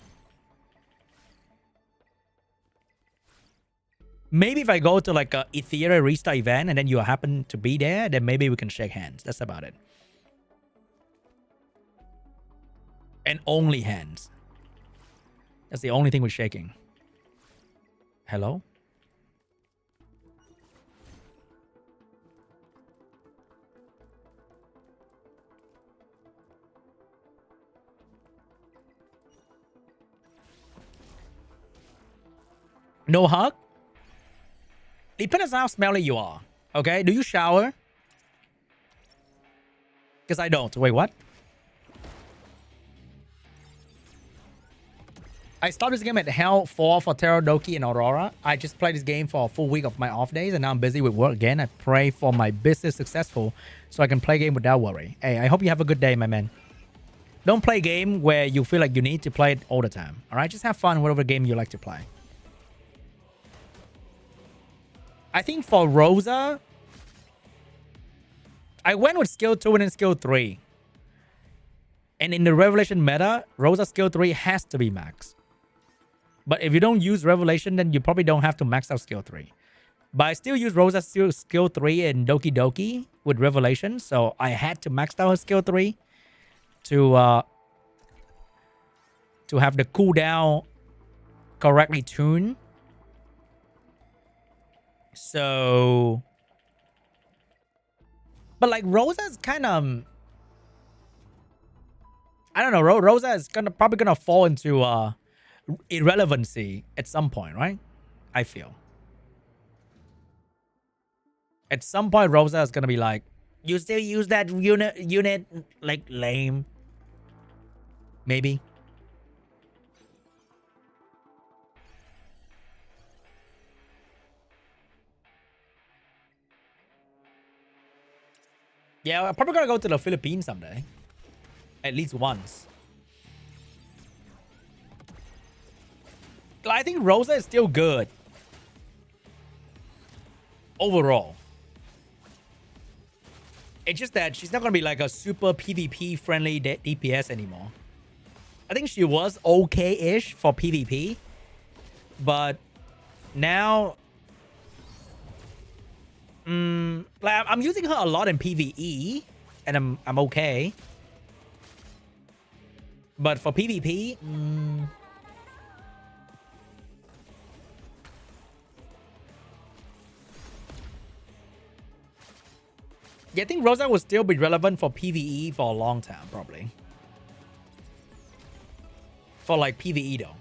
Maybe if I go to like a Etheria Restart event and then you happen to be there, then maybe we can shake hands. That's about it. And only hands. That's the only thing we're shaking. Hello? No hug? Depends on how smelly you are. Okay? Do you shower? Because I don't. Wait, what? I started this game at Hell 4 for Terradoki and Aurora. I just played this game for a full week of my off days and now I'm busy with work again. I pray for my business successful so I can play game without worry. Hey, I hope you have a good day, my man. Don't play a game where you feel like you need to play it all the time. Alright? Just have fun whatever game you like to play. I think for Rosa, I went with skill 2 and then skill 3. And in the Revelation meta, Rosa skill 3 has to be max. But if you don't use Revelation, then you probably don't have to max out skill 3. But I still use Rosa skill 3 in Doki Doki with Revelation. So I had to max out her skill 3 to have the cooldown correctly tuned. So, but like Rosa is kind of, I don't know. Rosa is probably gonna fall into irrelevancy at some point, right? I feel at some point Rosa is gonna be like, you still use that unit like lame, maybe. Yeah, I'm probably gonna go to the Philippines someday. At least once. I think Rosa is still good. Overall. It's just that she's not gonna be like a super PvP friendly DPS anymore. I think she was okay-ish for PvP. But now... like I'm using her a lot in PvE, and I'm okay. But for PvP, yeah, I think Rosa will still be relevant for PvE for a long time, probably. For like PvE though.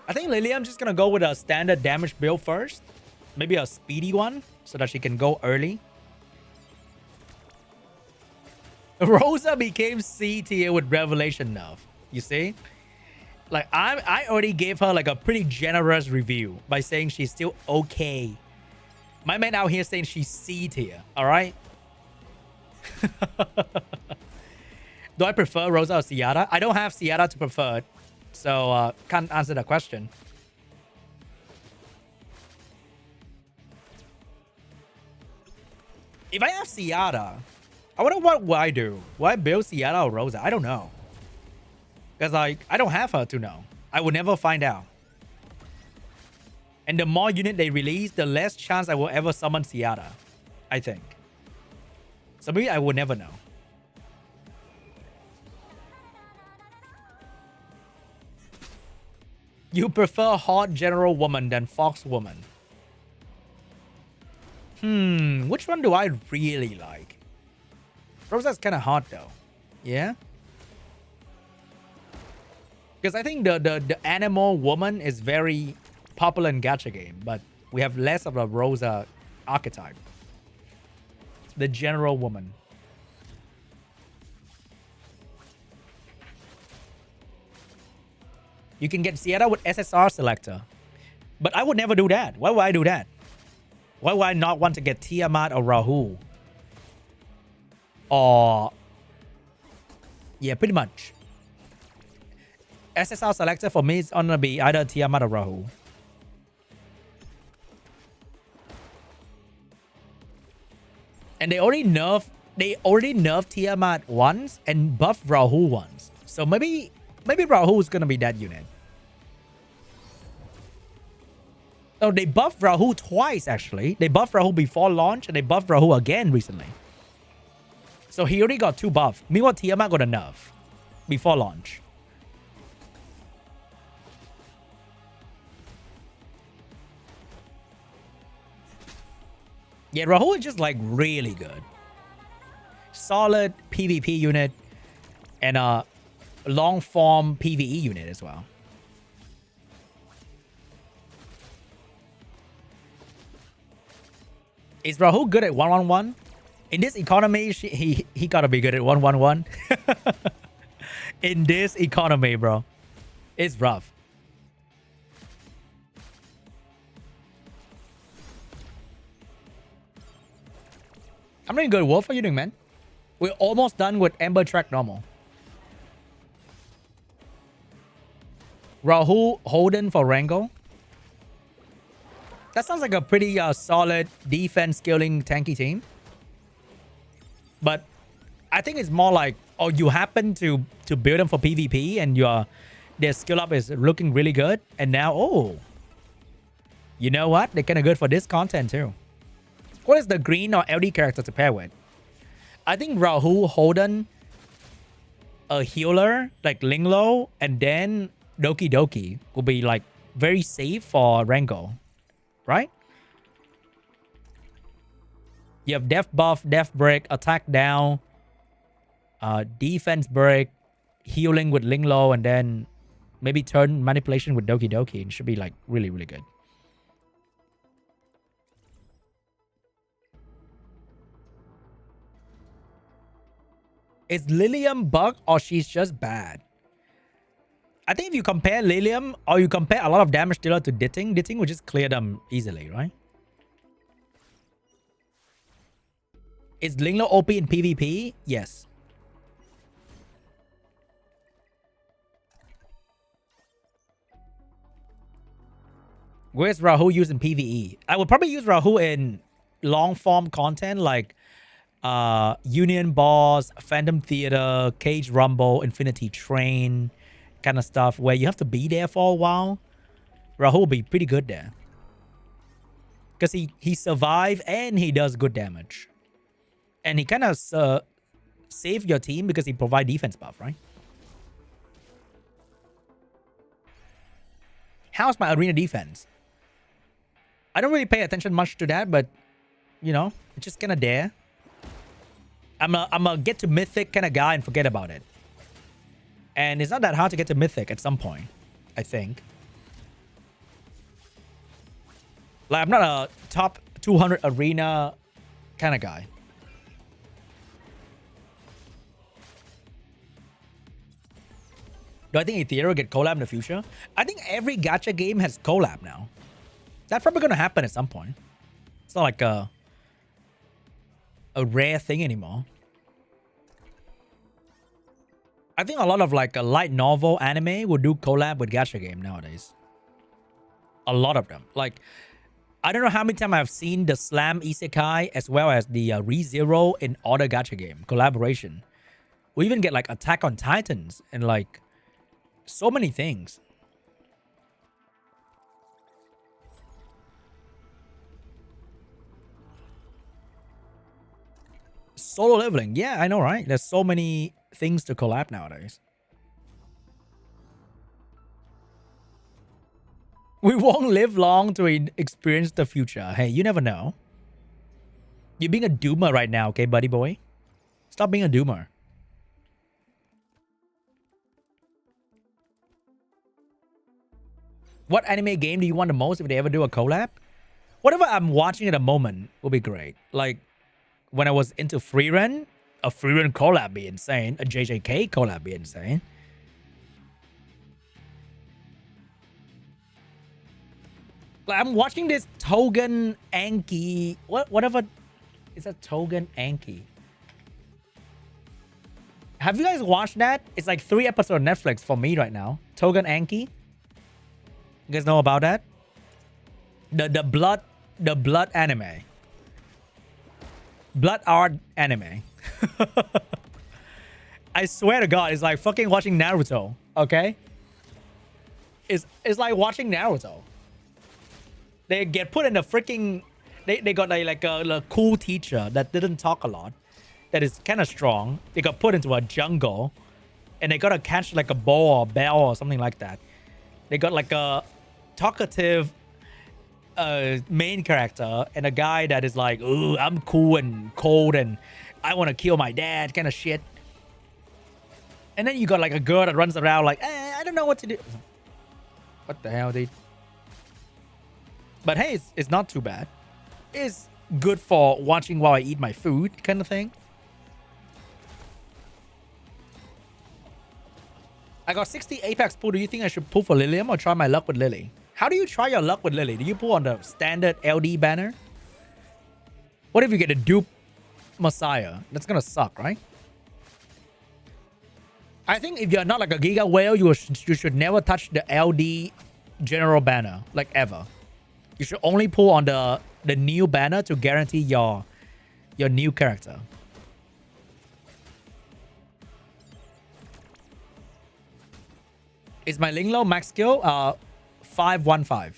I think Lilium's just gonna go with a standard damage build first. Maybe a speedy one, so that she can go early. Rosa became C tier with Revelation nerf. You see? Like, I already gave her like a pretty generous review by saying she's still okay. My man out here saying she's C tier. Alright? Do I prefer Rosa or Ciara? I don't have Ciara to prefer it. So, can't answer that question. If I have Ciara, I wonder what will I do. Will I build Ciara or Rosa? I don't know. Because, like, I don't have her to know. I will never find out. And the more unit they release, the less chance I will ever summon Ciara. I think. So maybe I will never know. You prefer hot general woman than fox woman. Which one do I really like? Rosa's kind of hot though. Yeah? Because I think the animal woman is very popular in Gacha game, but we have less of a Rosa archetype. The general woman. You can get Ciara with SSR selector. But I would never do that. Why would I do that? Why would I not want to get Tiamat or Rahul? Or... yeah, pretty much. SSR selector for me is gonna be either Tiamat or Rahul. And they already nerfed they already nerfed Tiamat once and buffed Rahul once. So maybe Rahul is gonna be that unit. No, they buffed Rahul twice actually. They buffed Rahul before launch and they buffed Rahul again recently. So he already got 2 buffs. Meanwhile, Tiamat got a nerf before launch. Yeah, Rahul is just like really good. Solid PvP unit and a long form PvE unit as well. Is Rahul good at 1-1-1? In this economy, he gotta be good at 1-1-1. In this economy, bro. It's rough. I'm doing good. Wolf, how you doing, man? We're almost done with Ember track normal. Rahul Holden for Rango. That sounds like a pretty solid defense scaling tanky team. But I think it's more like, oh, you happen to build them for PvP and their skill up is looking really good. And now, oh, you know what? They're kind of good for this content too. What is the green or LD character to pair with? I think Rahul Holden, a healer like Linglo, and then Doki Doki will be like very safe for Rango, right? You have def buff, def break, attack down, defense break, healing with Linglo, and then maybe turn manipulation with Doki Doki. It should be like really, really good. Is Lilium bug or she's just bad? I think if you compare Lilium or you compare a lot of damage dealer to Ditting, Ditting will just clear them easily, right? Is Linglo OP in PvP? Yes. Where's Rahul used in PvE? I would probably use Rahul in long form content like Union Boss, Phantom Theater, Cage Rumble, Infinity Train kind of stuff where you have to be there for a while. Rahul will be pretty good there. Because he survived and he does good damage. And he kind of save your team because he provide defense buff, right? How's my arena defense? I don't really pay attention much to that, but you know, it's just kind of there. I'm a get to mythic kind of guy and forget about it. And it's not that hard to get to mythic at some point, I think. Like, I'm not a top 200 arena kind of guy. Do I think Etheria will get collab in the future? I think every gacha game has collab now. That's probably going to happen at some point. It's not like a rare thing anymore. I think a lot of like a light novel anime will do collab with gacha game nowadays. A lot of them. Like, I don't know how many times I've seen the Slam Isekai as well as the ReZero in other gacha game collaboration. We even get like Attack on Titans and like so many things. Solo leveling. Yeah, I know, right? There's so many things to collab nowadays. We won't live long to experience the future. Hey, you never know. You're being a doomer right now, okay, buddy boy? Stop being a doomer. What anime game do you want the most if they ever do a collab? Whatever I'm watching at the moment will be great. Like, when I was into Freerun, a Freerun collab be insane. A JJK collab be insane. Like, I'm watching this Togen Anki. Whatever. It's a Togen Anki. Have you guys watched that? It's like 3 episodes on Netflix for me right now. Togen Anki. You guys know about that? The blood anime. blood art anime. I swear to God, it's like fucking watching Naruto. Okay, it's like watching Naruto. They get put in a freaking. They got like a cool teacher that didn't talk a lot, that is kind of strong. They got put into a jungle, and they gotta catch like a ball or bell or something like that. They got like a talkative main character and a guy that is like, "Ooh, I'm cool and cold and I want to kill my dad," kind of shit. And then you got like a girl that runs around like, I don't know what to do. What the hell, dude? But hey, it's not too bad. It's good for watching while I eat my food kind of thing. I got 60 Apex pull. Do you think I should pull for Lilium or try my luck with Lily? How do you try your luck with Lily? Do you pull on the standard LD banner? What if you get a dupe Messiah? That's gonna suck, right? I think if you're not like a Giga Whale, you should never touch the LD general banner, like ever. You should only pull on the new banner to guarantee your new character. Is my Linglo max skill 515?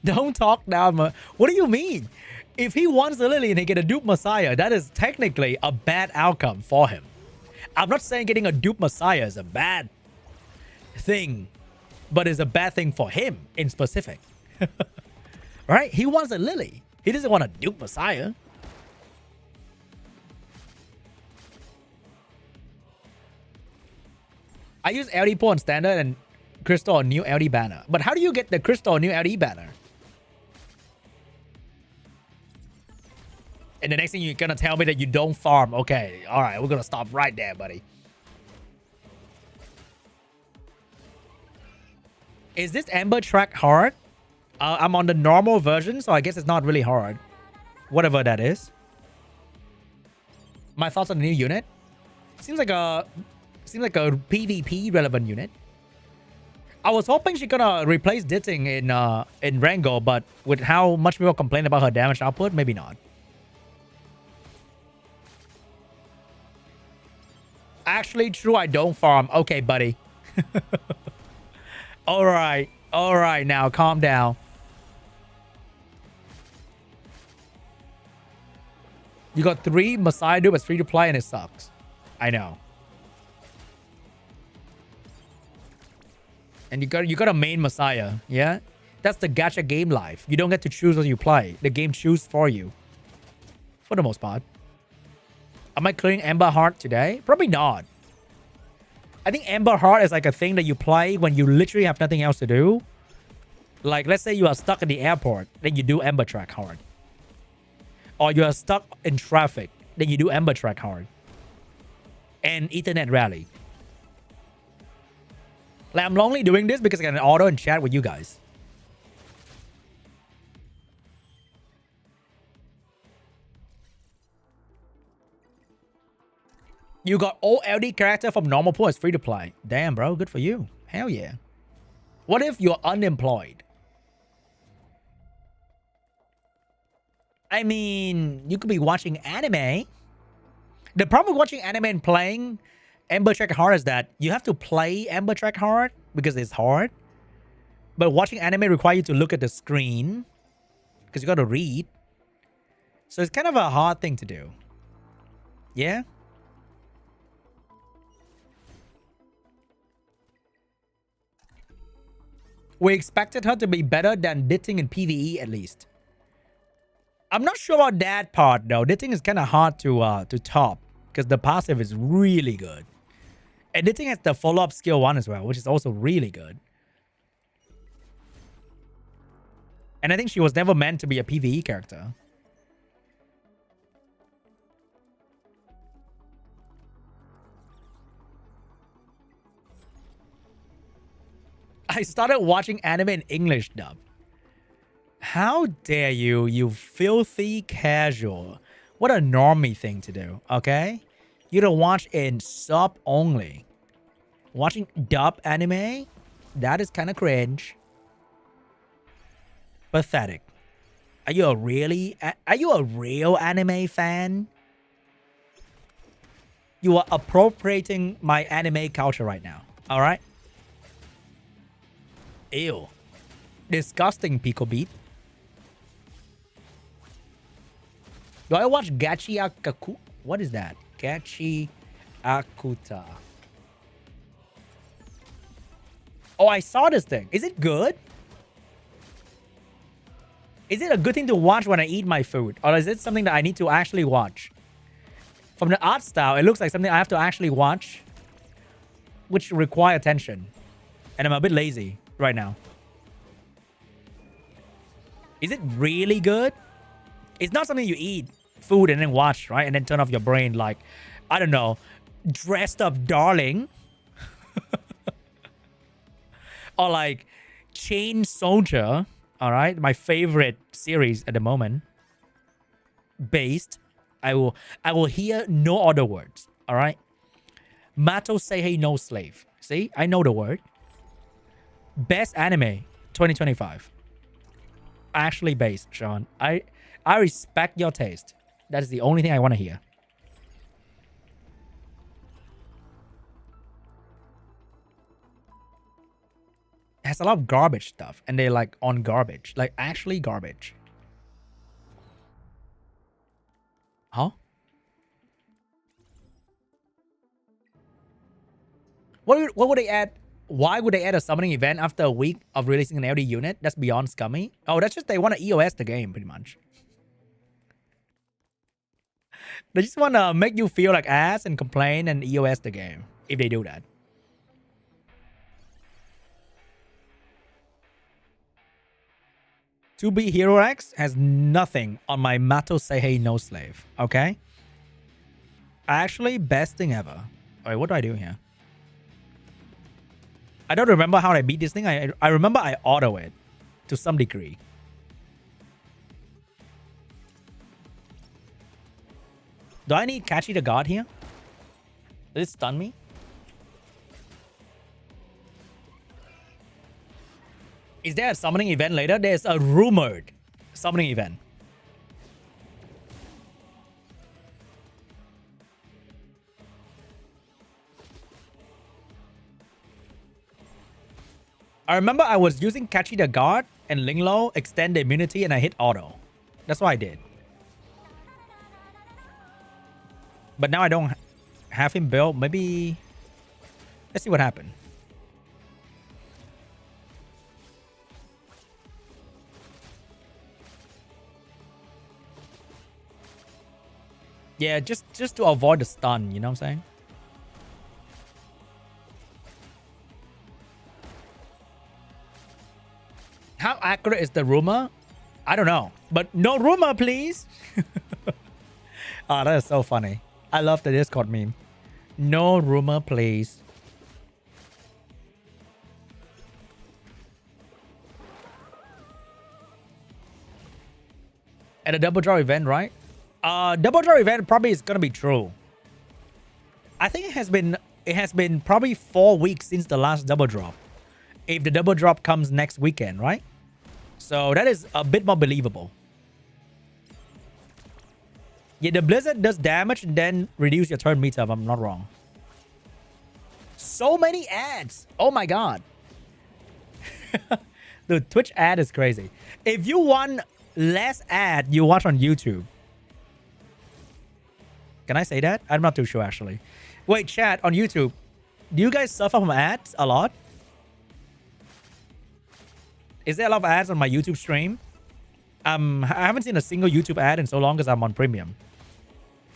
Don't talk now. What do you mean? If he wants the Lily and he get a dupe Messiah, that is technically a bad outcome for him. I'm not saying getting a dupe Messiah is a bad thing, but it's a bad thing for him in specific. Right? He wants a Lily. He doesn't want a dupe Messiah. I use LD pull on standard and crystal on new LD banner. But how do you get the crystal on new LD banner? And the next thing you're gonna tell me that you don't farm. Okay, alright, we're gonna stop right there, buddy. Is this Ember track hard? I'm on the normal version, so I guess it's not really hard. Whatever that is. My thoughts on the new unit? Seems like a PvP relevant unit. I was hoping she's gonna replace Ditting in Rango, but with how much people complain about her damage output, maybe not. Actually true, I don't farm. Okay, buddy. Alright. Alright, now calm down. You got 3 Messiah dupe as free to play and it sucks. I know. And you got a main Messiah, yeah? That's the gacha game life. You don't get to choose what you play. The game chooses for you. For the most part. Am I clearing Ember Heart today? Probably not. I think Ember Heart is like a thing that you play when you literally have nothing else to do. Like, let's say you are stuck in the airport, then you do Ember Track Hard. Or you are stuck in traffic, then you do Ember Track Hard. And Ethernet Rally. Like, I'm only doing this because I can auto and chat with you guys. You got all LD character from normal pool as free to play. Damn, bro. Good for you. Hell yeah. What if you're unemployed? I mean, you could be watching anime. The problem with watching anime and playing Ember Track Hard is that you have to play Ember Track Hard because it's hard. But watching anime requires you to look at the screen because you got to read. So it's kind of a hard thing to do. Yeah? We expected her to be better than Ditting in PvE at least. I'm not sure about that part though. Ditting is kind of hard to top because the passive is really good. And Ditting has the follow-up skill 1 as well, which is also really good. And I think she was never meant to be a PvE character. I started watching anime in English dub. How dare you, you filthy casual. What a normie thing to do, okay? You don't watch in sub only. Watching dub anime? That is kind of cringe. Pathetic. Are you a real anime fan? You are appropriating my anime culture right now. All right. Ew. Disgusting, Pico Beat. Do I watch Gachi Akaku? What is that? Gachi Akuta. Oh, I saw this thing. Is it good? Is it a good thing to watch when I eat my food? Or is it something that I need to actually watch? From the art style, it looks like something I have to actually watch, which require attention. And I'm a bit lazy right now. Is it really good? It's not something you eat food and then watch, right? And then turn off your brain like, I don't know, Dressed Up Darling. Or like Chain Soldier. All right, my favorite series at the moment. Based, I will hear no other words. All right, Mato say hey no slave. See, I know the word. Best anime 2025. Actually based, Sean. I respect your taste. That is the only thing I want to hear. It has a lot of garbage stuff, and they're like on garbage, like actually garbage. Huh? What would they add? Why would they add a summoning event after a week of releasing an LD unit? That's beyond scummy. Oh, that's just they want to EOS the game, pretty much. They just want to make you feel like ass and complain and EOS the game, if they do that. To be Hero X has nothing on my Mato Seihei no slave. Okay? Actually, best thing ever. Wait, what do I do here? I don't remember how I beat this thing. I remember I auto it to some degree. Do I need Kachi the God here? Does it stun me? Is there a summoning event later? There's a rumored summoning event. I remember I was using Kachi the God and Linglo extend the immunity and I hit auto. That's what I did. But now I don't have him built. Maybe... Let's see what happened. Yeah, just to avoid the stun, you know what I'm saying? How accurate is the rumor? I don't know. But no rumor, please. Oh, that is so funny. I love the Discord meme. No rumor, please. At a double draw event, right? Double draw event probably is gonna be true. I think it has been probably 4 weeks since the last double drop. If the double drop comes next weekend, right? So that is a bit more believable. Yeah, the blizzard does damage and then reduce your turn meter if I'm not wrong. So many ads. Oh my god. The Twitch ad is crazy. If you want less ad, you watch on YouTube. Can I say that? I'm not too sure actually. Wait, chat on YouTube. Do you guys suffer from ads a lot? Is there a lot of ads on my YouTube stream? I haven't seen a single YouTube ad in so long as I'm on premium.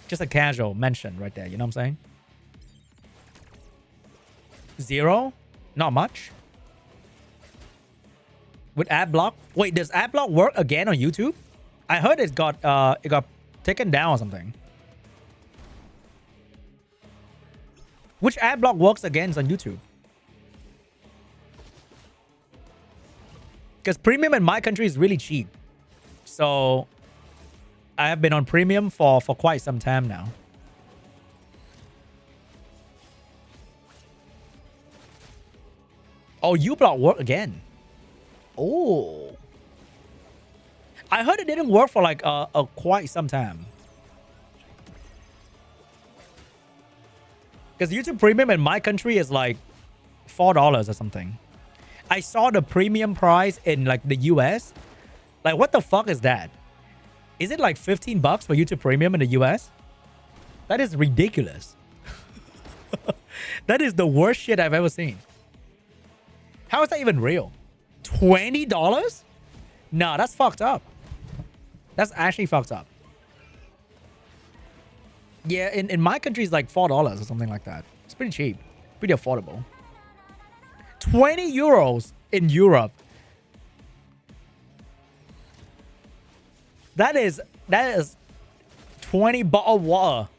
Just a casual mention right there. You know what I'm saying? 0? Not much. With ad block? Wait, does ad block work again on YouTube? I heard it got taken down or something. Which ad block works again on YouTube? Because premium in my country is really cheap. So I have been on premium for quite some time now. Oh, uBlock work again. Oh. I heard it didn't work for like quite some time. Because YouTube Premium in my country is like $4 or something. I saw the premium price in like the US. Like, what the fuck is that? Is it like 15 bucks for YouTube Premium in the US? That is ridiculous. That is the worst shit I've ever seen. How is that even real? $20? Nah, that's fucked up. That's actually fucked up. Yeah, in my country, it's like $4 or something like that. It's pretty cheap. Pretty affordable. 20 euros in Europe. That is 20 bottle water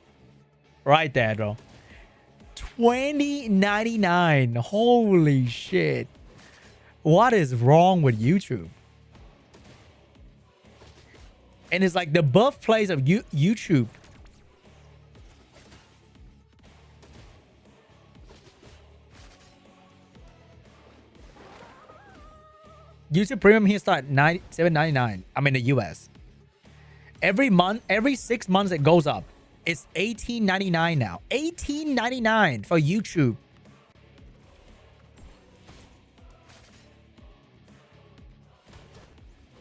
right there, bro. $20.99. Holy shit. What is wrong with YouTube? And it's like the birthplace of YouTube. YouTube Premium here start $7.99. I'm in the US. Every month, every 6 months it goes up. It's $18.99 now. $18.99 for YouTube.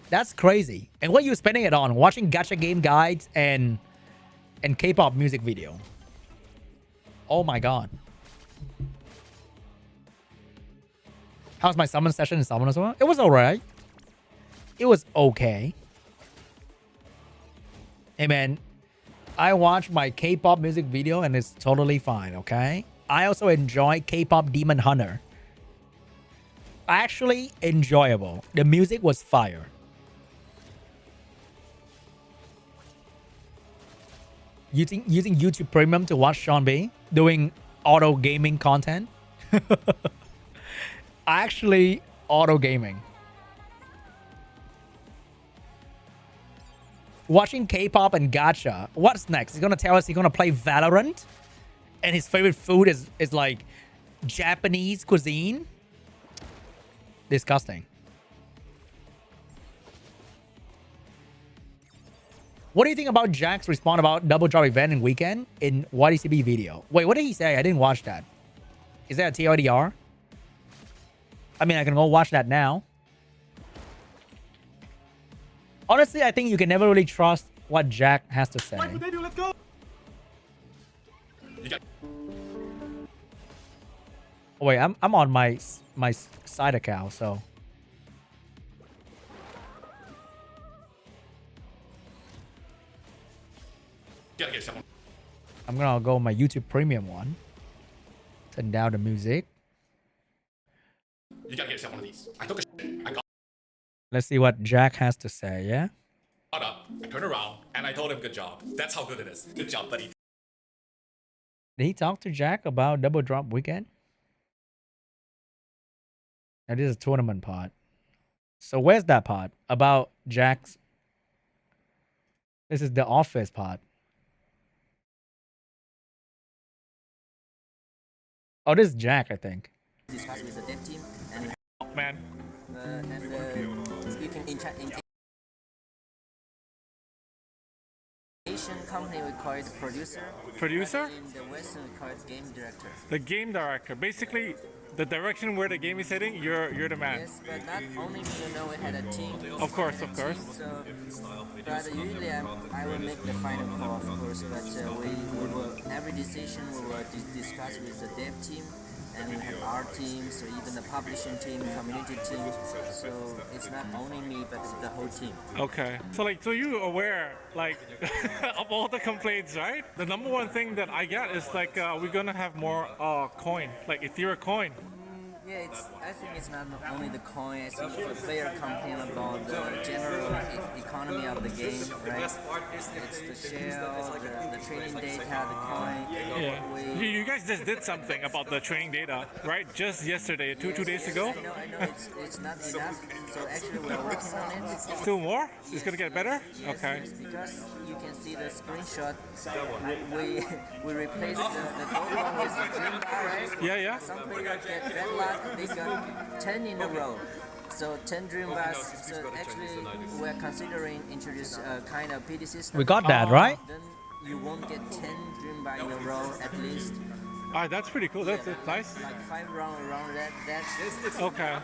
That's crazy. And what are you spending it on? Watching gacha game guides and K-pop music video. Oh my god. How's my summon session in Summon as well? It was alright. It was okay. Hey man, I watched my K-pop music video and it's totally fine, okay? I also enjoy K-pop Demon Hunter. Actually enjoyable. The music was fire. Using YouTube Premium to watch seanb doing auto gaming content. Actually auto gaming. Watching K-pop and gacha. What's next? He's gonna tell us he's gonna play Valorant and his favorite food is like Japanese cuisine. Disgusting. What do you think about Jack's response about double drop event and weekend in YDCB video? Wait, what did he say? I didn't watch that. Is that a TLDR? I mean, I can go watch that now. Honestly, I think you can never really trust what Jack has to say. Let's go. Oh, wait, I'm on my side account, so. I'm gonna go my YouTube Premium one. Turn down the music. You gotta get yourself one of these. I took a shit. I got Let's see what Jack has to say, yeah? up. I turned around and I told him good job. That's how good it is. Good job, buddy. Did he talk to Jack about double drop weekend? That is a tournament part. So where's that part? About Jack's... This is the office part. Oh, this is Jack, I think. Discuss with the dev team and Man. speaking in Asian company we call it producer. Producer? In the Western we call it game director. The game director. Basically, the direction where the game is heading, you're the man. Yes, but not only me, you know, we had a team. Of course, of course. So, but usually I will make the final call, of course. But we will every decision we will discuss with the dev team. And we have our teams, or even the publishing team, community team. So it's not only me, but it's the whole team. Okay. So you aware, like, of all the complaints, right? The number one thing that I get is like, we're gonna have more coin, like Etheria coin. Yeah, I think it's not only the coin. I think the player complain about the general economy of the game, right? It's the shell, the trading data, the coin. Yeah. You guys just did something about the training data, right? Just yesterday, two days ago. I know it's not enough. So actually we're working on it. Still more? It's gonna get better? Yes, Okay. yes, because you can see the screenshot. We replaced the gold one with the green bar, right? Yeah, yeah. Some players get red luck, they got 10 in a row. So 10 dream bars. So actually, we're considering introduce a kind of PD system. We got that, right? Then you won't get 10 dream bar in a row at least. Ah, that's pretty cool. That's nice. Like 5 round around that. That's Okay.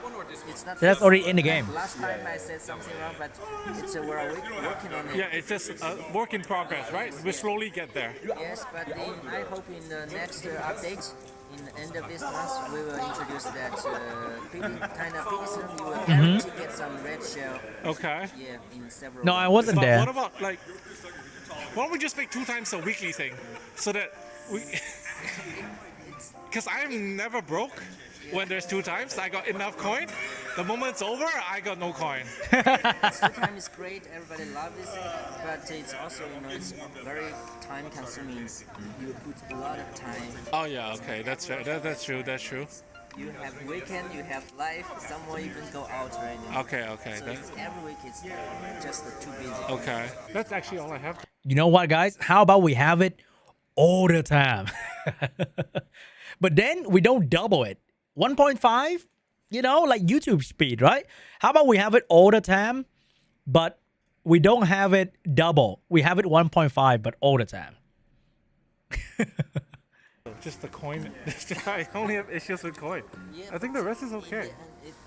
it's not. That's already in the game. Last time I said something wrong, but it's we're working on it. Yeah, it's just a work in progress, right? We slowly get there. Yes, but I hope in the next update, in the end of this month, we will introduce that PD kind of PD system. You will guarantee get some red shell. Okay. Yeah, in several. No, I wasn't But there. what about like? Why don't we just make 2 times a weekly thing, so that we? Because I'm never broke when there's 2 times. I got enough coin. The moment it's over, I got no coin. 2 times is great. Everybody loves this, but it's also it's very time consuming. You put a lot of time. Oh yeah, okay, that's fair. That's true. That's true. You have weekend, you have life. Some more even go out right now. Okay, okay, So it's, every week it's just too busy. okay. That's actually all I have. You know what, guys? How about we have it all the time? But then we don't double it. 1.5, like YouTube speed, right? How about we have it all the time, but we don't have it double. We have it 1.5, but all the time. Just the coin. I only have issues with coin. Yeah, I think the rest is okay.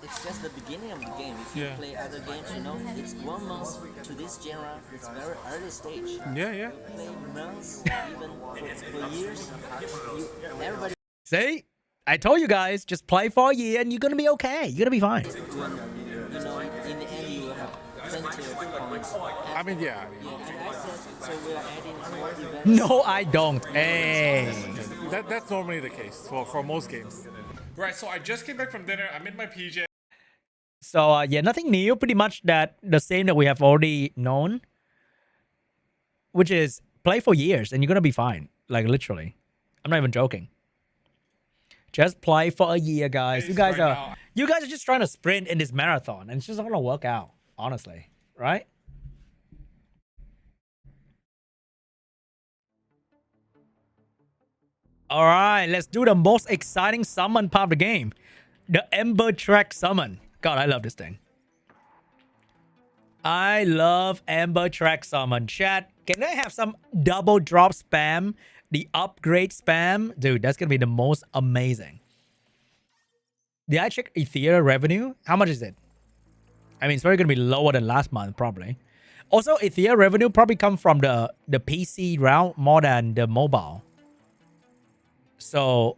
It's just the beginning of the game. If you Yeah. play other games, it's 1 month to this genre. It's very early stage. Yeah, yeah. You play months, even for years. Everybody. See? I told you guys, just play for a year and you're going to be okay. You're going to be fine. In the end, you will have plenty of points. I mean, yeah. Yeah, and I said, so we are adding more events. No, I don't. Hey. That's normally the case for most games. Right, so I just came back from dinner. I'm in my PJ. So, yeah, nothing new. Pretty much the same that we have already known. Which is play for years and you're going to be fine. Like, literally. I'm not even joking. Just play for a year, guys. You guys are just trying to sprint in this marathon, and it's just not gonna work out, honestly, right? All right, let's do the most exciting summon part of the game, the Ember track summon. God, I love this thing. I love Ember track summon. Chat, can I have some double drop spam? The upgrade spam, dude, that's gonna be the most amazing. Did I check Etheria revenue? How much is it? I mean, it's probably gonna be lower than last month, probably. Also, Etheria revenue probably come from the PC round more than the mobile. So,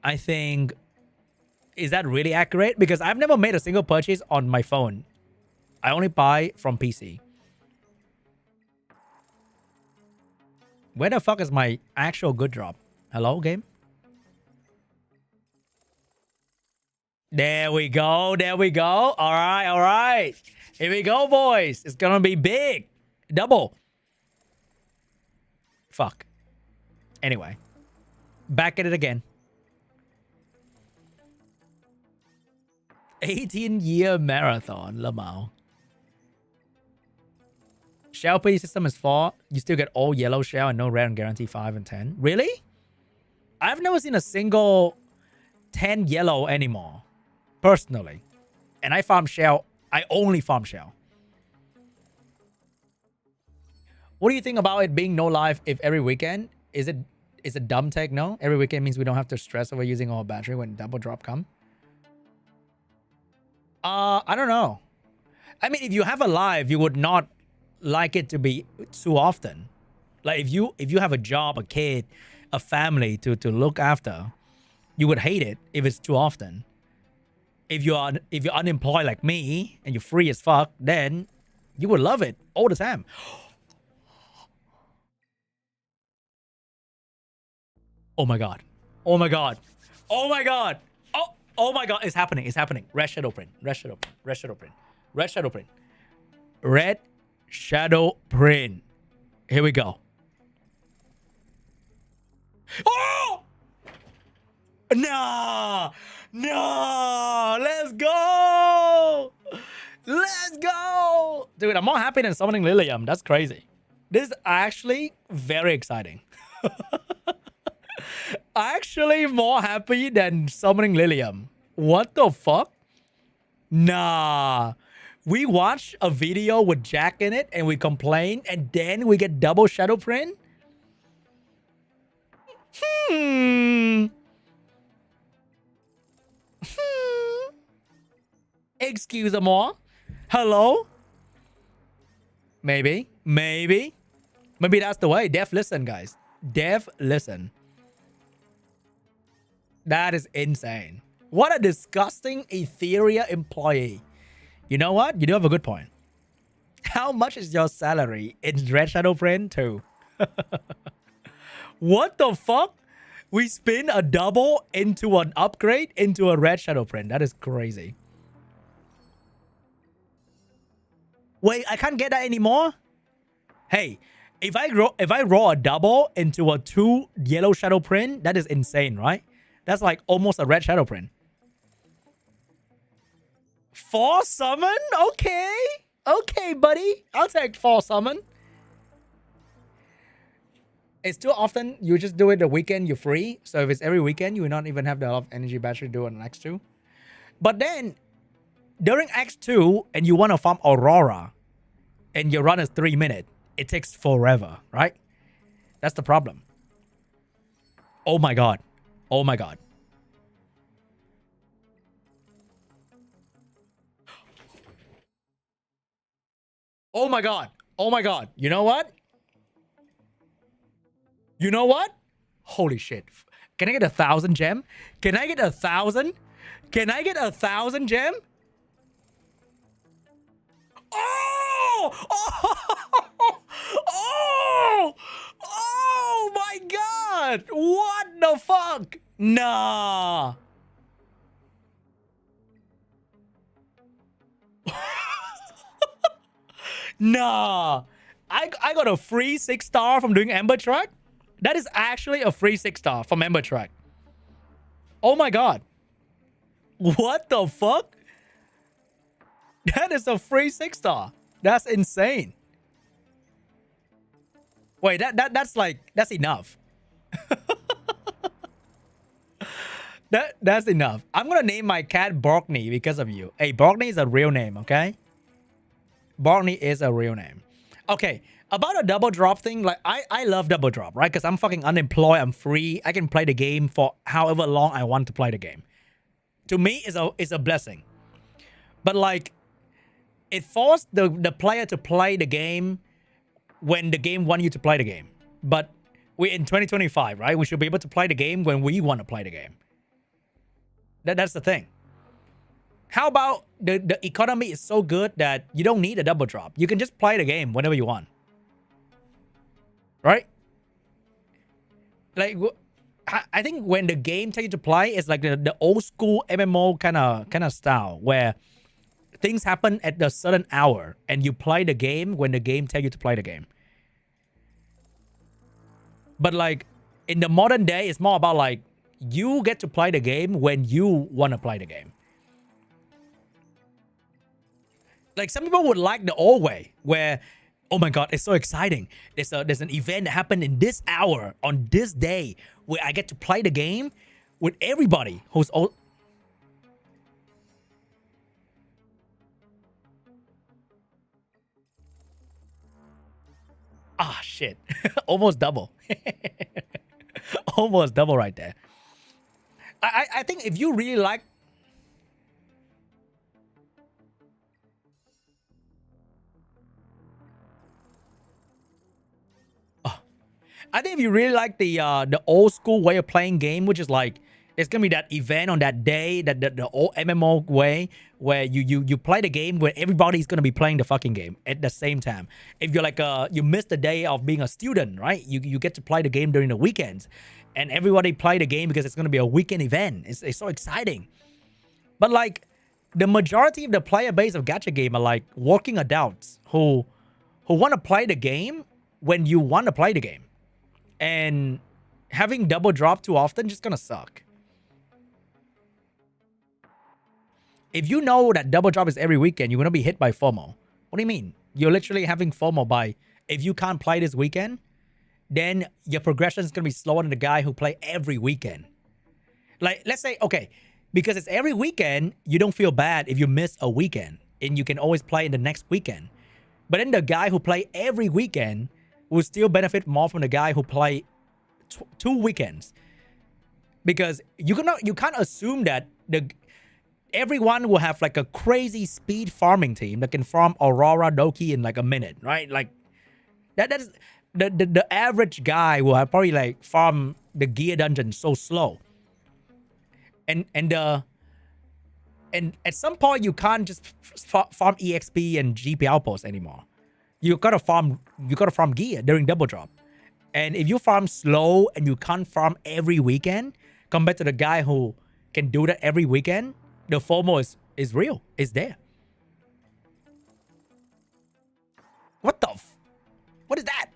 I think, is that really accurate? Because I've never made a single purchase on my phone. I only buy from PC. Where the fuck is my actual good drop? Hello, game? There we go. There we go. All right. All right. Here we go, boys. It's going to be big. Double. Fuck. Anyway. Back at it again. 18-year marathon, Lamau. Shell PD system is 4. You still get all yellow shell and no red on guarantee 5 and 10. Really? I've never seen a single 10 yellow anymore. Personally. And I farm shell. I only farm shell. What do you think about it being no live if every weekend? Is it a dumb take? No? Every weekend means we don't have to stress over using our battery when double drop come? I don't know. I mean, if you have a live, you would not like it to be too often. Like if you have a job, a kid, a family to look after, you would hate it if it's too often. If you're unemployed like me and you're free as fuck, then you would love it all the time. Oh my god. Oh my god. Oh my god. Oh my god. It's happening. It's happening. Red shadow print. Red shadow print. Red shadow print. Red shadow print. Red shadow print. Here we go. Oh! No! No! Let's go! Let's go! Dude, I'm more happy than summoning Lilium. That's crazy. This is actually very exciting. Actually more happy than summoning Lilium. What the fuck? Nah. We watch a video with Jack in it and we complain and then we get double shadow print? Excuse me. Hello? Maybe. Maybe that's the way. Dev listen, guys. Dev listen. That is insane. What a disgusting Etheria employee. You know what? You do have a good point. How much is your salary in Red Shadow Print too? What the fuck? We spin a double into an upgrade into a Red Shadow Print. That is crazy. Wait, I can't get that anymore? Hey, if I roll a double into a 2 yellow shadow print, that is insane, right? That's like almost a red shadow print. 4 summon? Okay. Okay, buddy. I'll take 4 summon. It's too often you just do it the weekend you're free. So if it's every weekend, you will not even have the lot of energy battery to do it on X2. But then during X2 and you want to farm Aurora and your run is 3 minutes, it takes forever, right? That's the problem. Oh my god. Oh my god. Oh my god. Oh my god. You know what? You know what? Holy shit. Can I get 1,000 gem? Can I get 1,000? Can I get 1,000 gem? Oh! Oh! Oh! Oh my god! What the fuck? Nah. Nah. I got a free 6-star from doing Ember track. That is actually a free 6-star from Ember track. Oh my god. What the fuck? That is a free 6-star. That's insane. Wait, that's enough. That's enough. I'm gonna name my cat Borkney because of you. Hey, Borkney is a real name, okay? Borkney is a real name. Okay, about a double drop thing, like I love double drop, right? Because I'm fucking unemployed, I'm free, I can play the game for however long I want to play the game. To me, it's a blessing. But like, it forced the player to play the game when the game wants you to play the game. But we're in 2025, right? We should be able to play the game when we want to play the game. That's the thing. How about the economy is so good that you don't need a double drop. You can just play the game whenever you want. Right? Like, I think when the game tells you to play, it's like the old school MMO kind of style where things happen at a certain hour and you play the game when the game tells you to play the game. But like in the modern day, it's more about like you get to play the game when you want to play the game. Like some people would like the old way where, oh my god, it's so exciting. There's an event that happened in this hour on this day where I get to play the game with everybody who's old. Ah, shit. Almost double. Almost double right there. I think if you really like... Oh. I think if you really like the old school way of playing game, which is like, there's gonna be that event on that day, that the old MMO way, where you play the game where everybody's gonna be playing the fucking game at the same time. If you're like you miss the day of being a student, right? You get to play the game during the weekends, and everybody play the game because it's gonna be a weekend event. It's so exciting. But like the majority of the player base of gacha game are like working adults who want to play the game when you want to play the game, and having double drop too often just gonna suck. If you know that double drop is every weekend, you're going to be hit by FOMO. What do you mean? You're literally having FOMO by, if you can't play this weekend, then your progression is going to be slower than the guy who play every weekend. Like, let's say, okay, Because it's every weekend, you don't feel bad if you miss a weekend, and you can always play in the next weekend. But then the guy who play every weekend will still benefit more from the guy who play 2 weekends, because you can't assume that everyone will have like a crazy speed farming team that can farm Aurora Doki in like a minute, right? Like that's the average guy will have probably like farm the gear dungeon so slow, and at some point you can't just farm EXP and GP outposts anymore. You gotta farm gear during double drop. And if you farm slow and you can't farm every weekend, compared to the guy who can do that every weekend, the FOMO is real. It's there. What the what is that?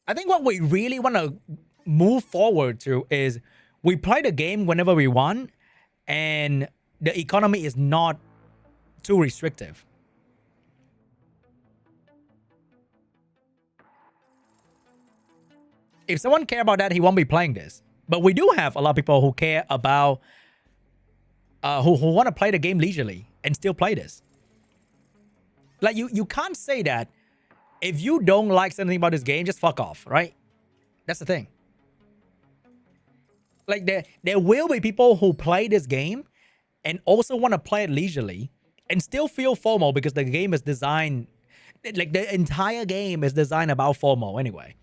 I think what we really want to move forward to is we play the game whenever we want, and the economy is not too restrictive. If someone care about that, he won't be playing this. But we do have a lot of people who care about, who want to play the game leisurely and still play this. Like you can't say that if you don't like something about this game, just fuck off, right? That's the thing. Like there will be people who play this game and also want to play it leisurely and still feel FOMO because the game is designed, like the entire game is designed about FOMO anyway.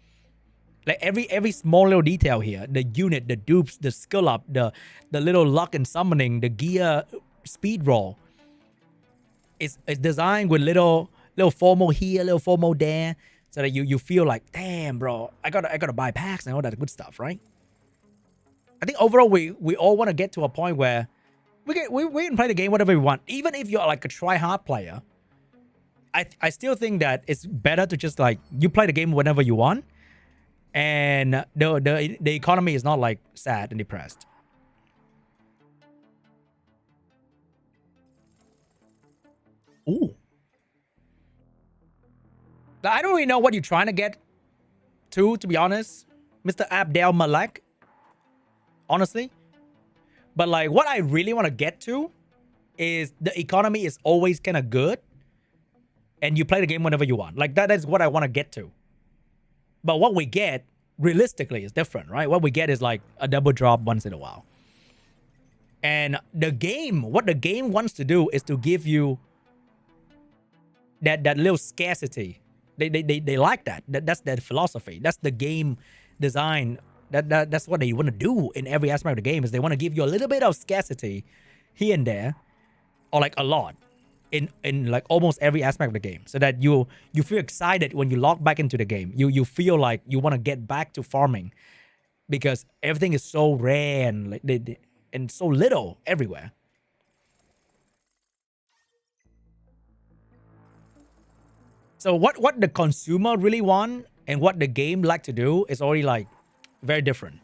Like every small little detail here, the unit, the dupes, the skill up, the little luck and summoning, the gear speed roll, is designed with little FOMO here, little FOMO there, so that you feel like, damn, bro, I gotta buy packs and all that good stuff, right? I think overall we all want to get to a point where we can play the game whatever we want, even if you're like a try hard player. I still think that it's better to just like you play the game whenever you want. And the economy is not like sad and depressed. Ooh. I don't really know what you're trying to get to be honest, Mr. Abdel Malek. Honestly. But like what I really want to get to is the economy is always kind of good. And you play the game whenever you want. Like that is what I want to get to. But what we get, realistically, is different, right? What we get is like a double drop once in a while. And the game, what the game wants to do is to give you that little scarcity. They like that. That's their philosophy. That's the game design. That's what they want to do in every aspect of the game, is they want to give you a little bit of scarcity here and there, or like a lot. In like almost every aspect of the game, so that you feel excited when you log back into the game. You feel like you want to get back to farming because everything is so rare and like and so little everywhere. So what the consumer really want and what the game like to do is already like very different.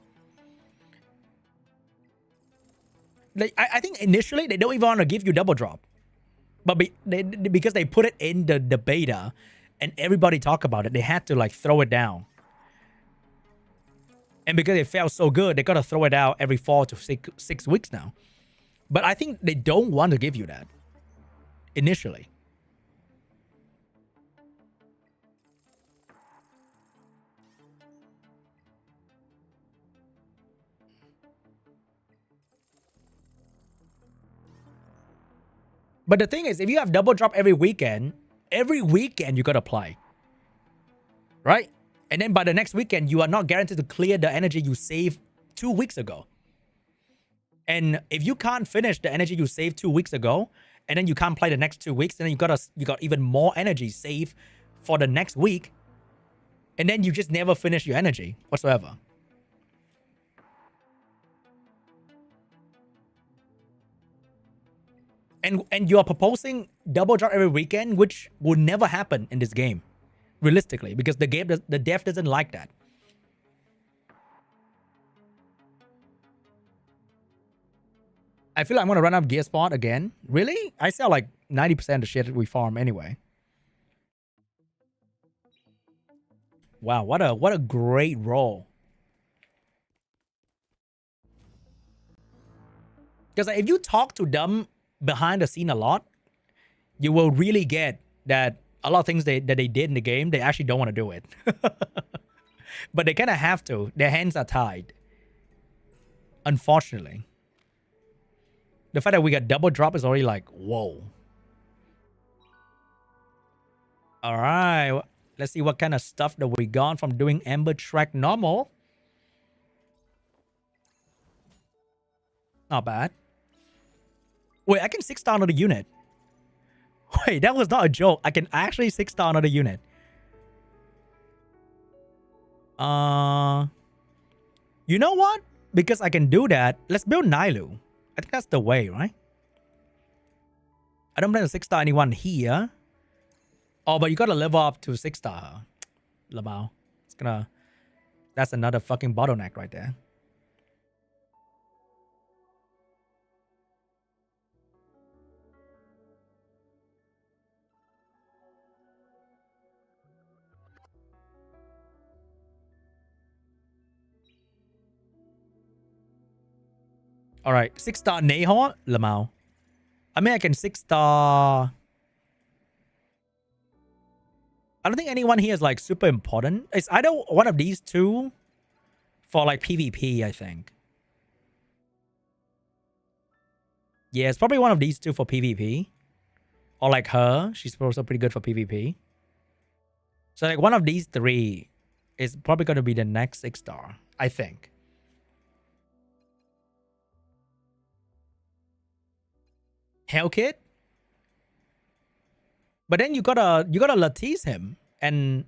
Like I think initially they don't even want to give you double drop. But because they put it in the beta and everybody talk about it, they had to like throw it down. And because it felt so good, they got to throw it out every 4 to 6 weeks now. But I think they don't want to give you that initially. But the thing is, if you have double drop every weekend you gotta play. Right? And then by the next weekend, you are not guaranteed to clear the energy you saved 2 weeks ago. And if you can't finish the energy you saved 2 weeks ago, and then you can't play the next 2 weeks, then you got even more energy saved for the next week. And then you just never finish your energy whatsoever. And you are proposing double drop every weekend, which will never happen in this game, realistically, because the dev doesn't like that. I feel like I'm gonna run out of gear spot again. Really? I sell like 90% of the shit that we farm anyway. Wow, what a great roll. Because if you talk to them behind the scene a lot, you will really get that a lot of things that they did in the game, they actually don't want to do it. But they kind of have to. Their hands are tied. Unfortunately. The fact that we got double drop is already like, whoa. All right. Let's see what kind of stuff that we got from doing Ember track normal. Not bad. Wait, I can 6-star another unit. Wait, that was not a joke. I can actually 6-star another unit. You know what? Because I can do that, let's build Nailu. I think that's the way, right? I don't plan to 6-star anyone here. Oh, but you gotta level up to 6-star. Lamau. It's gonna... That's another fucking bottleneck right there. All right, 6-star Neho, Lamau. I mean, I can 6-star. I don't think anyone here is like super important. It's either one of these two for like PvP, I think. Yeah, it's probably one of these two for PvP. Or like her. She's also pretty good for PvP. So like one of these three is probably going to be the next 6-star, I think. Hell Kid? But then you gotta Lattice him. And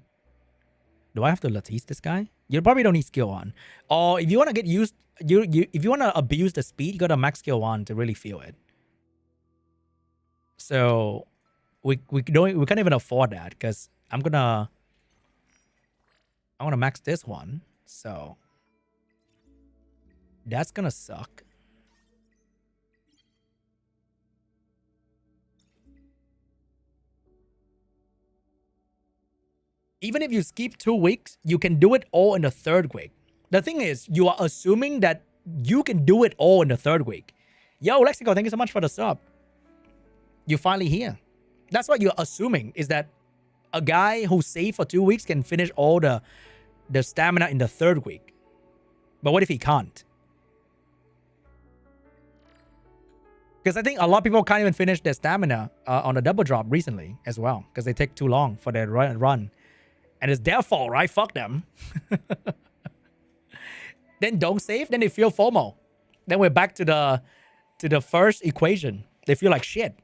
do I have to Lattice this guy? You probably don't need skill 1. Or if you want to get used, if you want to abuse the speed, you gotta max skill 1 to really feel it. So we can't even afford that because I want to max this one. So that's gonna suck. Even if you skip 2 weeks, you can do it all in the 3rd week. The thing is, you are assuming that you can do it all in the 3rd week. Yo, Lexico, thank you so much for the sub. You're finally here. That's what you're assuming, is that a guy who saved for 2 weeks can finish all the stamina in the 3rd week. But what if he can't? Because I think a lot of people can't even finish their stamina on a double drop recently as well. Because they take too long for their run. And it's their fault, right? Fuck them. Then don't save. Then they feel FOMO. Then we're back to the first equation. They feel like shit.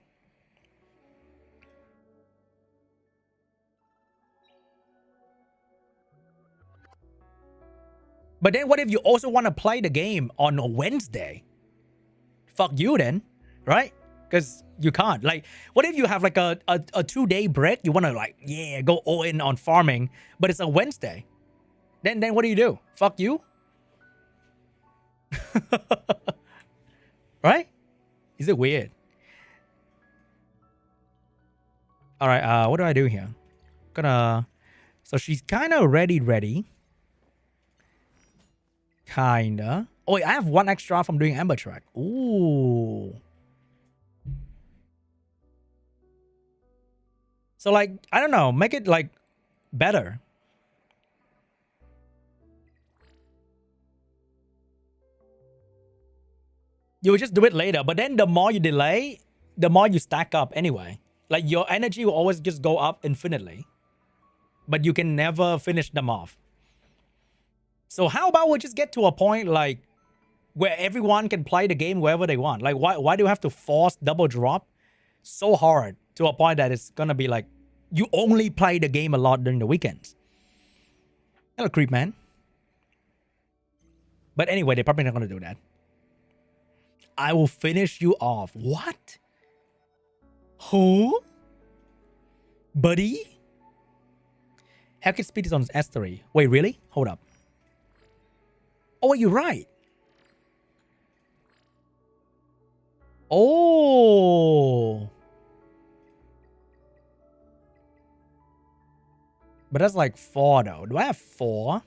But then what if you also want to play the game on a Wednesday? Fuck you then, right? Because you can't. Like, what if you have like a 2-day break? You want to like, yeah, go all in on farming, but it's a Wednesday. Then what do? Fuck you? Right? Is it weird? All right, what do I do here? So she's kind of ready. Kinda. Oh, wait, I have 1 extra from doing Ember track. Ooh. So like, I don't know, make it like better. You would just do it later, but then the more you delay, the more you stack up anyway. Like your energy will always just go up infinitely, but you can never finish them off. So how about we just get to a point like where everyone can play the game wherever they want? Like why do you have to force double drop so hard to a point that it's gonna be like you only play the game a lot during the weekends? Hello, creep man. But anyway, they're probably not gonna do that. I will finish you off. What? Who? Buddy? Hackett speed is on S3. Wait, really? Hold up. Oh, you're right. Oh. But that's like 4 though. Do I have 4?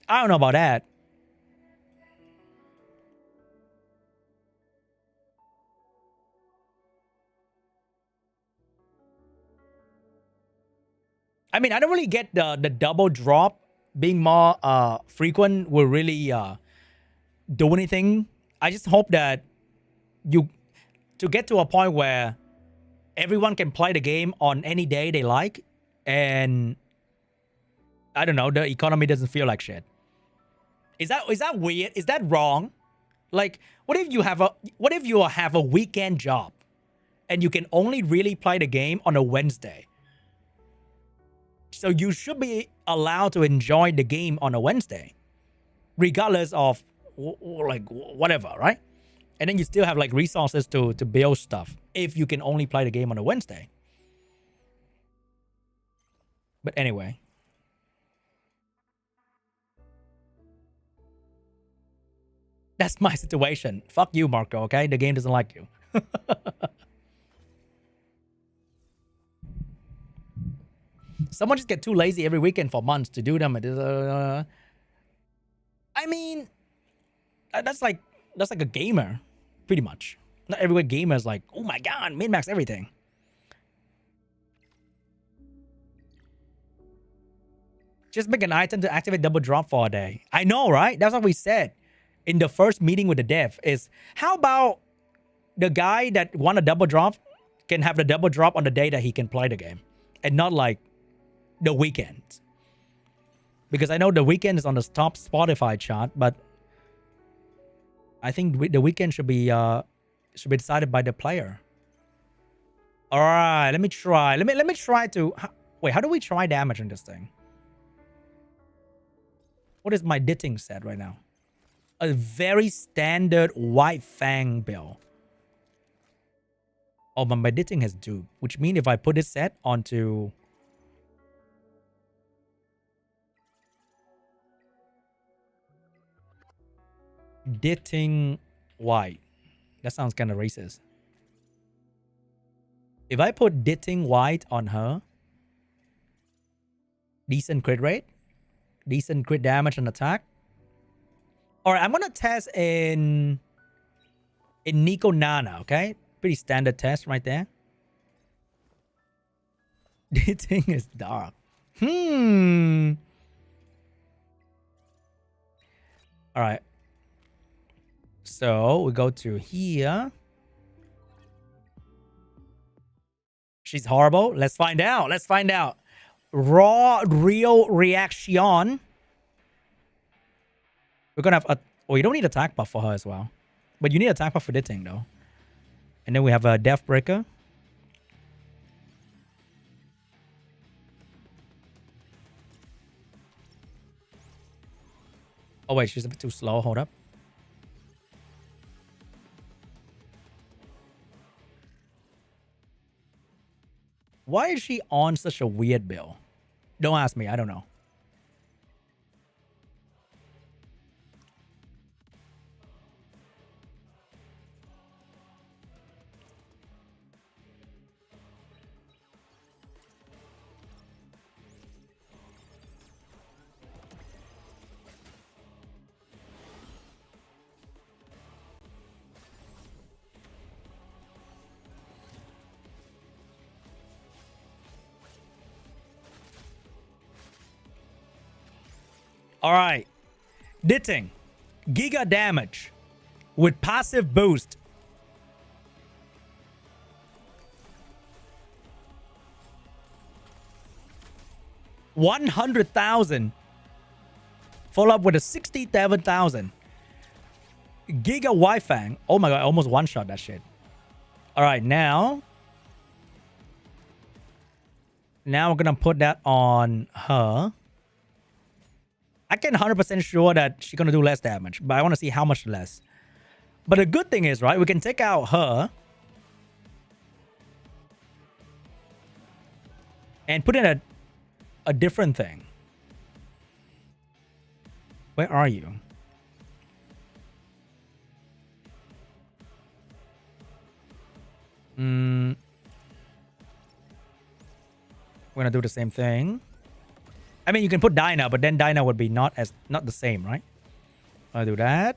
I don't know about that. I mean, I don't really get the double drop being more frequent will really do anything. I just hope that to get to a point where everyone can play the game on any day they like, and I don't know, the economy doesn't feel like shit. Is that weird? Is that wrong? Like, what if you have a weekend job and you can only really play the game on a Wednesday? So you should be allowed to enjoy the game on a Wednesday, regardless of like whatever, right? And then you still have like resources to build stuff if you can only play the game on a Wednesday. But anyway. That's my situation. Fuck you, Marco, okay? The game doesn't like you. Someone just get too lazy every weekend for months to do them. I mean, that's like a gamer, pretty much. Not every gamer is like, oh my god, min-max everything. Just make an item to activate double drop for a day. I know, right? That's what we said in the first meeting with the dev. Is how about the guy that won a double drop can have the double drop on the day that he can play the game, and not like the weekend. Because I know the weekend is on the top Spotify chart, but I think the weekend should be decided by the player. All right, let me try. Let me try to wait. How do we try damage in this thing? What is my ditting set right now? A very standard white fang bill. Oh, but my ditting has dupe, which means if I put this set onto ditting white, that sounds kind of racist. If I put ditting white on her, decent crit rate, decent crit damage and attack. All right, I'm gonna test in Nico Nana, okay? Pretty standard test right there. Ditting is dark. All right. So we go to here. She's horrible. Let's find out. Let's find out. Raw, real reaction. We're gonna have a. Oh, you don't need attack buff for her as well, but you need attack buff for ditting though. And then we have a Death Breaker. Oh wait, she's a bit too slow. Hold up. Why is she on such a weird bill? Don't ask me. I don't know. All right. Ditting. Giga damage. With passive boost. $100,000. Follow up with a 67,000. Giga Wi-Fang. Oh my god, I almost one-shot that shit. All right, now we're gonna put that on her. I can 100% sure that she's gonna do less damage, but I want to see how much less. But the good thing is, right, we can take out her and put in a different thing. Where are you? We're gonna do the same thing. I mean, you can put Dinah, but then Dinah would be not the same, right? I'll do that.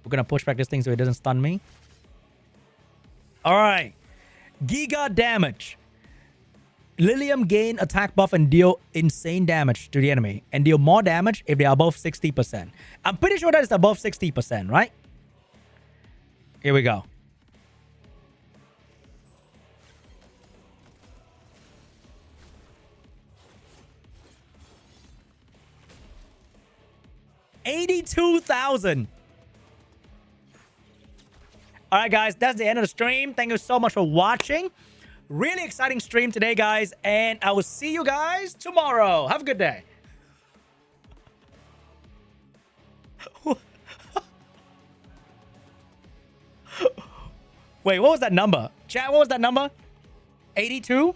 We're gonna push back this thing so it doesn't stun me. All right. Giga damage. Lilium gain attack buff and deal insane damage to the enemy and deal more damage if they are above 60%. I'm pretty sure that is above 60%, right? Here we go. $82,000. All right, guys, that's the end of the stream. Thank you so much for watching. Really exciting stream today, guys, and I will see you guys tomorrow. Have a good day. Wait, what was that number? Chat, what was that number? 82?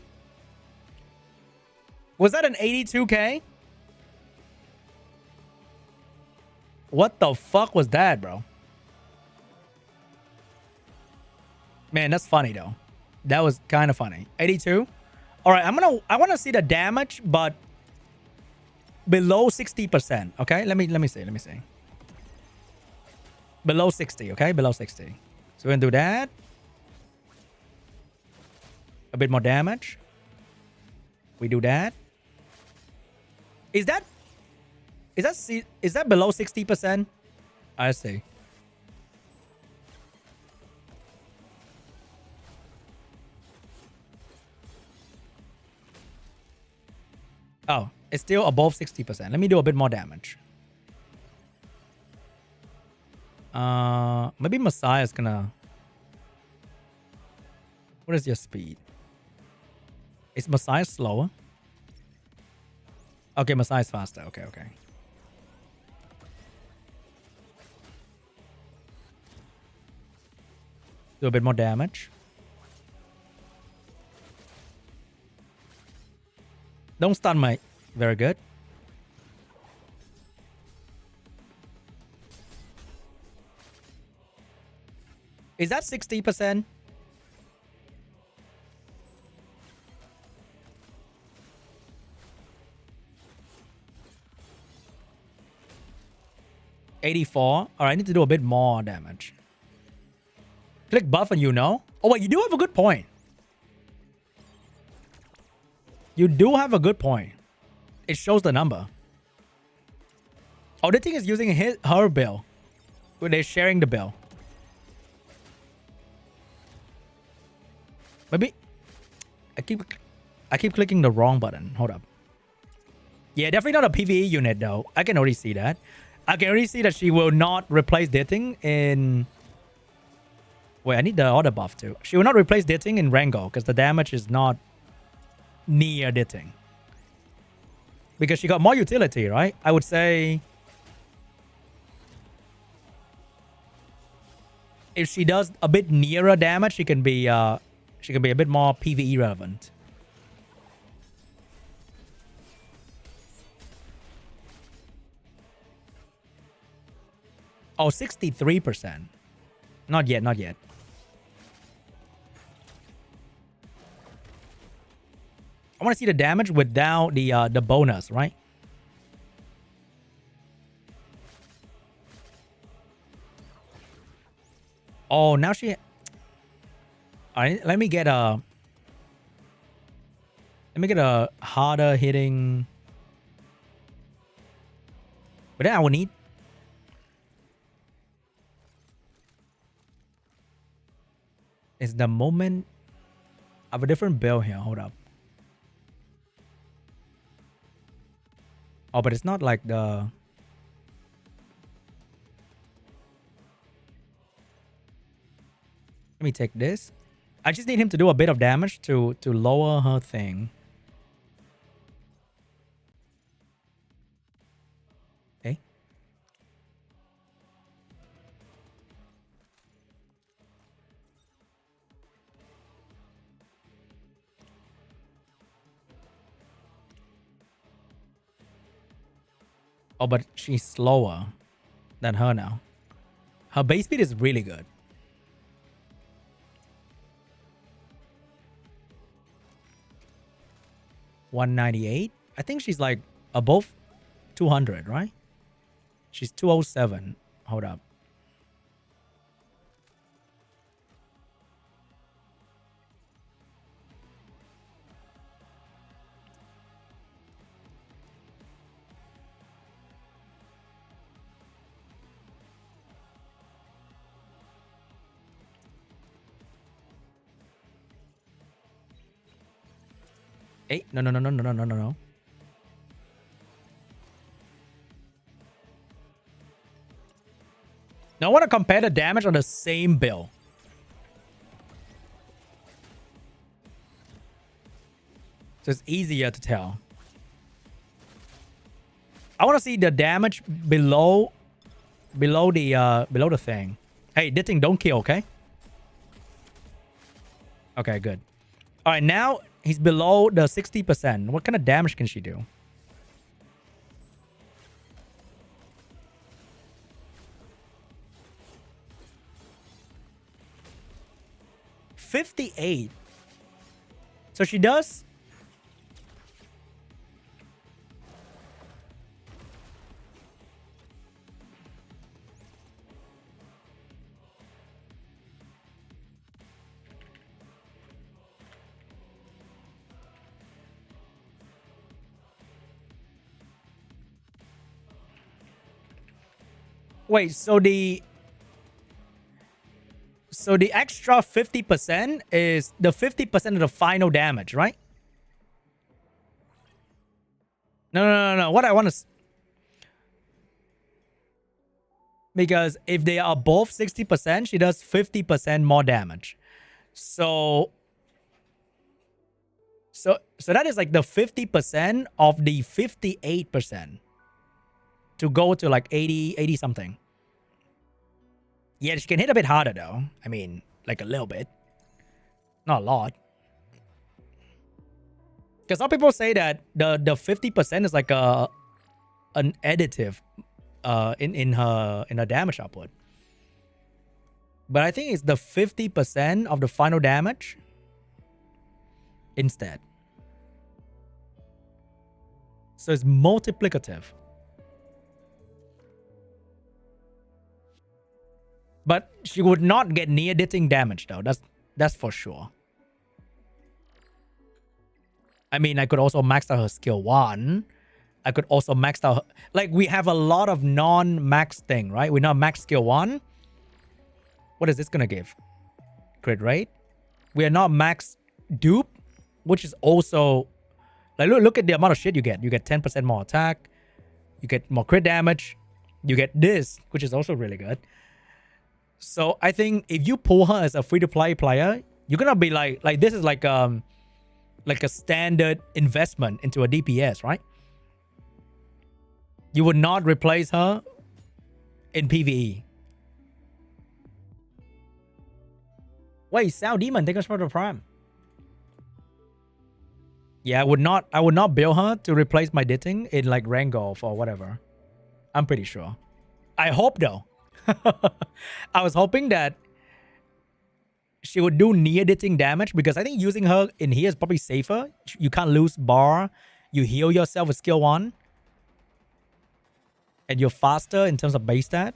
Was that an 82K? What the fuck was that, bro? Man, that's funny though. That was kind of funny. 82. All right, I want to see the damage, but below 60%. Okay, let me see. Below 60. Okay, below 60. So we're gonna do that. A bit more damage. We do that. Is that below 60%? I see. Oh, it's still above 60%. Let me do a bit more damage. Maybe Messiah's gonna... What is your speed? Is Messiah slower? Okay, Messiah's faster. Okay. Do a bit more damage. Don't stun, mate. Very good. Is that 60%? $84. All right, I need to do a bit more damage. Click buff and you know. Oh, wait, you do have a good point. You do have a good point. It shows the number. Oh, the thing is using her bill. They're sharing the bill. Maybe I keep clicking the wrong button. Hold up. Yeah, definitely not a PVE unit though. I can already see that. I can already see that she will not replace Ditting in... Wait, I need the other buff too. She will not replace Ditting in Rango because the damage is not near Ditting. Because she got more utility, right? I would say... If she does a bit nearer damage, she can be a bit more PVE relevant. Oh, 63%. Not yet. I want to see the damage without the bonus, right? Oh, now she... Alright, let me get a harder hitting... But then I will need... Is the moment... I have a different build here. Hold up. Oh, but it's not like the... Let me take this. I just need him to do a bit of damage to lower her thing. Okay. Oh, but she's slower than her now. Her base speed is really good. $198. I think she's like above 200, right? She's 207. Hold up. Hey, no. Now I want to compare the damage on the same build. So it's easier to tell. I want to see the damage below the thing. Hey, this thing don't kill, okay? Okay, good. All right, now he's below the 60%. What kind of damage can she do? $58. So she does. Wait, so the extra 50% is the 50% of the final damage, right? No. What I want to... Because if they are both 60%, she does 50% more damage. So that is like the 50% of the 58% to go to like 80 something. Yeah, she can hit a bit harder though. I mean, like a little bit. Not a lot. Because some people say that the 50% is like an additive in her damage output. But I think it's the 50% of the final damage instead. So it's multiplicative. But she would not get near-ditting damage though. That's for sure. I mean, I could also max out her skill 1. I could also max out her, like we have a lot of non-max thing, right? We're not max skill 1. What is this gonna give? Crit rate. We are not max dupe, which is also like look at the amount of shit you get. You get 10% more attack. You get more crit damage. You get this, which is also really good. So I think if you pull her as a free-to-play player, you're gonna be like this is like a standard investment into a DPS, right? You would not replace her in PVE. Wait, Sao Demon, take us for the prime. Yeah, I would not build her to replace my ditting in like Rango or whatever. I'm pretty sure. I hope though. I was hoping that she would do near-ditting damage because I think using her in here is probably safer. You can't lose bar. You heal yourself with skill 1. And you're faster in terms of base stat.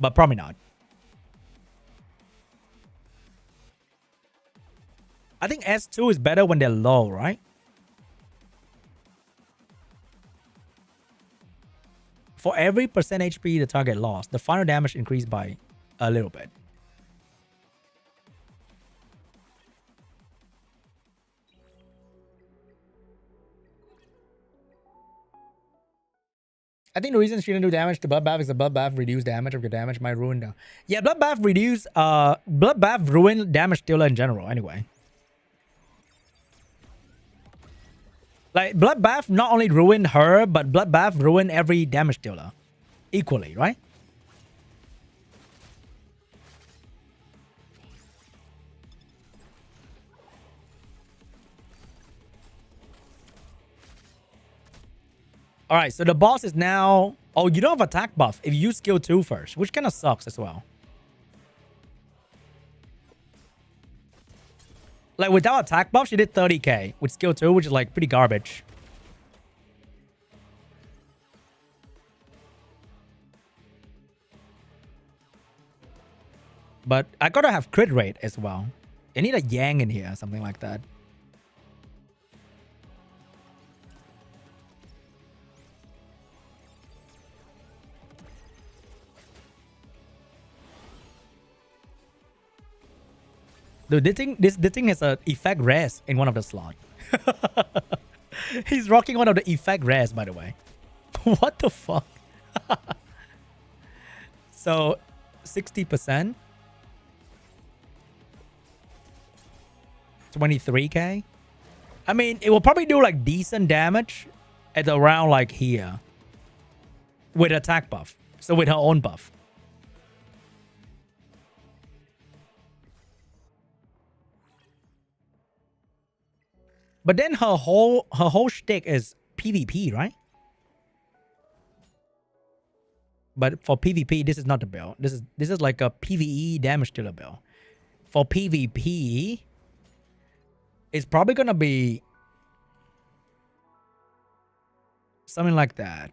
But probably not. I think S2 is better when they're low, right? For every percent HP the target lost, the final damage increased by a little bit. I think the reason she didn't do damage to Bloodbath is the Bloodbath reduced damage of your damage might ruin the... Yeah, Bloodbath reduce... Bloodbath ruin damage dealer in general, anyway. Like, Bloodbath not only ruined her, but Bloodbath ruined every damage dealer. Equally, right? Alright, so the boss is now... Oh, you don't have attack buff if you use skill 2 first, which kind of sucks as well. Like, without attack buff, she did 30k with skill 2, which is, like, pretty garbage. But I gotta have crit rate as well. I need a Yang in here, something like that. Dude, this thing has a effect res in one of the slots. He's rocking one of the effect res, by the way. What the fuck? So 60%. 23k. I mean, it will probably do like decent damage at around like here with attack buff. So with her own buff. But then her whole shtick is PvP, right? But for PvP, this is not the build. This is like a PvE damage dealer build. For PvP, it's probably gonna be something like that.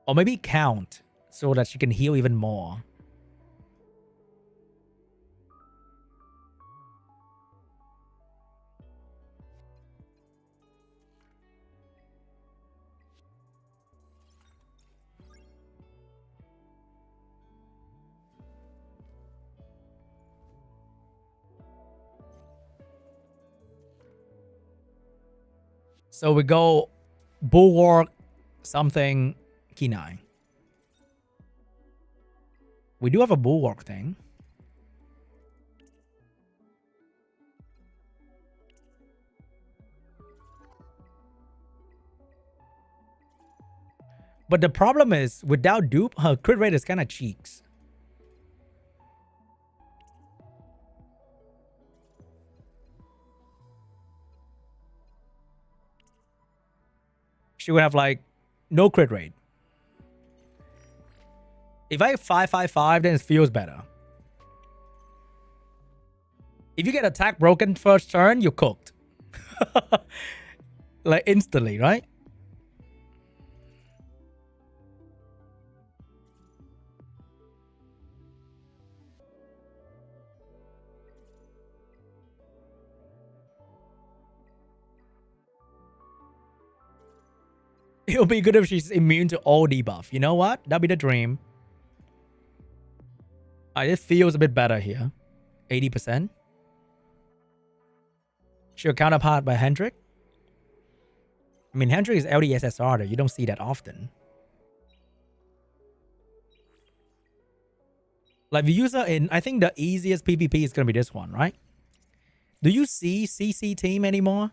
Or maybe count so that she can heal even more. So we go Bulwark, something, Key9. We do have a Bulwark thing. But the problem is, without dupe, her crit rate is kind of cheeks. She would have like no crit rate. If I have 555, then it feels better. If you get attack broken first turn, you're cooked. Like instantly, right? It'll be good if she's immune to all debuff. You know what? That'll be the dream. It feels a bit better here. 80%. She'll counterpart by Hendrik. I mean, Hendrik is LDSSR though. You don't see that often. Like, if you use her in, I think the easiest PvP is going to be this one, right? Do you see CC team anymore?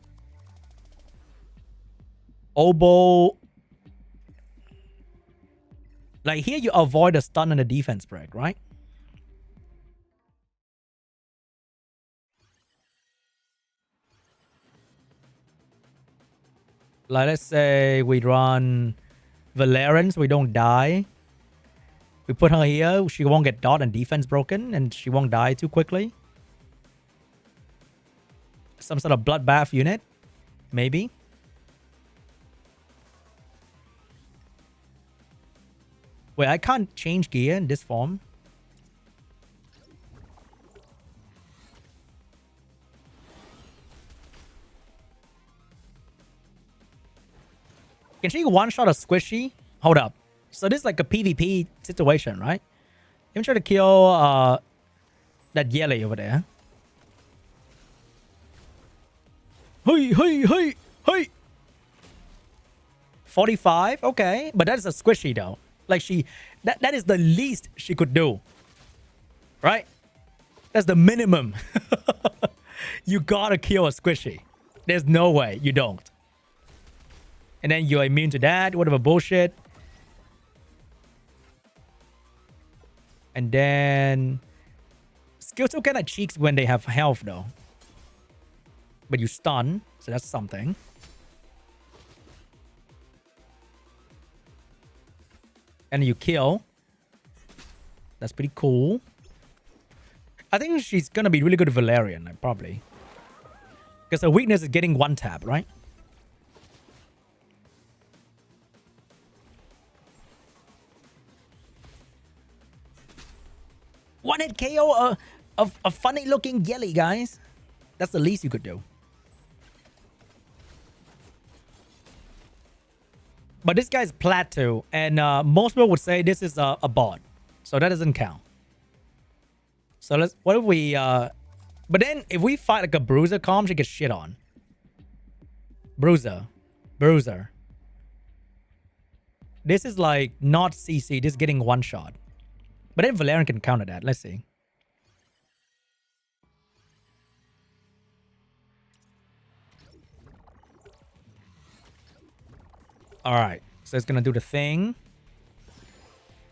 Oboe. Like, here you avoid the stun and the defense break, right? Like, let's say we run Valerian so we don't die. We put her here, she won't get dot and defense broken, and she won't die too quickly. Some sort of bloodbath unit, maybe. Wait, I can't change gear in this form. Can she one-shot a squishy? Hold up. So this is like a PvP situation, right? Let me try to kill that yelly over there. Hey, hey, hey, hey! 45? Okay. But that is a squishy though. Like that is the least she could do. Right? That's the minimum. You gotta kill a squishy. There's no way you don't. And then you're immune to that. Whatever bullshit. And then skills still kind of cheeks when they have health though. But you stun, so that's something. And you kill. That's pretty cool. I think she's gonna be really good at Valerian, like, probably. Because her weakness is getting one tap, right? One hit KO a funny looking yelly, guys. That's the least you could do. But this guy's plateau, and most people would say this is a bot. So that doesn't count. So let's, what if we, but then if we fight like a Bruiser Comp, she gets shit on. Bruiser. This is like not CC, just getting one shot. But then Valerian can counter that. Let's see. Alright. So it's gonna do the thing.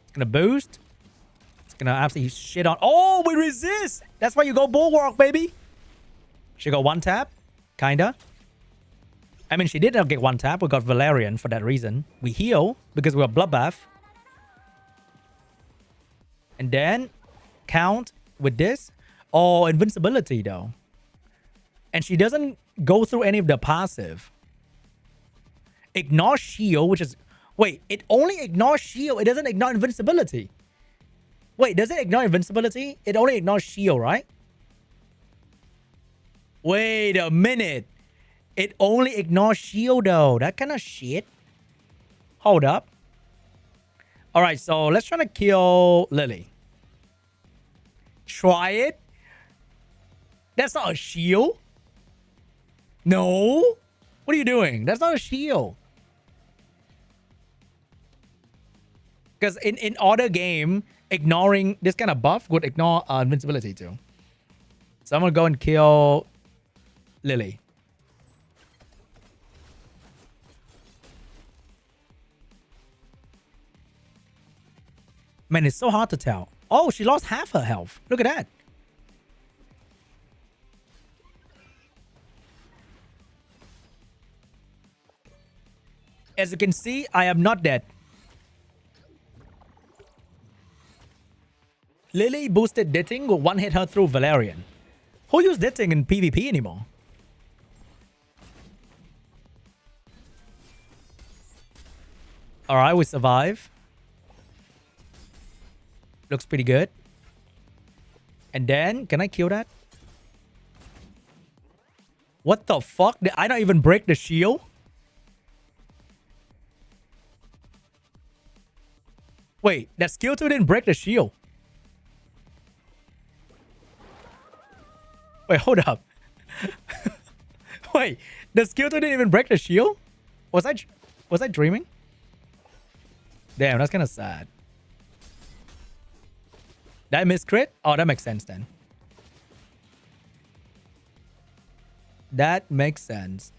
It's gonna boost. It's gonna absolutely shit on. Oh, we resist! That's why you go Bulwark, baby! She got one tap. Kinda. I mean, she did not get one tap. We got Valerian for that reason. We heal because we got Bloodbath. And then count with this. Oh, invincibility though. And she doesn't go through any of the passive. Ignore shield, which is... Wait, it only ignores shield. It doesn't ignore invincibility. Wait, does it ignore invincibility? It only ignores shield, right? Wait a minute. It only ignores shield though. That kind of shit. Hold up. Alright, so let's try to kill Lily. Try it. That's not a shield. No. What are you doing? That's not a shield. Because in other game, ignoring this kind of buff would ignore invincibility too. So I'm going to go and kill Lily. Man, it's so hard to tell. Oh, she lost half her health. Look at that. As you can see, I am not dead. Lily boosted Ditting will one-hit her through Valerian. Who used Ditting in PvP anymore? Alright, we survive. Looks pretty good. And then, can I kill that? What the fuck? Did I not even break the shield? Wait, that skill 2 didn't break the shield. Wait, hold up. Wait, the skill 2 didn't even break the shield? Was I dreaming? Damn, that's kind of sad. Did I miss crit? Oh, that makes sense then. That makes sense.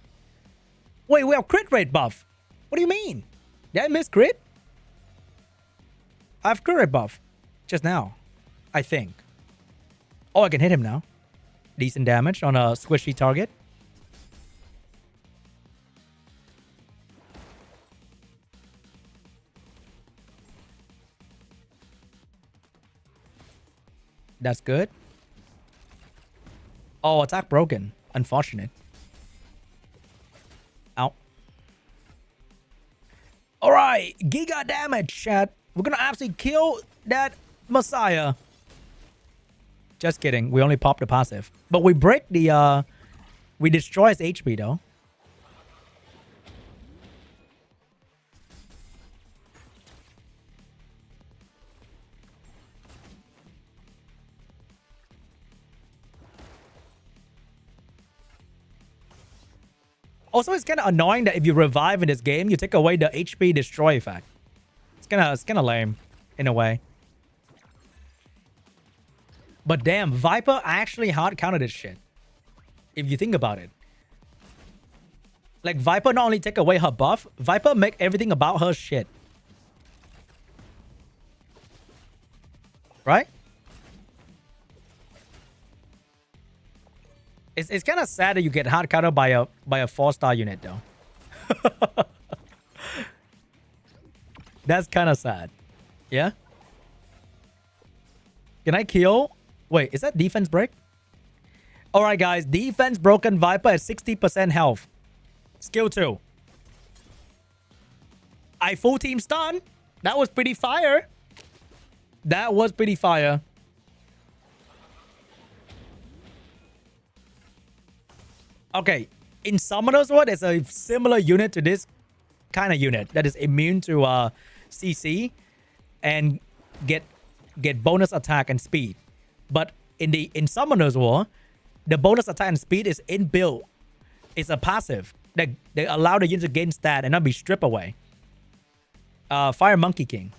Wait, we have crit rate buff. What do you mean? Did I miss crit? I have crit rate buff. Just now. I think. Oh, I can hit him now. Decent damage on a squishy target. That's good. Oh, attack broken. Unfortunate. Ow. Alright, giga damage, chat. We're gonna absolutely kill that Messiah. Just kidding. We only pop the passive. But we break the, we destroy his HP, though. Also, it's kind of annoying that if you revive in this game, you take away the HP destroy effect. It's kind of lame, in a way. But damn, Viper actually hard countered this shit. If you think about it. Like, Viper not only take away her buff, Viper make everything about her shit. Right? It's kind of sad that you get hard countered by a 4-star unit though. That's kind of sad. Yeah? Can I kill? Wait, is that defense break? Alright guys, defense broken Viper at 60% health. Skill 2. I full team stun. That was pretty fire. That was pretty fire. Okay, in Summoner's War, there's a similar unit to this kind of unit that is immune to CC and get bonus attack and speed. But in Summoner's War, the bonus attack and speed is inbuilt. It's a passive that they allow the unit to gain stat and not be stripped away. Fire Monkey King.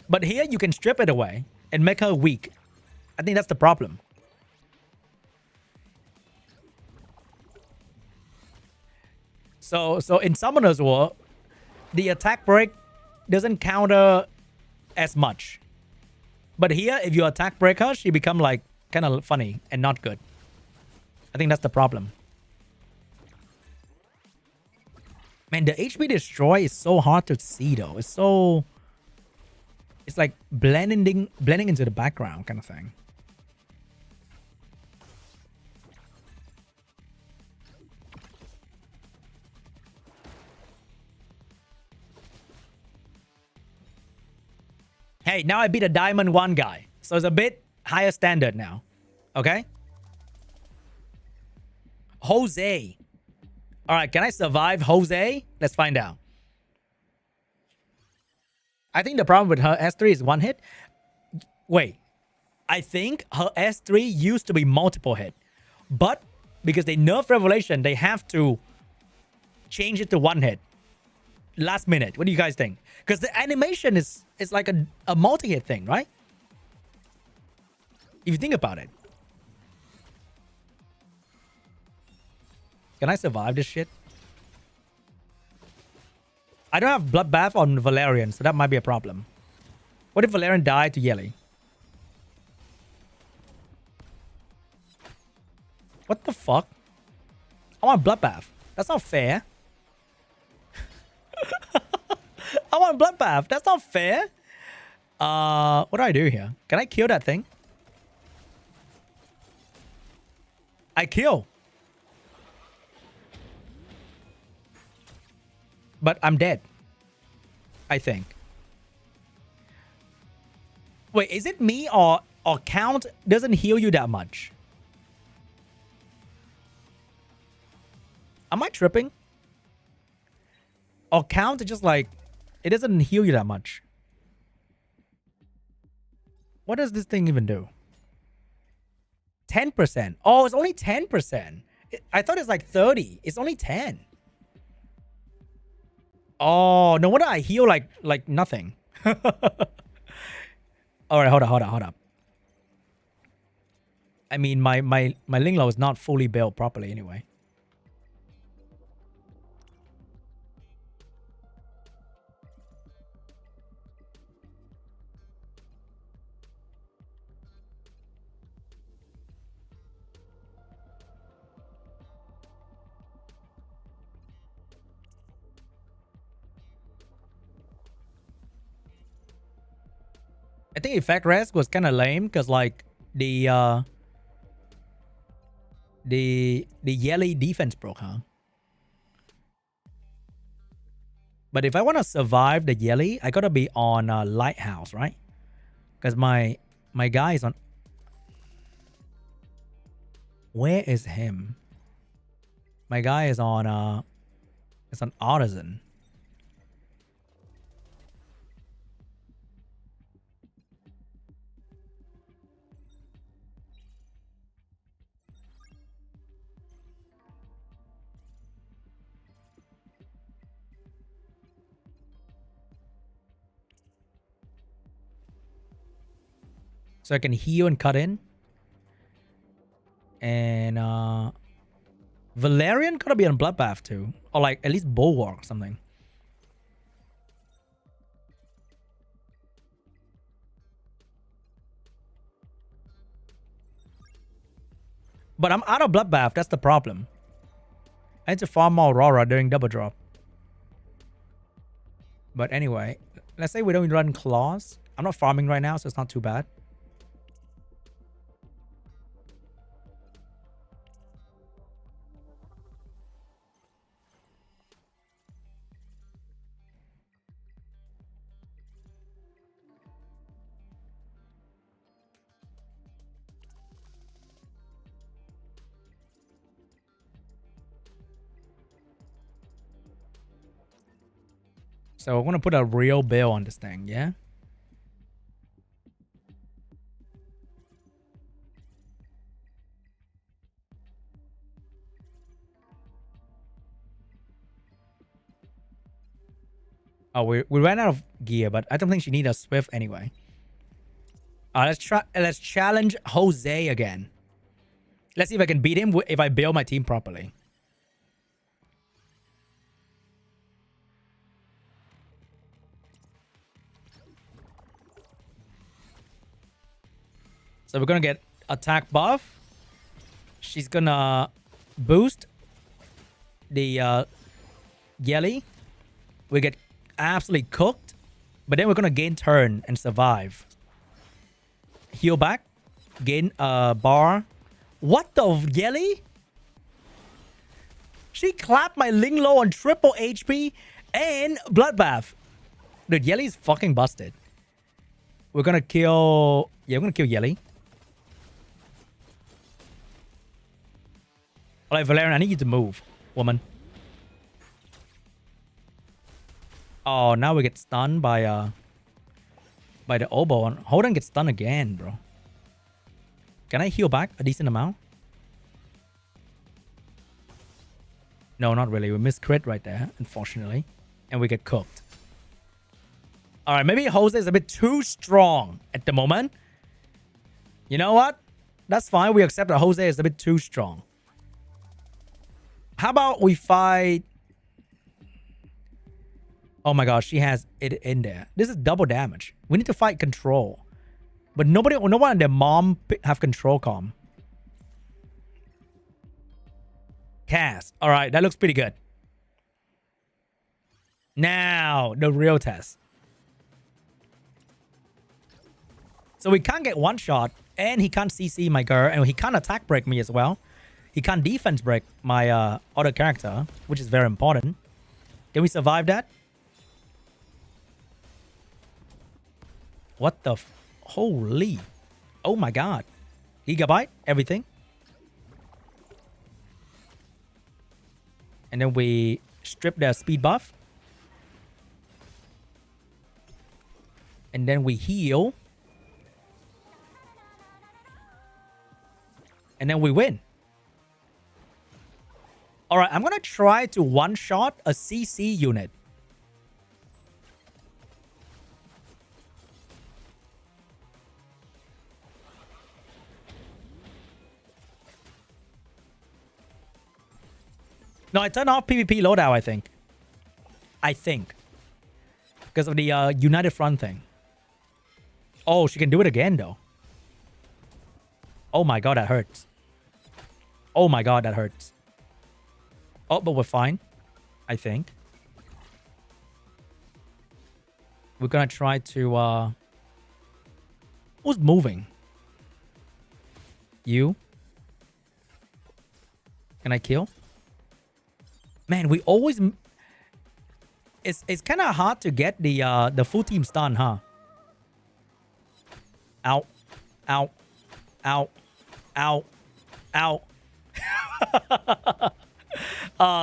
But here you can strip it away and make her weak. I think that's the problem. So in Summoner's War, the attack break doesn't counter as much. But here, if you attack break her, she become like kind of funny and not good. I think that's the problem. Man, the HP destroy is so hard to see though. It's so... It's like blending into the background kind of thing. Hey, now I beat a Diamond 1 guy. So it's a bit higher standard now. Okay? Jose. Alright, can I survive Jose? Let's find out. I think the problem with her S3 is one hit. Wait. I think her S3 used to be multiple hit. But because they nerfed Revelation, they have to change it to one hit. Last minute. What do you guys think? Because the animation is like a multi-hit thing, right? If you think about it. Can I survive this shit? I don't have Bloodbath on Valerian, so that might be a problem. What if Valerian died to Yelly? What the fuck? I want Bloodbath. That's not fair. I want Bloodbath. That's not fair. What do I do here? Can I kill that thing? I kill. But I'm dead. I think. Wait, is it me or count doesn't heal you that much? Am I tripping? Or count is just like it doesn't heal you that much. What does this thing even do? 10%. Oh, it's only 10%. I thought it's like 30. It's only 10. Oh, no wonder I heal like nothing. All right, hold up. I mean, my Linglo is not fully built properly anyway. I think effect rest was kind of lame because like the Yelly defense broke, huh? But if I want to survive the Yelly, I gotta be on Lighthouse, right? Because my guy is on. Where is him? My guy is on it's on Artisan. So I can heal and cut in. And Valerian gotta be on Bloodbath too. Or like at least Bulwark or something. But I'm out of Bloodbath, that's the problem. I need to farm more Aurora during double drop. But anyway, let's say we don't run Claws. I'm not farming right now, so it's not too bad. So I want to put a real bill on this thing, yeah? Oh, we ran out of gear, but I don't think she needs a Swift anyway. Let's challenge Jose again. Let's see if I can beat him if I build my team properly. So we're gonna get attack buff. She's gonna boost the Yelly. We get absolutely cooked, but then we're gonna gain turn and survive. Heal back, gain bar. What the Yelly? She clapped my Ling Low on triple HP and bloodbath. Dude, Yelly's fucking busted. We're gonna kill. Yeah, we're gonna kill Yelly. Alright, Valerian, I need you to move, woman. Oh, now we get stunned by the oboe. And Holden gets stunned again, bro. Can I heal back a decent amount? No, not really. We missed crit right there, unfortunately. And we get cooked. Alright, maybe Jose is a bit too strong at the moment. You know what? That's fine. We accept that Jose is a bit too strong. How about we fight... Oh my gosh, she has it in there. This is double damage. We need to fight control. But no one and their mom have control comm. Cast. Alright, that looks pretty good. Now, the real test. So we can't get one shot, and he can't CC my girl, and he can't attack break me as well. He can't defense break my other character, which is very important. Can we survive that? What the... Holy... Oh my god. Gigabyte, everything. And then we strip their speed buff. And then we heal. And then we win. Alright, I'm gonna try to one-shot a CC unit. No, I turned off PvP loadout, I think. Because of the United Front thing. Oh, she can do it again, though. Oh my god, that hurts. Oh my god, that hurts. Oh, but we're fine. I think. We're gonna try to... Who's moving? You? Can I kill? Man, we always... It's kind of hard to get the full team stun, huh? Ow. Ow. Ow. Ow. Ow.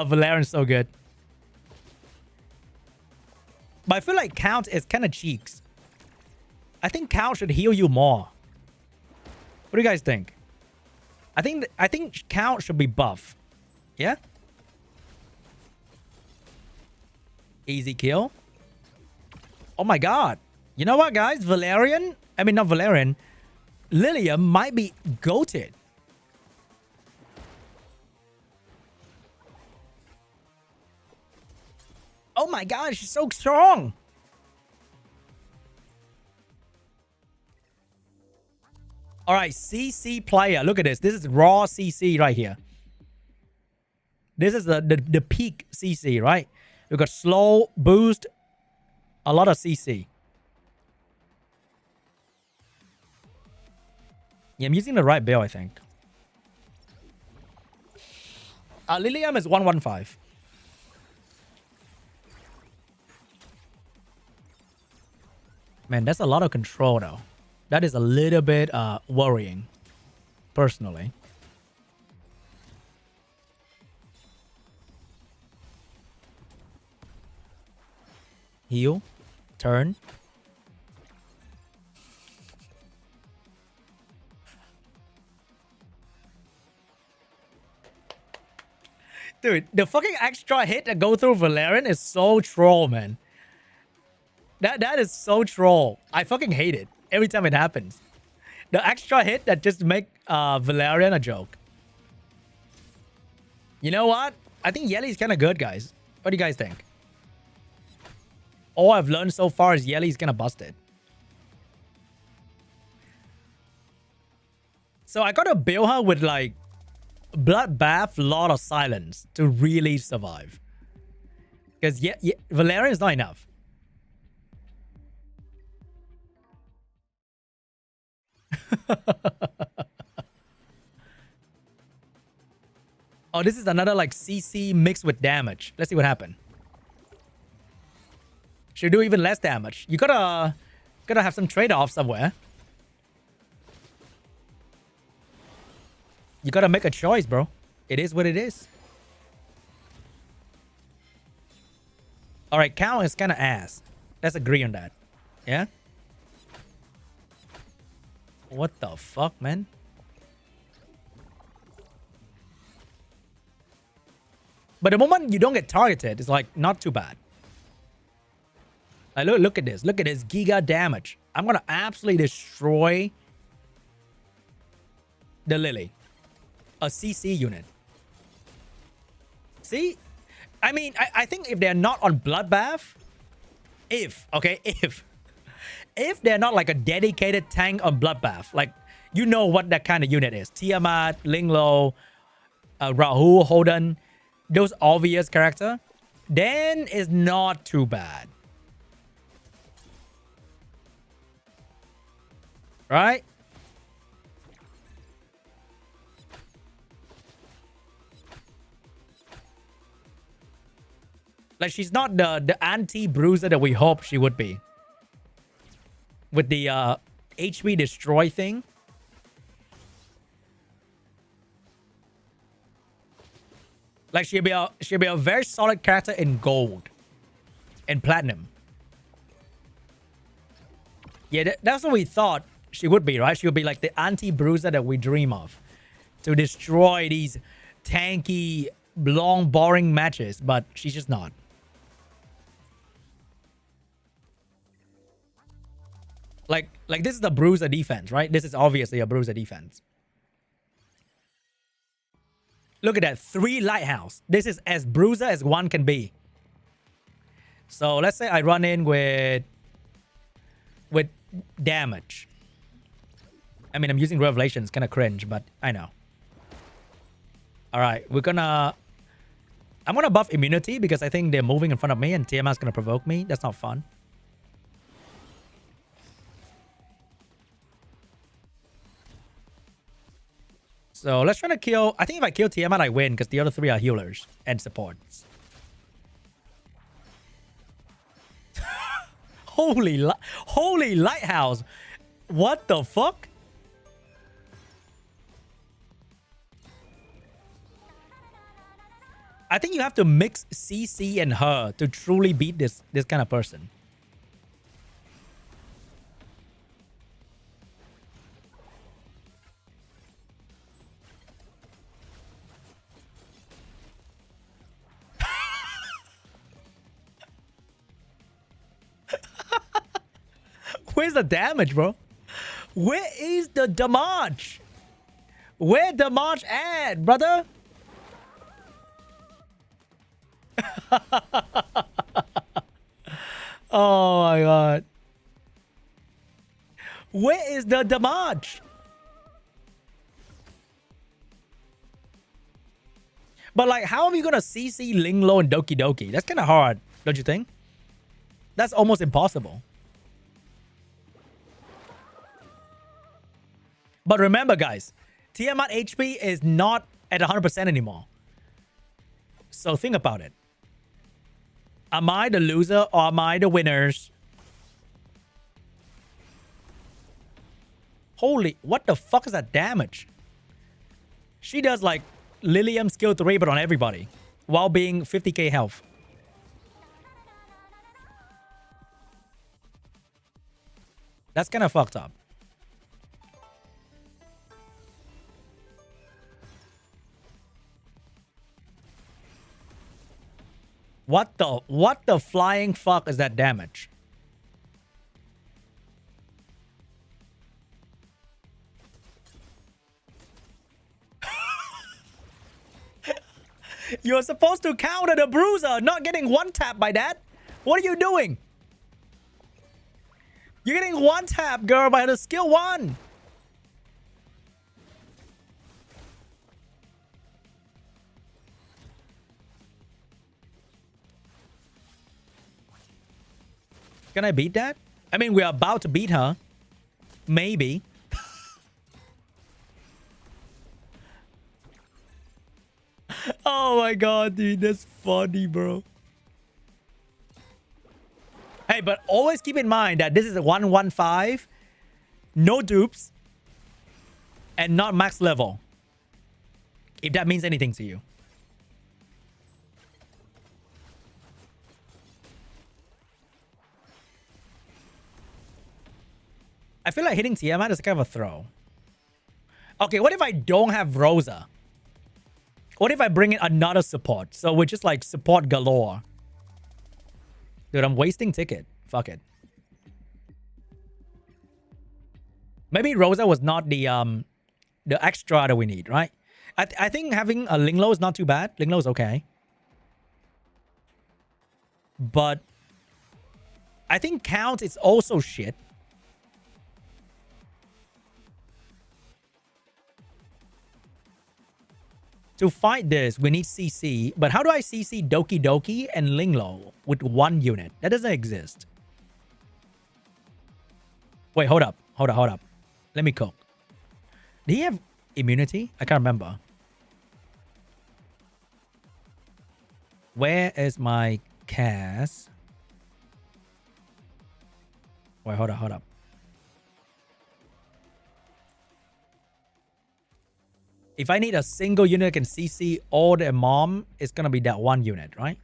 Valerian's so good. But I feel like Count is kind of cheeks. I think Count should heal you more. What do you guys think? I think Count should be buff. Yeah? Easy kill. Oh my god. You know what, guys? Valerian... I mean, not Valerian. Lilium might be goated. Oh my god, she's so strong. All right, CC player. Look at this. This is raw CC right here. This is the peak CC, right? We got slow, boost, a lot of CC. Yeah, I'm using the right build, I think. Lilium is 115. Man, that's a lot of control, though. That is a little bit worrying, personally. Heal. Turn. Dude, the fucking extra hit that go through Valerian is so troll, man. That is so troll. I fucking hate it every time it happens. The extra hit that just make Valerian a joke. You know what? I think Yeli's kind of good, guys. What do you guys think? All I've learned so far is Yeli's gonna bust it. So I gotta build her with like Bloodbath, Lot of Silence to really survive. Because Valerian is not enough. Oh, this is another like CC mixed with damage. Let's see what happened. Should do even less damage. You gotta have some trade-off somewhere. You gotta make a choice, bro. It is what it is. All right, count is kind of ass. Let's agree on that. Yeah? What the fuck, man? But the moment you don't get targeted, it's like not too bad. Like, look at this. Look at this giga damage. I'm gonna absolutely destroy the Lily. A CC unit. See? I mean, I think if they're not on Bloodbath, if they're not like a dedicated tank on Bloodbath, like, you know what that kind of unit is. Tiamat, Linglo, Rahul, Holden, those obvious character, then it's not too bad. Right? Like, she's not the anti-bruiser that we hope she would be. With the HP destroy thing. Like, she'll be a very solid character in gold and platinum. Yeah, that's what we thought she would be, right? She would be like the anti-bruiser that we dream of. To destroy these tanky, long, boring matches. But she's just not. Like this is the bruiser defense, right? This is obviously a bruiser defense. Look at that. 3 lighthouse. This is as bruiser as one can be. So let's say I run in with damage. I mean, I'm using Revelations, kind of cringe, but I know. All right, I'm gonna buff immunity because I think they're moving in front of me and Tiamat's gonna provoke me. That's not fun. So let's try to kill. I think if I kill Tiamat, I win because the other 3 are healers and supports. Holy lighthouse! What the fuck? I think you have to mix CC and her to truly beat this kind of person. Where's the damage, bro? Where is the damage? Where damage at, brother? Oh my god. Where is the damage? But like, how are we gonna CC Linglo and Doki Doki? That's kind of hard, don't you think? That's almost impossible. But remember, guys, Tiamat HP is not at 100% anymore. So think about it. Am I the loser or am I the winners? Holy, what the fuck is that damage? She does like Lilium skill 3 but on everybody while being 50k health. That's kind of fucked up. What the flying fuck is that damage? You're supposed to counter the Bruiser, not getting one tap by that. What are you doing? You're getting one tap, girl, by the skill 1. Can I beat that? I mean, we're about to beat her. Maybe. Oh my god, dude. That's funny, bro. Hey, but always keep in mind that this is a 115. No dupes. And not max level. If that means anything to you. I feel like hitting Tiamat is kind of a throw. Okay, what if I don't have Rosa? What if I bring in another support? So we're just like support galore. Dude, I'm wasting ticket. Fuck it. Maybe Rosa was not the extra that we need, right? I think having a Linglo is not too bad. Linglo is okay. But I think Count is also shit. To fight this, we need CC. But how do I CC Doki Doki and Linglo with one unit? That doesn't exist. Wait, hold up. Hold up. Let me cook. Did he have immunity? I can't remember. Where is my cast? Wait, hold up. If I need a single unit that can CC all the mom, it's gonna be that one unit, right?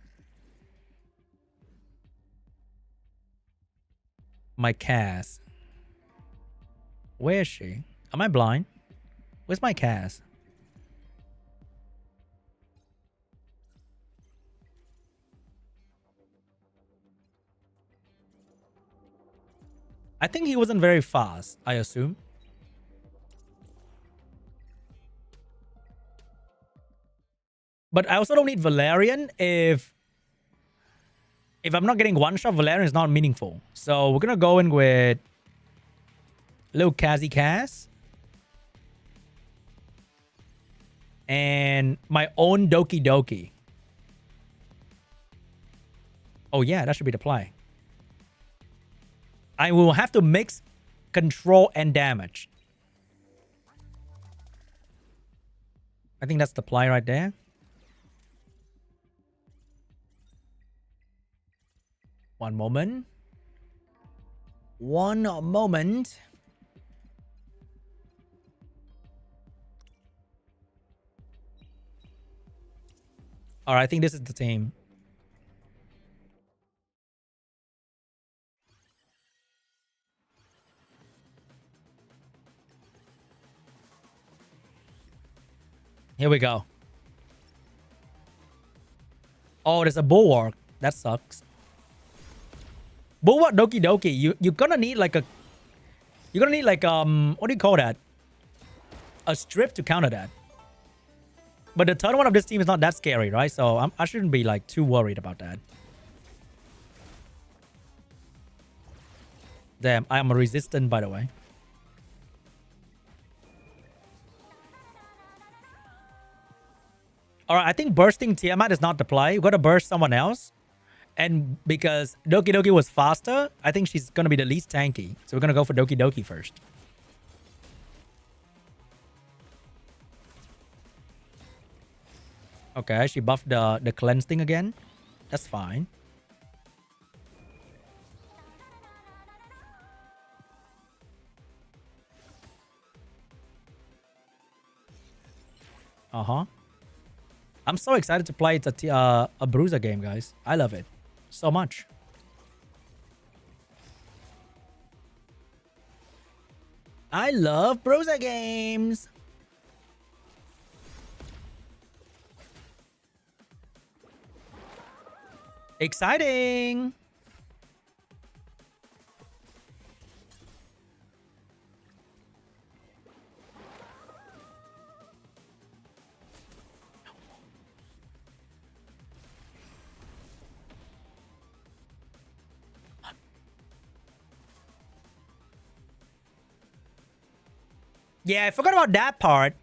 My Cass. Where is she? Am I blind? Where's my Cass? I think he wasn't very fast, I assume. But I also don't need Valerian if I'm not getting one shot. Valerian is not meaningful. So we're gonna go in with little Kazi Kaz and my own Doki Doki. Oh yeah, that should be the play. I will have to mix control and damage. I think that's the play right there. One moment. One moment. All right, I think this is the team. Here we go. Oh, there's a bulwark. That sucks. Bulwark Doki Doki. You're gonna need like a... You're gonna need like, what do you call that? A strip to counter that. But the turn one of this team is not that scary, right? So I shouldn't be like too worried about that. Damn, I am resistant, by the way. Alright, I think bursting Tiamat is not the play. You gotta burst someone else. And because Doki Doki was faster, I think she's gonna be the least tanky. So we're gonna go for Doki Doki first. Okay, she buffed the cleanse thing again. That's fine. Uh-huh. I'm so excited to play a Bruiser game, guys. I love it so much. I love Bruiser games. Exciting. Yeah, I forgot about that part.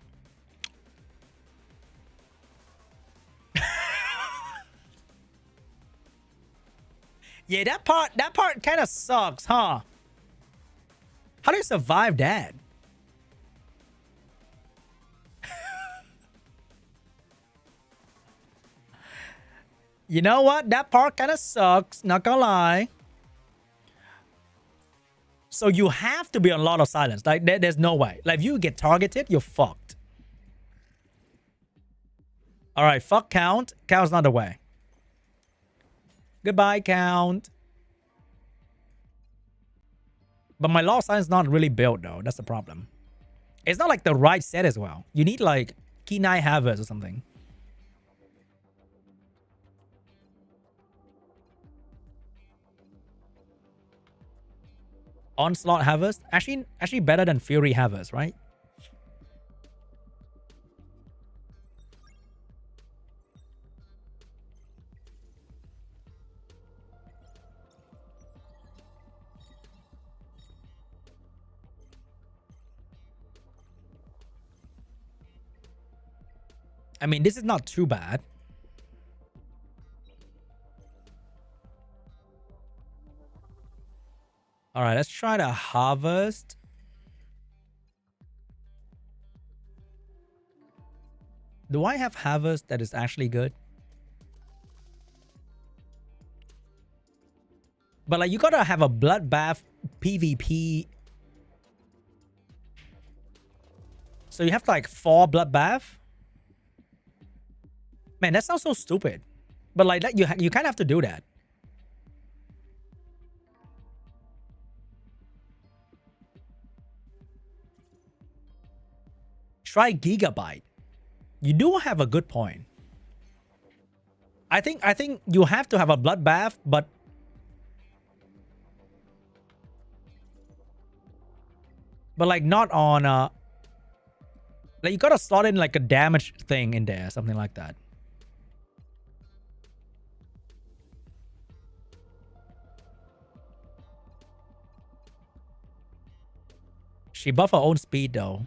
Yeah, that part kind of sucks, huh? How do you survive that? You know what? That part kind of sucks, not gonna lie. So you have to be on a lot of silence. Like, there's no way. Like, if you get targeted, you're fucked. All right, fuck Count. Count's not the way. Goodbye, Count. But my law sign is not really built, though. That's the problem. It's not like the right set as well. You need, like, Key 9 Havers or something. Onslaught Havers? Actually better than Fury Havers, right? I mean, this is not too bad. All right, let's try to harvest. Do I have harvest that is actually good? But like, you gotta have a bloodbath PvP. So you have like 4 bloodbath. Man, that sounds so stupid. But like that, you kind of have to do that. Try Gigabyte. You do have a good point. I think you have to have a bloodbath, but like not on like you gotta slot in like a damage thing in there, something like that. She buff her own speed though.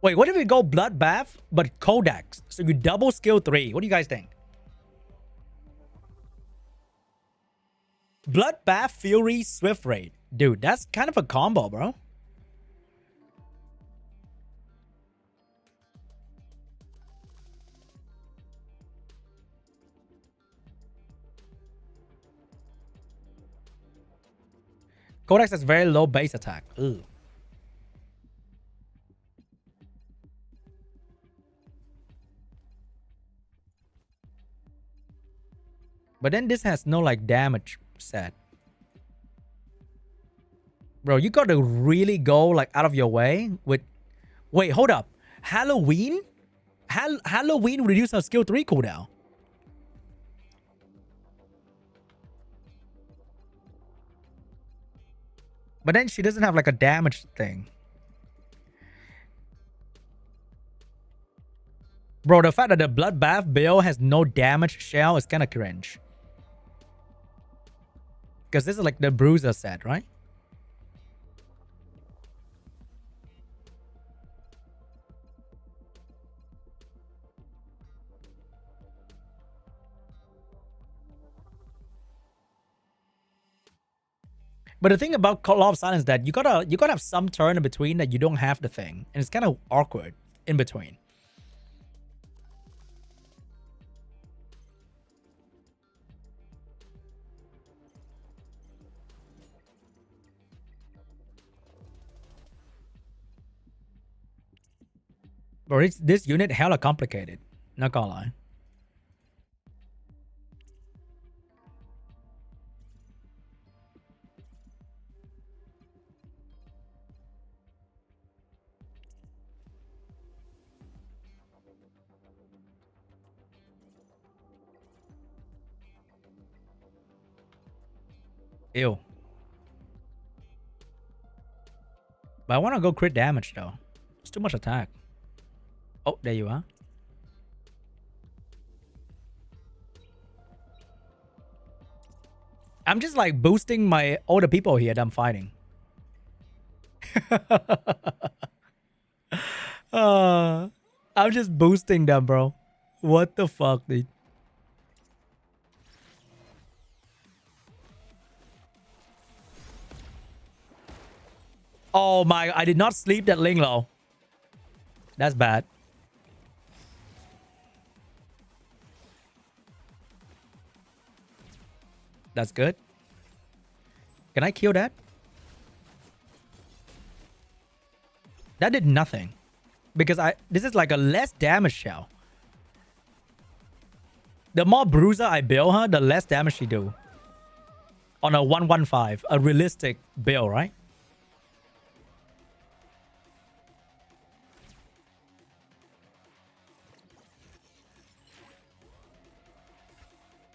Wait, what if we go Bloodbath, but Codex? So you double skill 3. What do you guys think? Bloodbath, Fury, Swift Raid. Dude, that's kind of a combo, bro. Codex has very low base attack. Ugh. But then this has no like damage set. Bro, you gotta really go like out of your way with... Wait, hold up. Halloween? Halloween reduces her skill 3 cooldown. But then she doesn't have like a damage thing. Bro, the fact that the Bloodbath build has no damage shell is kind of cringe. Because this is like the Bruiser set, right? But the thing about Law of Silence is that you gotta have some turn in between that you don't have the thing. And it's kind of awkward in between. Bro, this unit hella complicated. Not gonna lie. Ew. But I want to go crit damage though. It's too much attack. Oh, there you are. I'm just like boosting all the people here that I'm fighting. I'm just boosting them, bro. What the fuck, dude? Oh my, I did not sleep that Ling Low. That's bad. That's good. Can I kill that? That did nothing. Because this is like a less damage shell. The more bruiser I build her, the less damage she do. On a 115, a realistic build, right?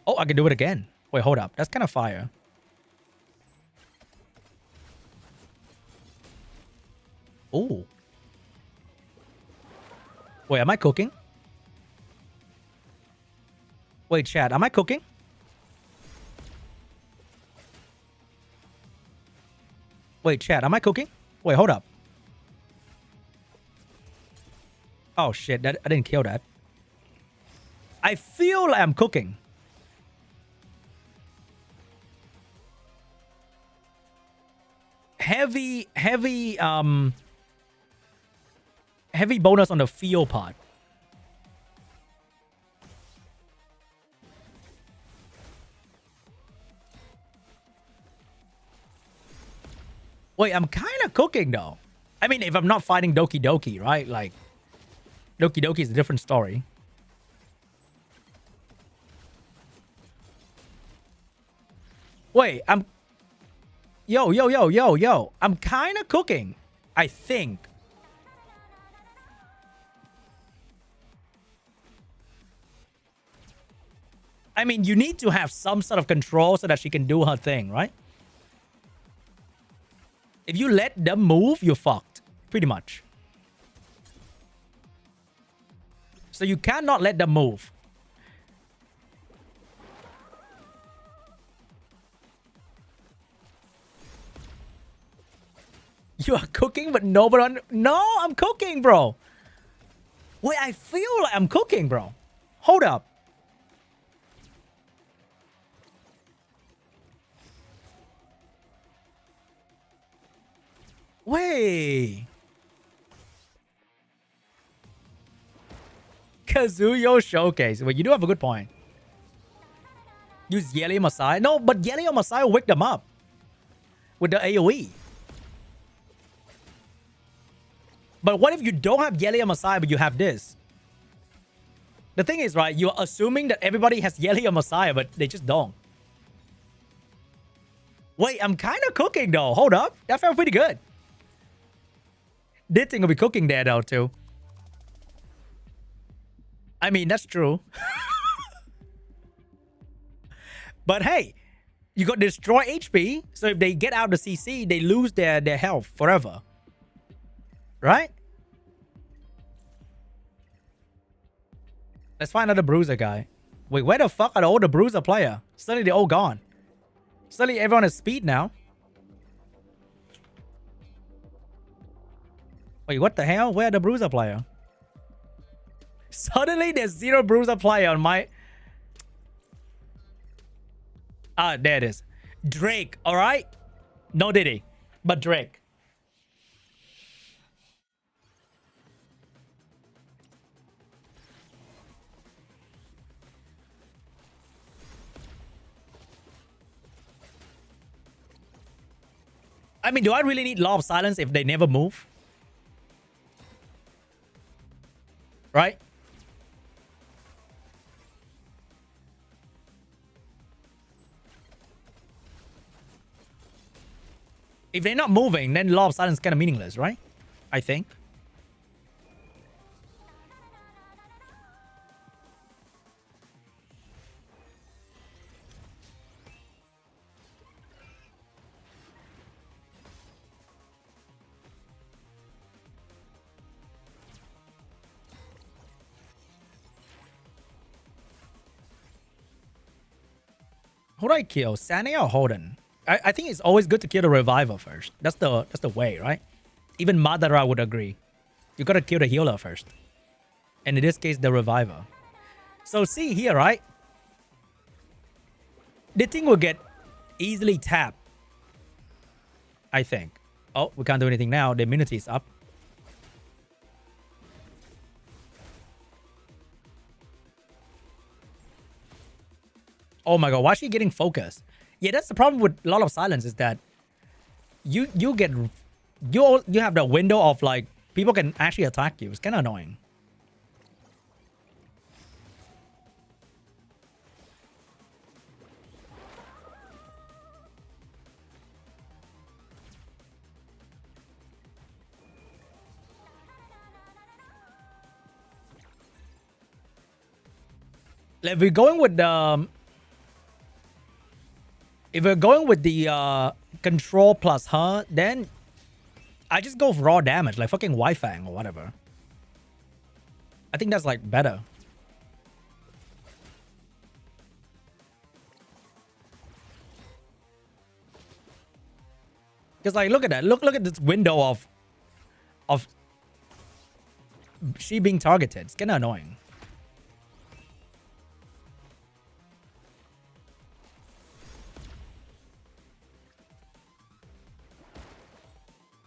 Oh, I can do it again. Wait, hold up. That's kind of fire. Oh. Wait, am I cooking? Wait, chat, am I cooking? Wait, chat, am I cooking? Wait, hold up. Oh shit, I didn't kill that. I feel like I'm cooking. Heavy bonus on the feel part. Wait, I'm kind of cooking though. I mean, if I'm not fighting Doki Doki, right? Like, Doki Doki is a different story. Wait, I'm... Yo. I'm kind of cooking. I think. I mean, you need to have some sort of control so that she can do her thing, right? If you let them move, you're fucked. Pretty much. So you cannot let them move. You are cooking, but nobody on... No, I'm cooking, bro. Wait, I feel like I'm cooking, bro. Hold up. Wait. Kazuyo Showcase. Well, you do have a good point. Use Yelly Masai. No, but Yelly Masai will wake them up. With the AoE. But what if you don't have Yelly Masai, but you have this? The thing is, right, you're assuming that everybody has Yelly Messiah, but they just don't. Wait, I'm kind of cooking, though. Hold up. That felt pretty good. Did think I'll be cooking there, though, too. I mean, that's true. But hey, you got destroy HP. So if they get out of the CC, they lose their health forever. Right? Let's find another Bruiser guy. Wait, where the fuck are all the Bruiser player? Suddenly they're all gone. Suddenly everyone has speed now. Wait, what the hell? Where are the Bruiser player? Suddenly there's 0 Bruiser player on my... Ah, there it is. Drake, alright? No Diddy, but Drake. I mean, do I really need Law of Silence if they never move? Right? If they're not moving, then Law of Silence is kind of meaningless, right? I think. Who do I kill? Sane or Holden? I think it's always good to kill the Reviver first. That's the way, right? Even Madara would agree. You gotta kill the healer first. And in this case, the reviver. So see here, right? The thing will get easily tapped. I think. Oh, we can't do anything now. The immunity is up. Oh my god, why is she getting focused? Yeah, that's the problem with a lot of silence is that you have the window of like people can actually attack you. It's kind of annoying. If we're going with the control plus her, then I just go for raw damage, like fucking Wi-Fang or whatever. I think that's like better. Because like look at that. Look at this window of she being targeted. It's kinda annoying.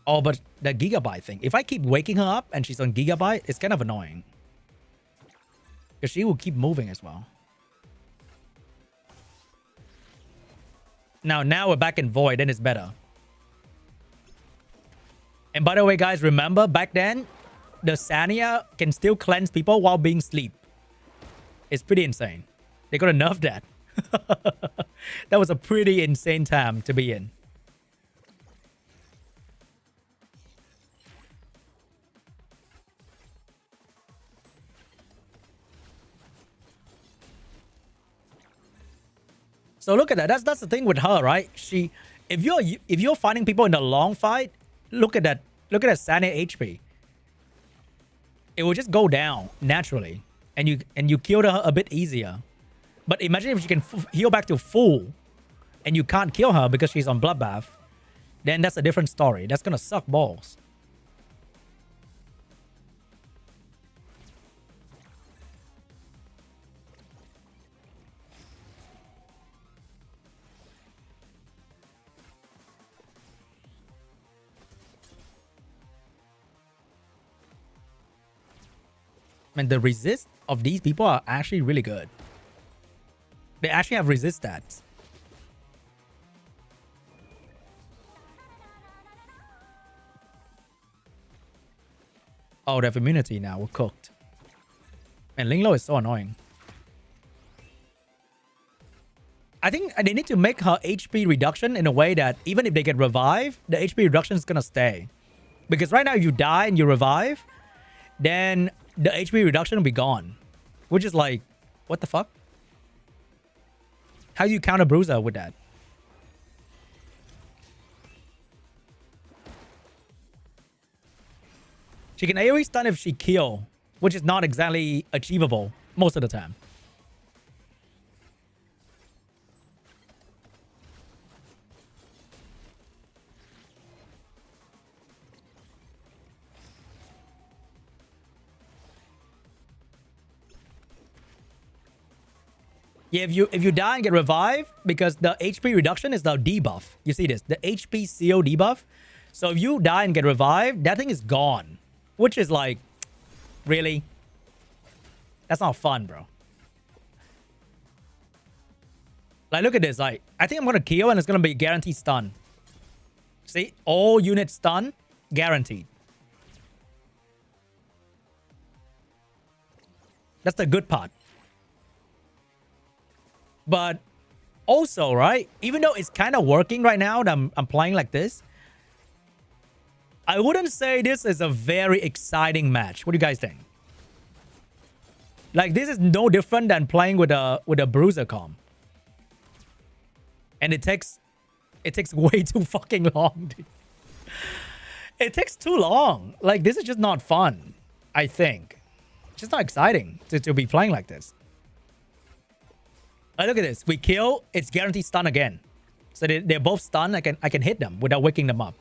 Oh, but the gigabyte thing. If I keep waking her up and she's on gigabyte, it's kind of annoying. Because she will keep moving as well. Now we're back in void, then it's better. And by the way, guys, remember back then, the Sania can still cleanse people while being asleep. It's pretty insane. They gotta nerf that. That was a pretty insane time to be in. So look at that. That's the thing with her, right? If you're fighting people in the long fight, look at that. Look at that Sania HP. It will just go down naturally, and you kill her a bit easier. But imagine if she can heal back to full, and you can't kill her because she's on bloodbath. Then that's a different story. That's gonna suck balls. And the resist of these people are actually really good. They actually have resist stats. Oh, they have immunity now. We're cooked. And Linglo is so annoying. I think they need to make her HP reduction in a way that even if they get revived, the HP reduction is gonna stay. Because right now, if you die and you revive, then the HP reduction will be gone. Which is like, what the fuck? How do you counter Bruiser with that? She can AoE stun if she kill, which is not exactly achievable most of the time. Yeah, if you die and get revived, because the HP reduction is the debuff. You see this, the HP CO debuff. So if you die and get revived, that thing is gone. Which is like, really? That's not fun, bro. Like, look at this. Like, I think I'm gonna kill and it's gonna be guaranteed stun. See, all units stun, guaranteed. That's the good part. But also, right, even though it's kind of working right now that I'm playing like this, I wouldn't say this is a very exciting match. What do you guys think? Like, this is no different than playing with a Bruiser comp. And it takes way too fucking long, dude. It takes too long. Like, this is just not fun, I think. It's just not exciting to be playing like this. Look at this. We kill, it's guaranteed stun again. So they're both stunned. I can hit them without waking them up.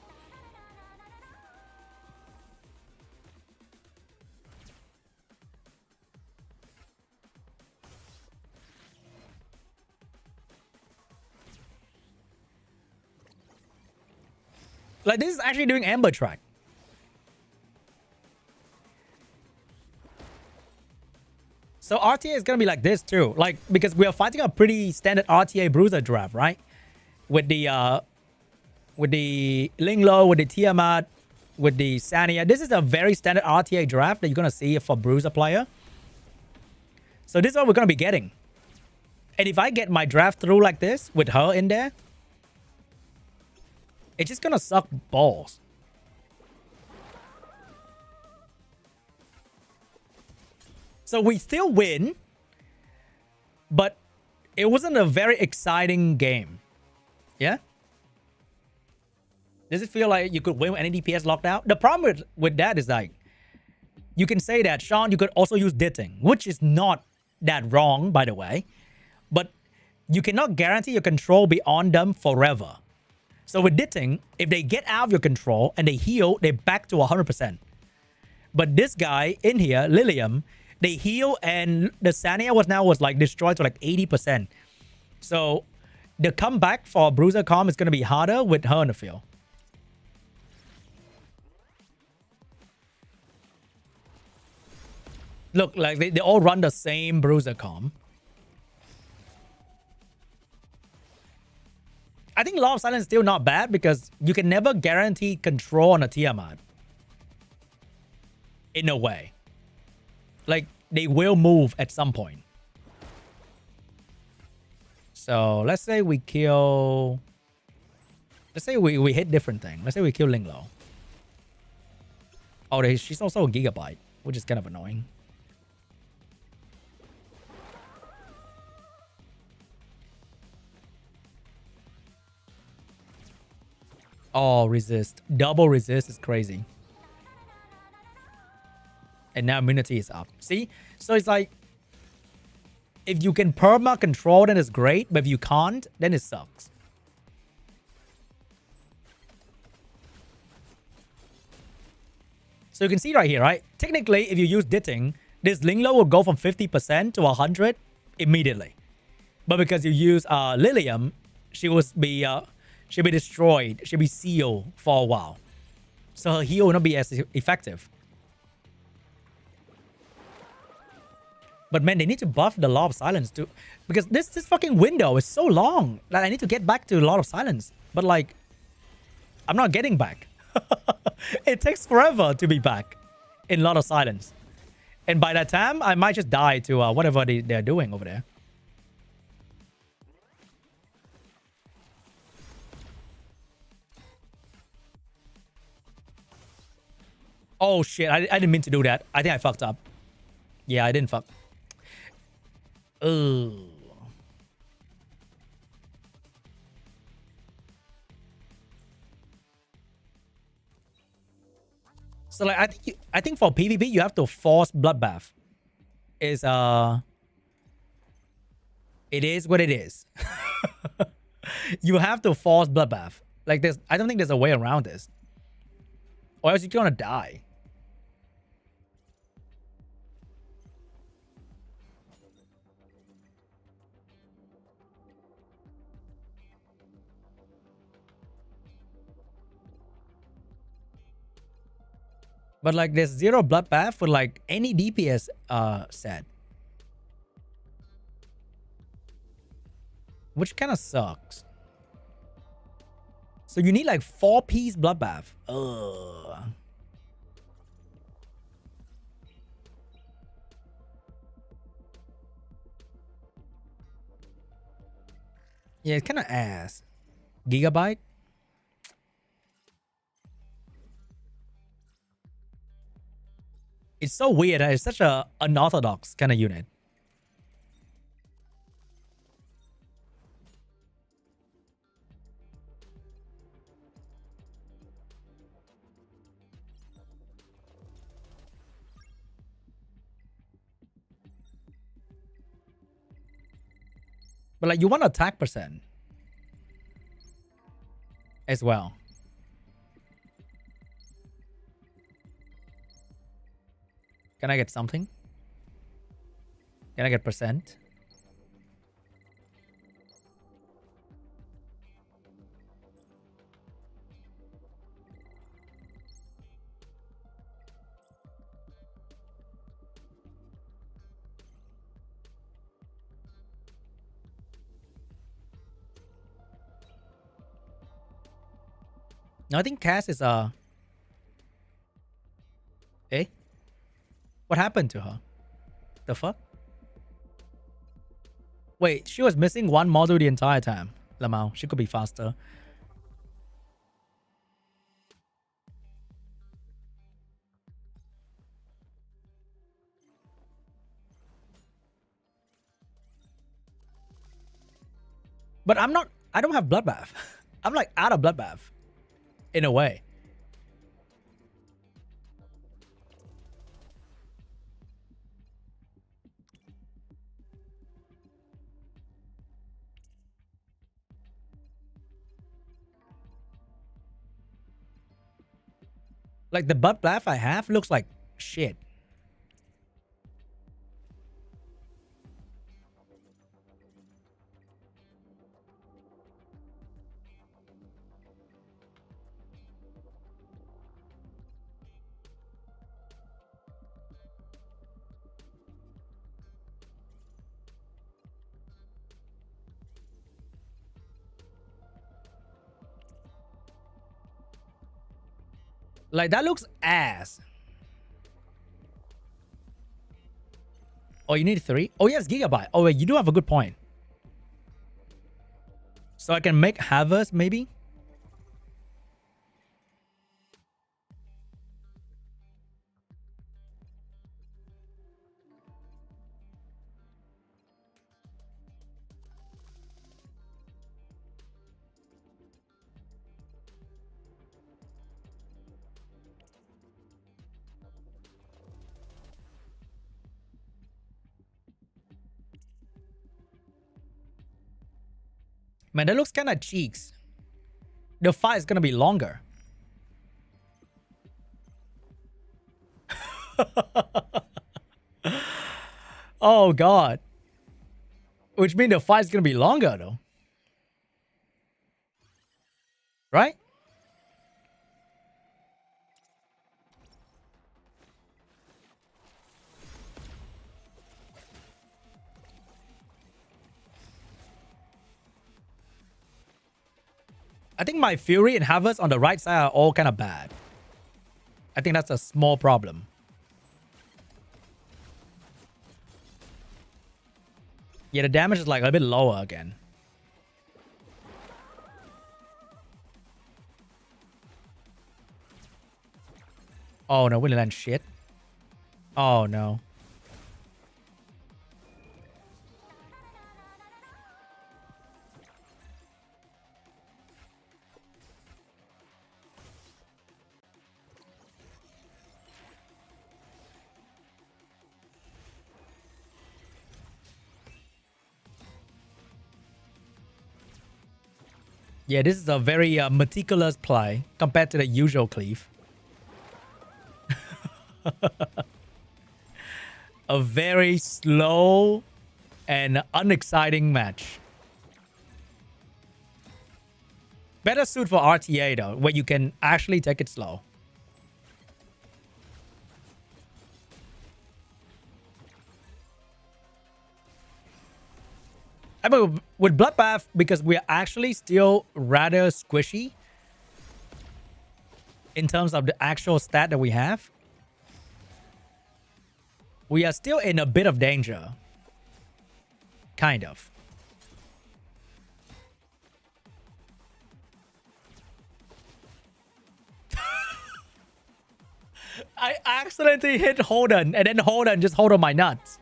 Like, this is actually doing Ember track. So RTA is gonna be like this too, like, because we are fighting a pretty standard RTA Bruiser draft, right? With the Linglo, with the Tiamat, with the Sania. This is a very standard RTA draft that you're gonna see for Bruiser player. So this is what we're gonna be getting. And if I get my draft through like this with her in there, it's just gonna suck balls. So we still win, but it wasn't a very exciting game. Yeah? Does it feel like you could win with any DPS locked out? The problem with that is like, you can say that, Sean, you could also use ditting, which is not that wrong, by the way. But you cannot guarantee your control be on them forever. So with ditting, if they get out of your control and they heal, they're back to 100%. But this guy in here, Lilium, they heal and the Sania was like destroyed to like 80%. So the comeback for Bruiser Com is going to be harder with her in the field. Look, like they all run the same Bruiser Com. I think Law of Silence is still not bad because you can never guarantee control on a Tiamat. In a way. Like, they will move at some point. So, let's say we kill... Let's say we hit different thing. Let's say we kill Linglo. Oh, she's also a Gigabyte, which is kind of annoying. Oh, resist. Double resist is crazy. And now immunity is up. See? So it's like, if you can perma control, then it's great. But if you can't, then it sucks. So you can see right here, right? Technically, if you use ditting, this Linglo will go from 50% to 100 immediately. But because you use Lilium, she'll be destroyed. She'll be sealed for a while. So her heal will not be as effective. But man, they need to buff the Law of Silence too. Because this fucking window is so long. Like, I need to get back to Law of Silence. But like, I'm not getting back. It takes forever to be back in Law of Silence. And by that time, I might just die to whatever they're doing over there. Oh shit, I didn't mean to do that. I think I fucked up. Yeah, I didn't fuck. Ugh. So like, I think for PvP you have to force bloodbath. It is what it is. You have to force bloodbath. Like, I don't think there's a way around this. Or else you're gonna die. But like, there's zero bloodbath for like any DPS set. Which kind of sucks. So you need like 4-piece bloodbath. Ugh. Yeah, it's kind of ass. Gigabyte? It's so weird. It's such a unorthodox kind of unit. But like, you want attack percent as well. Can I get something? Can I get percent? No, I think Cass is Eh? What happened to her? The fuck? Wait, she was missing one module the entire time. Lamau, she could be faster. But I'm not, I don't have Bloodbath. I'm like out of Bloodbath. In a way. Like the Bloodbath I have looks like shit. Like that looks ass. Oh, you need 3? Oh yes, Gigabyte. Oh wait, you do have a good point. So I can make Havers maybe? Man, that looks kind of cheeks. The fight is gonna be longer. Oh god. Which means the fight is gonna be longer though. Right? I think my Fury and Havers on the right side are all kind of bad. I think that's a small problem. Yeah, the damage is like a bit lower again. Oh no, we land shit. Oh no. Yeah, this is a very meticulous play compared to the usual cleave. A very slow and unexciting match. Better suit for RTA though, where you can actually take it slow. I mean, with Bloodbath, because we're actually still rather squishy in terms of the actual stat that we have, we are still in a bit of danger. Kind of. I accidentally hit Holden, and then Holden just hold on my nuts.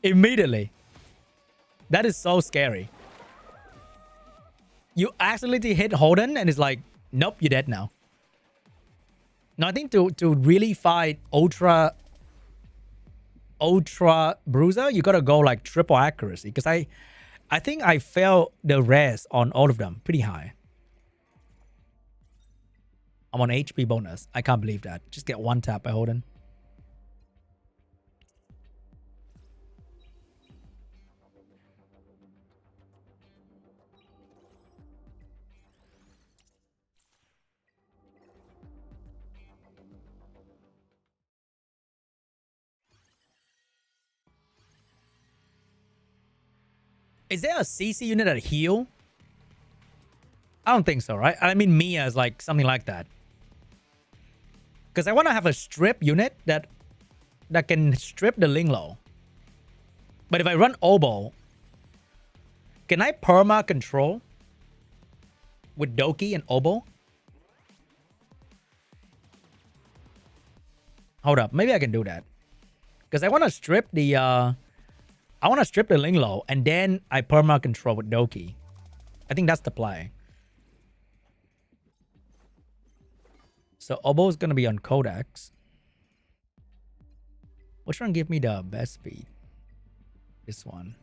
Immediately. That is so scary. You accidentally hit Holden and it's like, nope, you're dead now. Now I think to really fight Ultra Bruiser, you gotta go like triple accuracy. Because I think I failed the rest on all of them pretty high. I'm on HP bonus. I can't believe that. Just get one tap by Holden. Is there a CC unit that heal? I don't think so, right? I mean, Mia is like something like that. Because I want to have a strip unit that can strip the Linglo. But if I run Obo, can I perma control with Doki and Obo? Hold up, maybe I can do that. Because I want to strip the Linglo and then I perma control with Doki. I think that's the play. So Obo is gonna be on Codex. Which one give me the best speed? This one.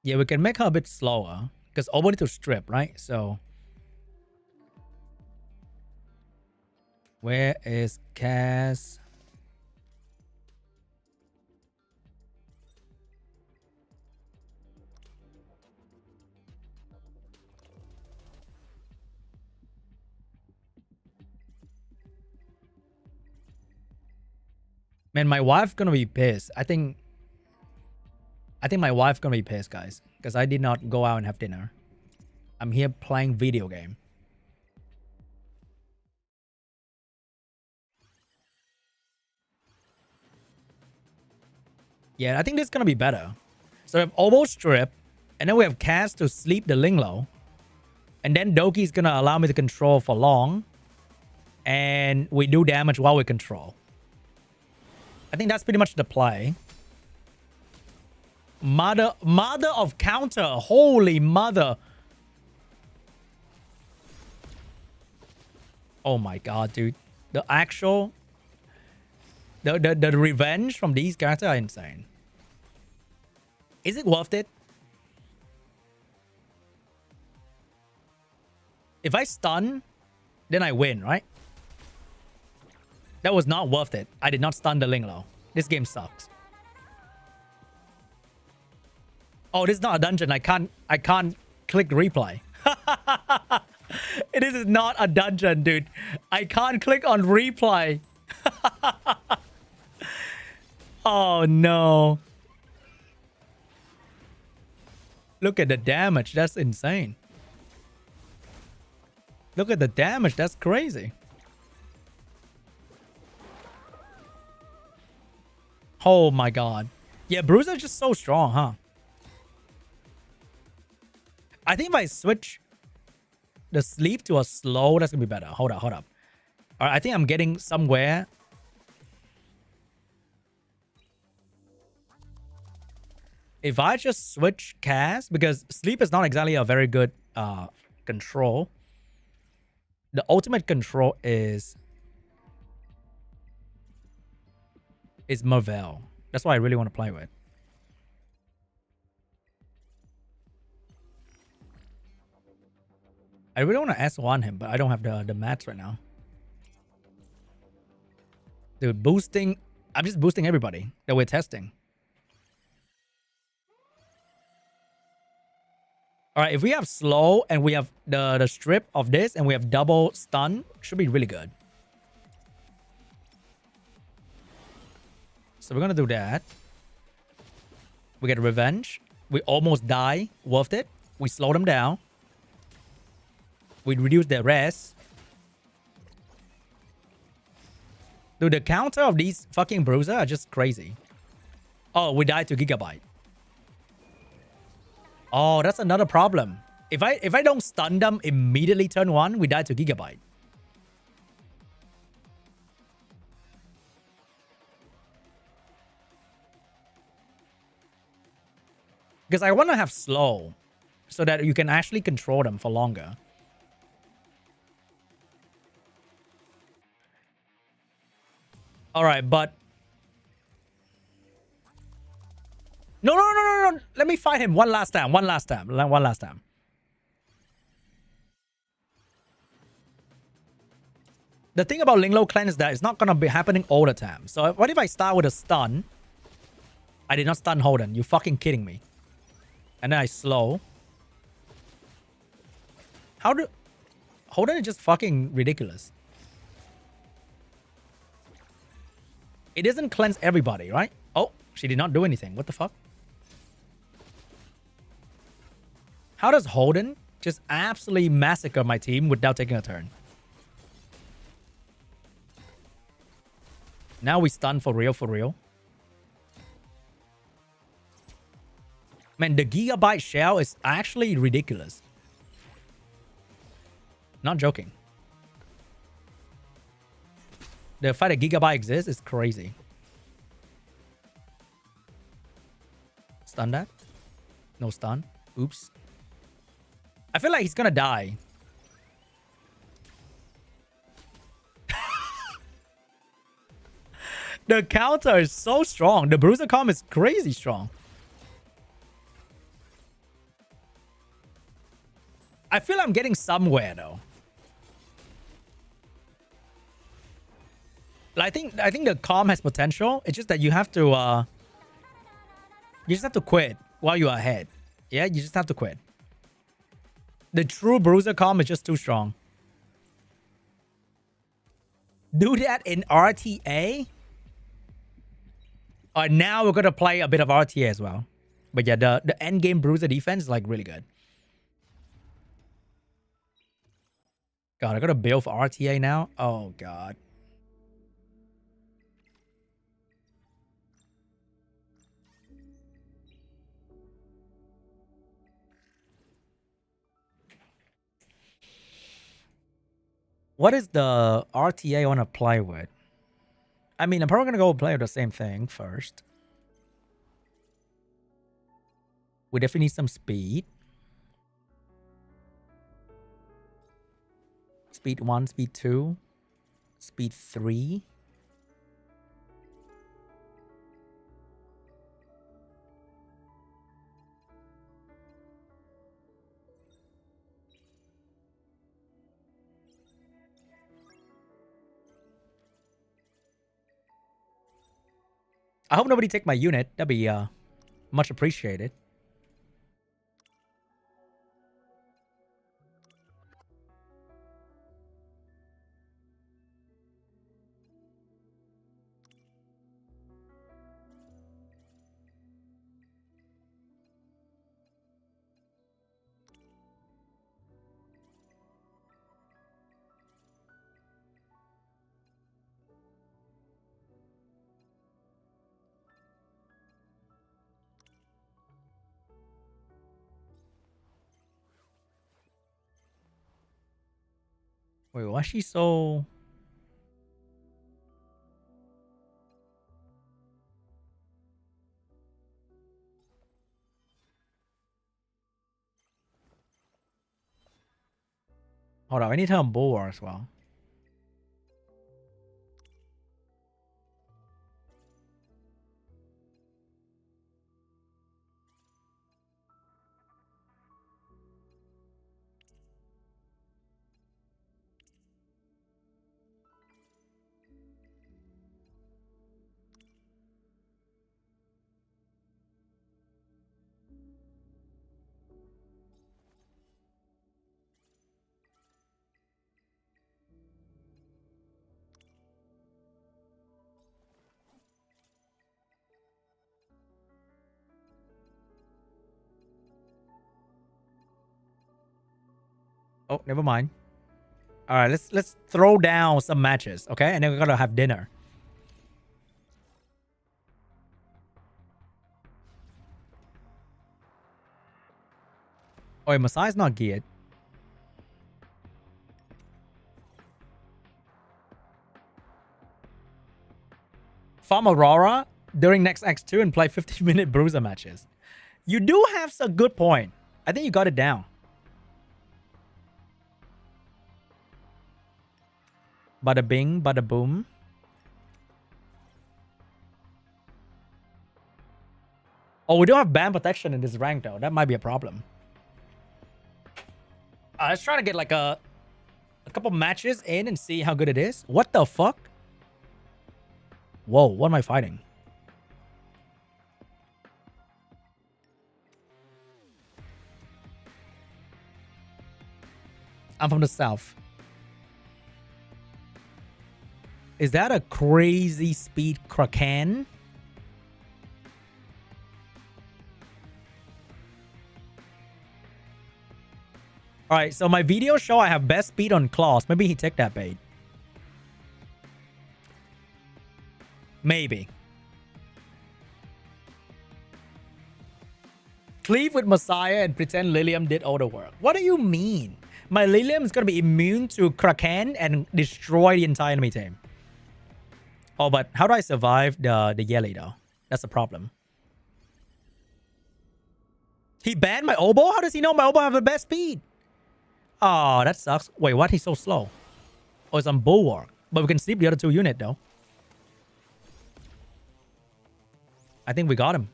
Yeah, we can make her a bit slower because Obo need to strip, right? So where is Cass? Man, my wife's gonna be pissed. I think my wife's gonna be pissed, guys, because I did not go out and have dinner. I'm here playing video game. Yeah, I think this is gonna be better. So we have Obo strip, and then we have Cass to sleep the Linglo, and then Doki's gonna allow me to control for long, and we do damage while we control. I think that's pretty much the play. Mother of counter. Holy mother. Oh my god, dude. The actual... The revenge from these characters are insane. Is it worth it? If I stun, then I win, right? That was not worth it. I did not stun the Linglo. This game sucks. Oh, this is not a dungeon. I can't click replay. This is not a dungeon, dude. I can't click on replay. Oh no. Look at the damage. That's insane. Look at the damage. That's crazy. Oh my god. Yeah, Bruiser is just so strong, huh? I think if I switch the sleep to a slow, that's gonna be better. Hold up. All right, I think I'm getting somewhere. If I just switch cast, because sleep is not exactly a very good control. The ultimate control is Marvel. That's what I really want to play with. I really want to S1 him, but I don't have the mats right now. Dude, boosting... I'm just boosting everybody that we're testing. Alright, if we have slow and we have the strip of this and we have double stun, should be really good. So we're gonna do that. We get revenge. We almost die. Worth it. We slow them down. We reduce their rest. Dude, the counter of these fucking Bruiser are just crazy. Oh, we died to Gigabyte. Oh, that's another problem. If I don't stun them immediately turn 1, we die to Gigabyte. Because I want to have slow so that you can actually control them for longer. All right, but no. Let me fight him one last time. One last time. The thing about Linglo Cleanse is that it's not gonna be happening all the time. So what if I start with a stun? I did not stun Holden. You fucking kidding me? And then I slow. How do... Holden is just fucking ridiculous. It doesn't cleanse everybody, right? Oh, she did not do anything. What the fuck? How does Holden just absolutely massacre my team without taking a turn? Now we stun for real. Man, the Gigabyte shell is actually ridiculous. Not joking. The fact that Gigabyte exists is crazy. Stun that? No stun. Oops. I feel like he's gonna die. The counter is so strong. The Bruiser Com is crazy strong. I feel I'm getting somewhere though. I think the calm has potential. It's just that you have to quit while you're ahead. Yeah, you just have to quit. The true Bruiser calm is just too strong. Do that in RTA. Now we're gonna play a bit of RTA as well. But yeah, the end game Bruiser defense is like really good. God, I gotta build for RTA now. Oh god. What is the RTA I want to play with? I mean, I'm probably going to go play with the same thing first. We definitely need some speed. Speed 1, speed 2, speed 3. I hope nobody take my unit. That'd be much appreciated. Wait, why is she so... Hold on, I need her on Bulwark as well. Oh, never mind. All right, let's throw down some matches, okay? And then we're gonna have dinner. Oh, Masai's not geared. Farm Aurora during next X2 and play 15-minute Bruiser matches. You do have a good point. I think you got it down. Bada bing, bada boom. Oh, we don't have ban protection in this rank though. That might be a problem. Let's try to get like a couple matches in and see how good it is. What the fuck? Whoa, what am I fighting? I'm from the south. Is that a crazy speed Kraken? All right, so my video show I have best speed on claws. Maybe he took that bait. Maybe. Cleave with Messiah and pretend Lilium did all the work. What do you mean? My Lilium is going to be immune to Kraken and destroy the entire enemy team. Oh, but how do I survive the Yelly though? That's the problem. He banned my Oboe? How does he know my Oboe have the best speed? Oh, that sucks. Wait, what? He's so slow. Oh, it's on Bulwark. But we can sleep the other 2 unit though. I think we got him.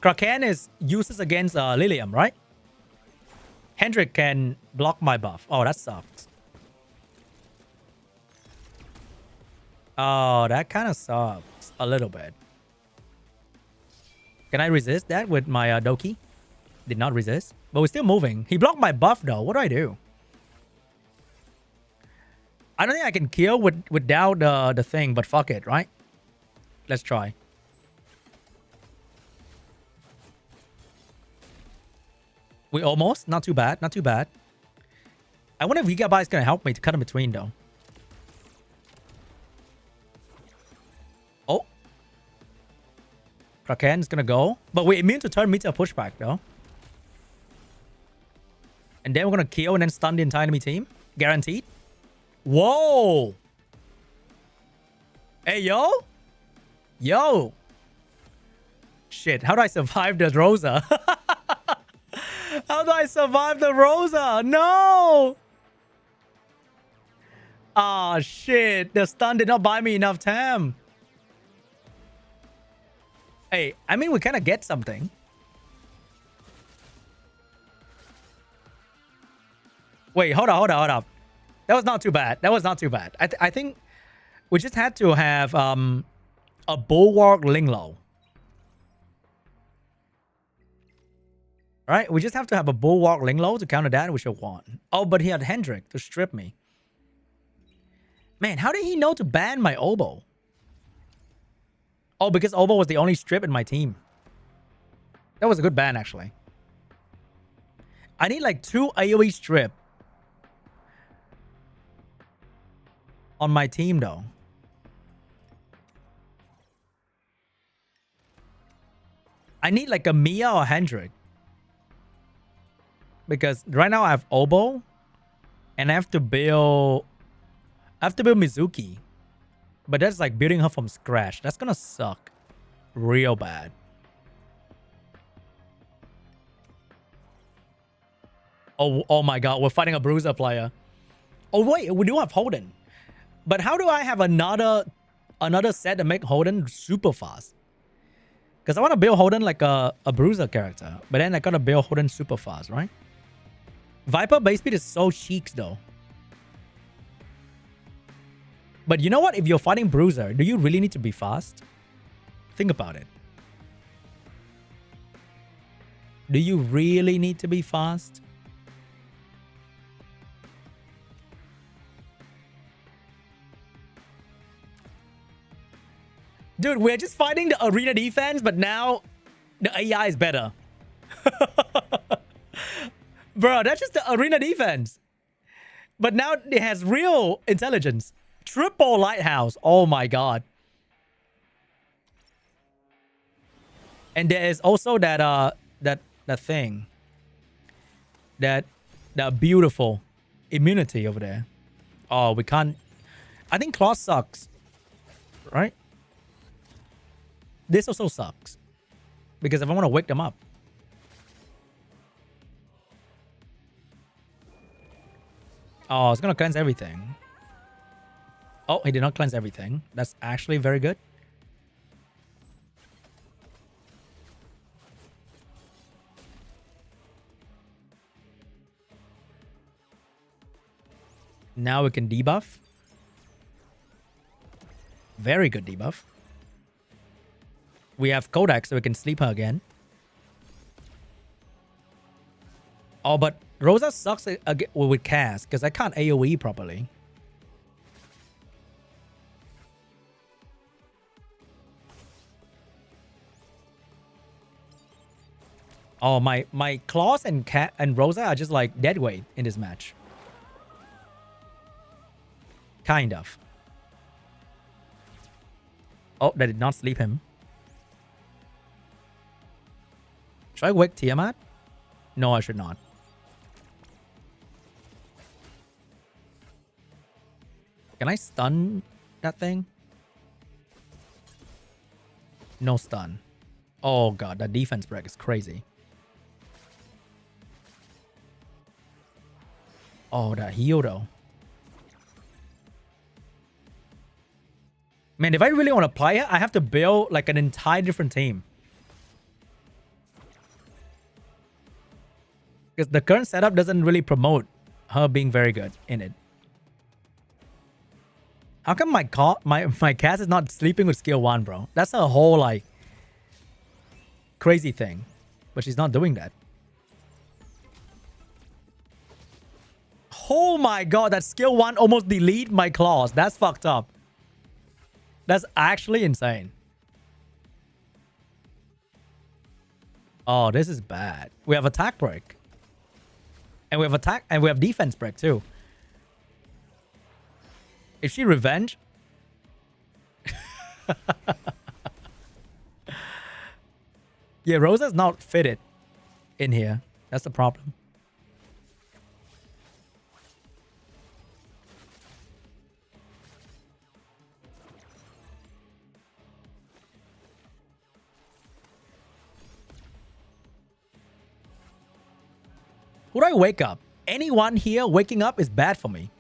Kraken is useless against Lilium, right? Hendrik can block my buff. Oh, that sucks. Oh, that kind of sucks a little bit. Can I resist that with my Doki? Did not resist. But we're still moving. He blocked my buff though. What do I do? I don't think I can kill without the thing, but fuck it, right? Let's try. We almost. Not too bad. Not too bad. I wonder if Gigabyte is going to help me to cut in between though. Oh. Kraken is going to go. But we're immune to turn meter pushback though. And then we're going to kill and then stun the entire enemy team. Guaranteed. Whoa. Hey, yo. Yo. Shit. How do I survive the Rosa? How do I survive the Rosa? No. Ah, shit. The stun did not buy me enough time. Hey, I mean, we kind of get something. Wait, hold up. That was not too bad. That was not too bad. I think we just had to have a Bulwark Linglo. Right? We just have to have a Bulwark Linglo to counter that, which I want. Oh, but he had Hendrik to strip me. Man, how did he know to ban my Oboe? Oh, because Oboe was the only strip in my team. That was a good ban, actually. I need like 2 AoE strip on my team, though. I need like a Mia or Hendrik. Because right now I have Oboe. And I have to build Mizuki. But that's like building her from scratch. That's gonna suck real bad. Oh my god, we're fighting a Bruiser player. Oh wait, we do have Holden. But how do I have another set to make Holden super fast? Because I want to build Holden like a Bruiser character. But then I gotta build Holden super fast, right? Viper base speed is so cheeks though. But you know what? If you're fighting Bruiser, do you really need to be fast? Think about it. Do you really need to be fast? Dude, we're just fighting the arena defense, but now the AI is better. Bro, that's just the arena defense. But now it has real intelligence. Triple lighthouse. Oh my god. And there is also that that thing. That beautiful immunity over there. Oh, we can't. I think Claw sucks. Right? This also sucks. Because if I want to wake them up. Oh, it's gonna cleanse everything. Oh, he did not cleanse everything. That's actually very good. Now we can debuff. Very good debuff. We have Codex, so we can sleep her again. Oh, but Rosa sucks with cast because I can't AoE properly. Oh, my Claws and Rosa are just like dead weight in this match. Kind of. Oh, that did not sleep him. Should I wake Tiamat? No, I should not. Can I stun that thing? No stun. Oh god, that defense break is crazy. Oh, that heal though. Man, if I really want to play it, I have to build like an entire different team. Because the current setup doesn't really promote her being very good in it. How come my cast is not sleeping with skill 1, bro? That's a whole like crazy thing. But she's not doing that. Oh my god, that skill 1 almost delete my claws. That's fucked up. That's actually insane. Oh, this is bad. We have attack break. And we have attack and we have defense break too. If she revenge? Yeah, Rosa's not fitted in here. That's the problem. Who do I wake up? Anyone here waking up is bad for me.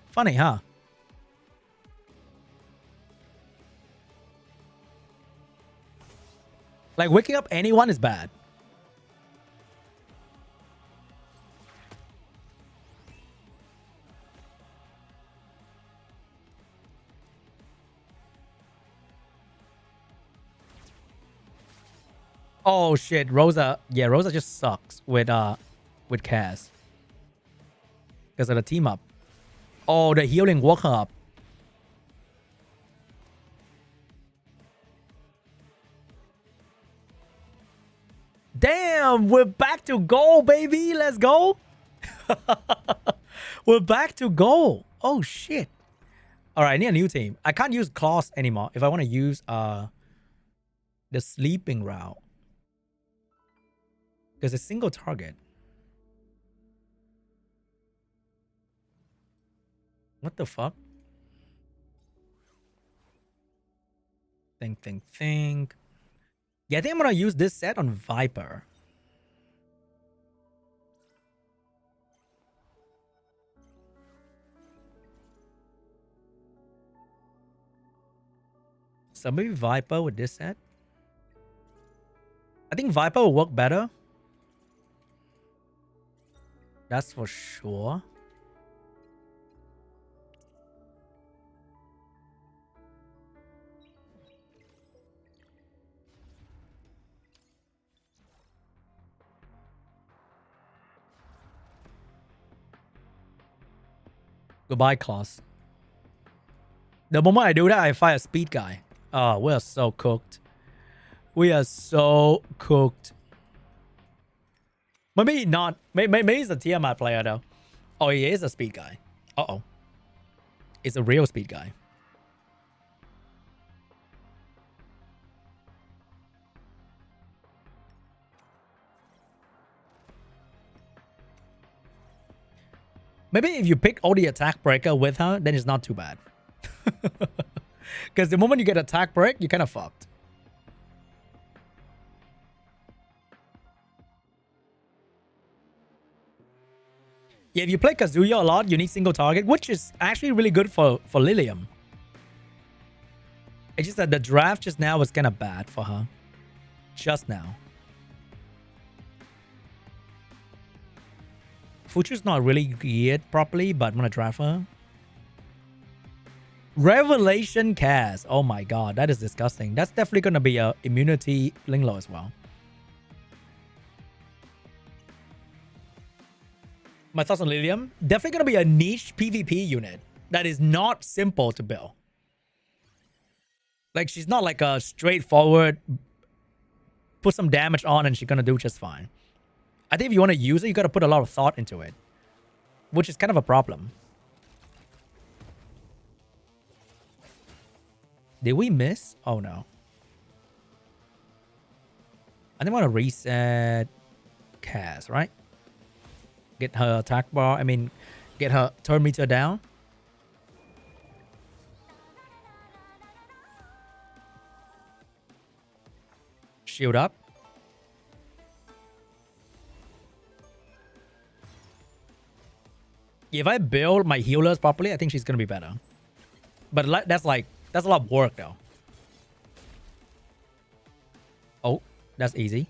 Funny, huh? Like, waking up anyone is bad. Oh shit, Rosa. Yeah, Rosa just sucks with Cass. Because of the team up. Oh, the healing woke her up. Damn, we're back to goal, baby. Let's go. We're back to goal. Oh shit. All right, I need a new team. I can't use claws anymore if I want to use the sleeping route. There's a single target. What the fuck? Think. Yeah, I think I'm gonna use this set on Viper. So maybe Viper with this set. I think Viper will work better. That's for sure. Goodbye, class. The moment I do that, I fight a speed guy. Oh, we are so cooked. We are so cooked. Maybe not. Maybe he's a Tiamat player though. Oh, he is a speed guy. Uh-oh. It's a real speed guy. Maybe if you pick all the attack breaker with her, then it's not too bad. Because the moment you get attack break, you're kind of fucked. Yeah, if you play Kazuya a lot, you need single target, which is actually really good for Lilium. It's just that the draft just now was kind of bad for her. Just now. Fuchu's not really geared properly, but I'm gonna draft her. Revelation Cast. Oh my god, that is disgusting. That's definitely gonna be a immunity Linglo as well. My thoughts on Lilium? Definitely gonna be a niche PvP unit that is not simple to build. Like, she's not like a straightforward put some damage on and she's gonna do just fine. I think if you want to use it, you gotta put a lot of thought into it, which is kind of a problem. Did we miss? Oh no. I think I want to reset Kaz, right? Get her attack bar. I mean, get her turn meter down. Shield up. If I build my healers properly, I think she's gonna be better. But that's a lot of work though. Oh, that's easy.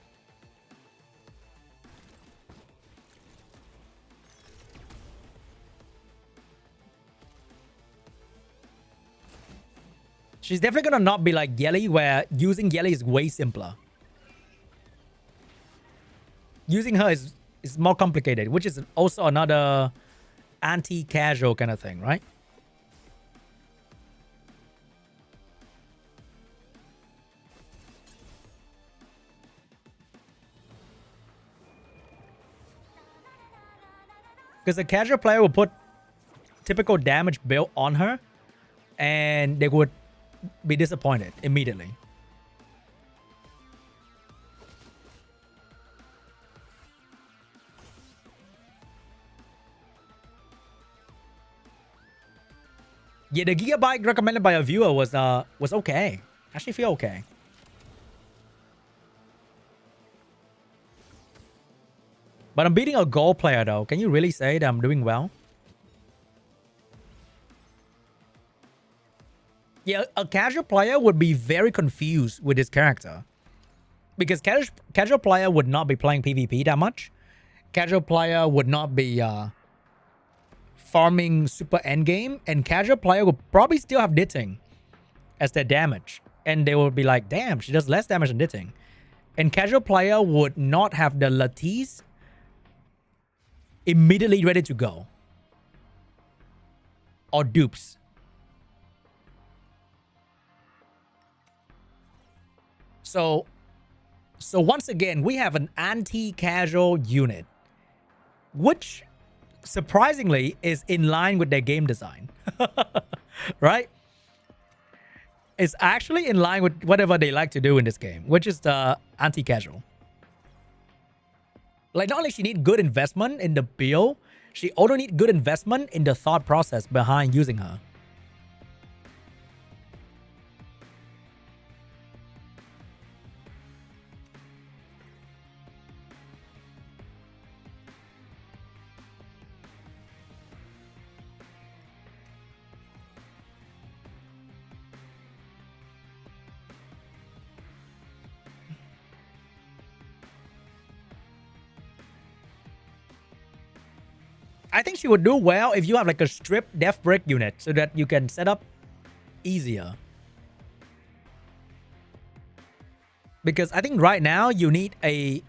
She's definitely gonna not be like Yelly, where using Yelly is way simpler. Using her is more complicated, which is also another anti-casual kind of thing, right? Because a casual player will put typical damage build on her and they would be disappointed immediately. Yeah, the gigabyte recommended by a viewer was okay. Actually feel okay. But I'm beating a gold player though. Can you really say that I'm doing well? Yeah, a casual player would be very confused with this character. Because casual player would not be playing PvP that much. Casual player would not be farming super endgame. And casual player would probably still have Ditting as their damage. And they would be like, damn, she does less damage than Ditting. And casual player would not have the Latisse immediately ready to go. Or dupes. So once again, we have an anti-casual unit, which surprisingly is in line with their game design, right? It's actually in line with whatever they like to do in this game, which is the anti-casual. Like, not only she need good investment in the build, she also need good investment in the thought process behind using her. I think she would do well if you have like a strip death break unit so that you can set up easier. Because I think right now you need a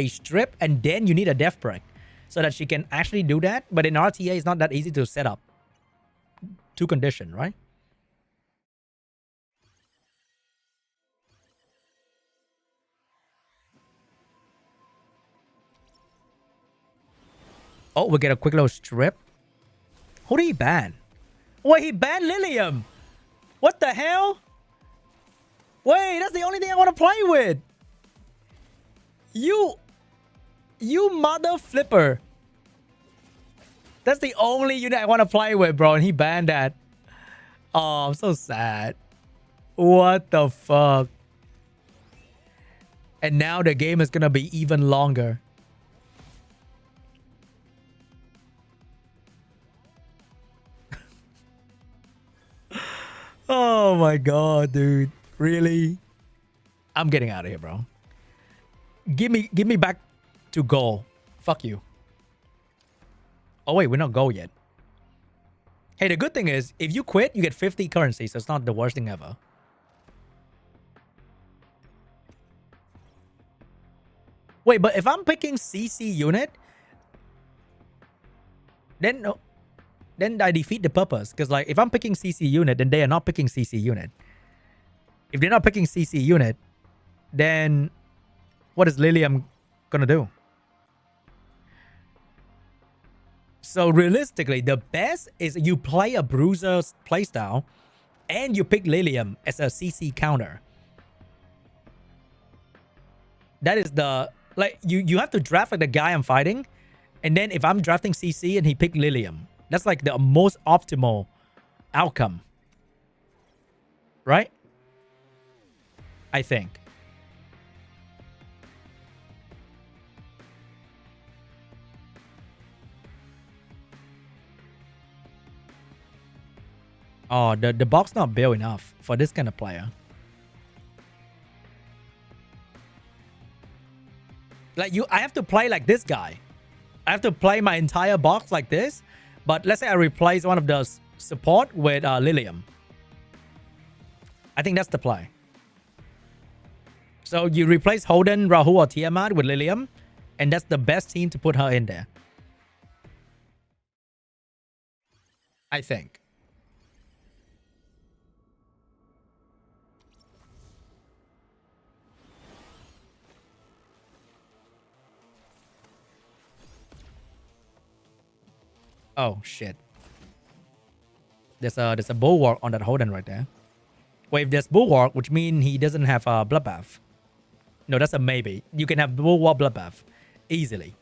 strip and then you need a death break so that she can actually do that. But in RTA, it's not that easy to set up. Two condition, right? Oh, we get a quick little strip. Who did he ban? Wait, he banned Lilium. What the hell? Wait, that's the only thing I want to play with. You mother flipper. That's the only unit I want to play with, bro. And he banned that. Oh, I'm so sad. What the fuck? And now the game is going to be even longer. Oh my god, dude. Really? I'm getting out of here, bro. Give me back to goal. Fuck you. Oh wait, we're not gold yet. Hey, the good thing is, if you quit, you get 50 currency, so it's not the worst thing ever. Wait, but if I'm picking CC unit, then I defeat the purpose. Because like, if I'm picking CC unit, then they are not picking CC unit. If they're not picking CC unit, then what is Lilium gonna do? So realistically, the best is you play a Bruiser playstyle and you pick Lilium as a CC counter. That is the, like, you have to draft like the guy I'm fighting, and then if I'm drafting CC and he picked Lilium, that's like the most optimal outcome. Right? I think. Oh, the box not built enough for this kind of player. Like I have to play like this guy. I have to play my entire box like this. But let's say I replace one of the support with Lilium. I think that's the play. So you replace Holden, Rahul, or Tiamat with Lilium, and that's the best team to put her in there. I think. Oh shit. There's a bulwark on that Holden right there. Well, if there's bulwark, which means he doesn't have a bloodbath. No, that's a maybe. You can have bulwark bloodbath easily.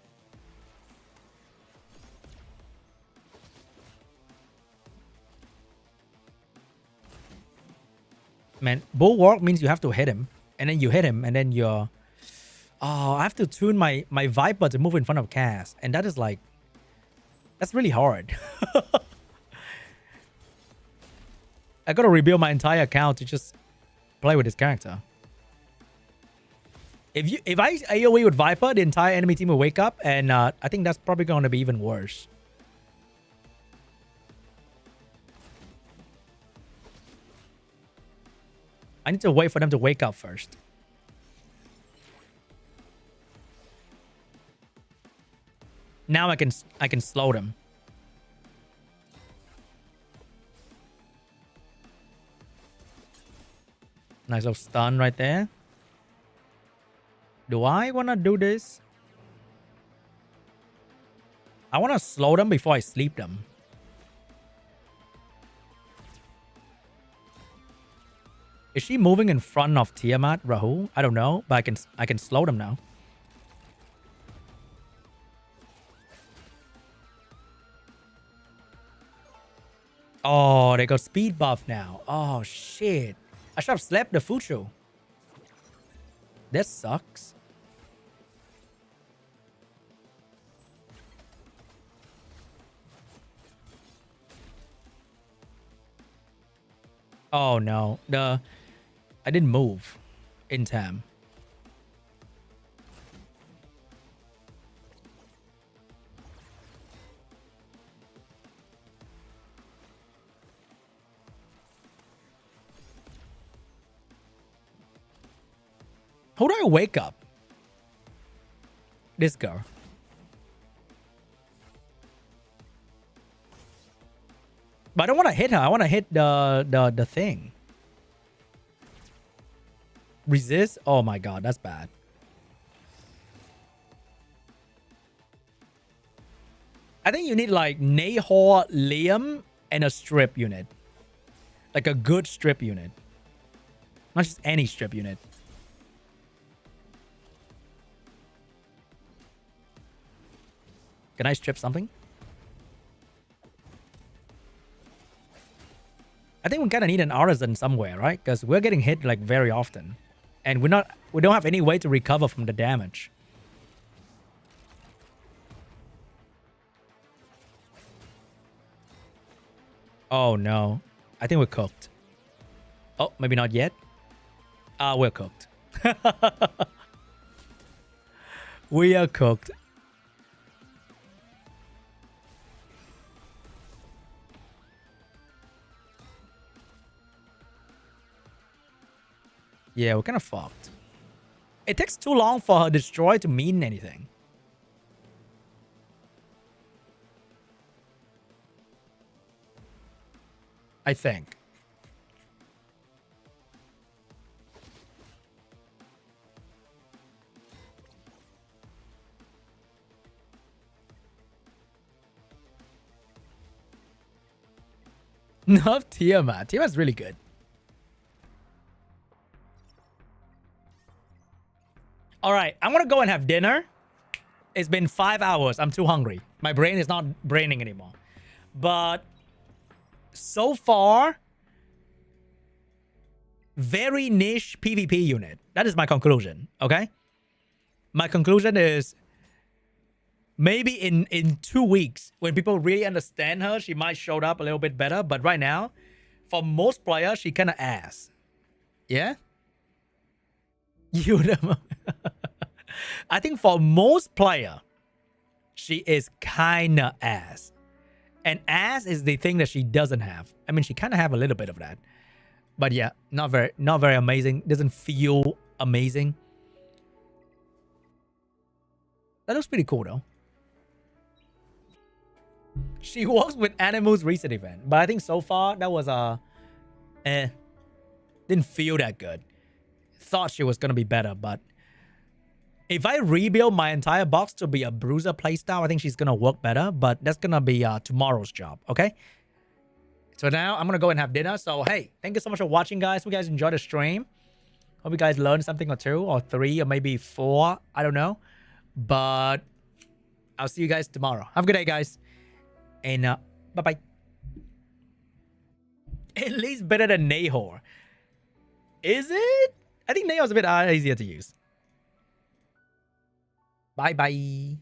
Man, bulwark means you have to hit him, and then you hit him, and then you're. Oh, I have to tune my Viper to move in front of Cass, and that is like. That's really hard. I gotta rebuild my entire account to just play with this character. If I AoE with Viper, the entire enemy team will wake up, and I think that's probably going to be even worse. I need to wait for them to wake up first. Now I can slow them. Nice little stun right there. Do I want to do this? I want to slow them before I sleep them. Is she moving in front of Tiamat, Rahul? I don't know, but I can slow them now. Oh, they got speed buff now. Oh, shit. I should have slept the Fucho. This sucks. Oh, no. I didn't move in time. How do I wake up? This girl. But I don't want to hit her. I want to hit the thing. Resist? Oh my god, that's bad. I think you need like Nahor, Liam, and a strip unit. Like a good strip unit. Not just any strip unit. Can I strip something? I think we kind of need an artisan somewhere, right? Because we're getting hit like very often. And we don't have any way to recover from the damage. Oh no. I think we're cooked. Oh, maybe not yet. We're cooked. We are cooked. Yeah, we're kind of fucked. It takes too long for her destroy to mean anything. I think. Nerf Tiamat. Tiamat's really good. All right, I'm gonna go and have dinner. It's been 5 hours. I'm too hungry. My brain is not braining anymore. But so far, very niche PvP unit. That is my conclusion. Okay. My conclusion is maybe in 2 weeks, when people really understand her, she might show up a little bit better. But right now, for most players, she kind of ass. Yeah? You know. I think for most player, she is kind of ass. And ass is the thing that she doesn't have. I mean, she kind of have a little bit of that. But yeah, not very amazing. Doesn't feel amazing. That looks pretty cool though. She works with Animal's recent event, but I think so far that was didn't feel that good. Thought she was gonna be better, but if I rebuild my entire box to be a Bruiser playstyle, I think she's gonna work better. But that's gonna be tomorrow's job. Okay. So now I'm gonna go and have dinner. So hey, thank you so much for watching, guys. Hope you guys enjoyed the stream. Hope you guys learned something or 2 or 3 or maybe 4. I don't know. But I'll see you guys tomorrow. Have a good day, guys. And bye-bye. At least better than Nahor. Is it? I think Nahor's a bit easier to use. Bye-bye.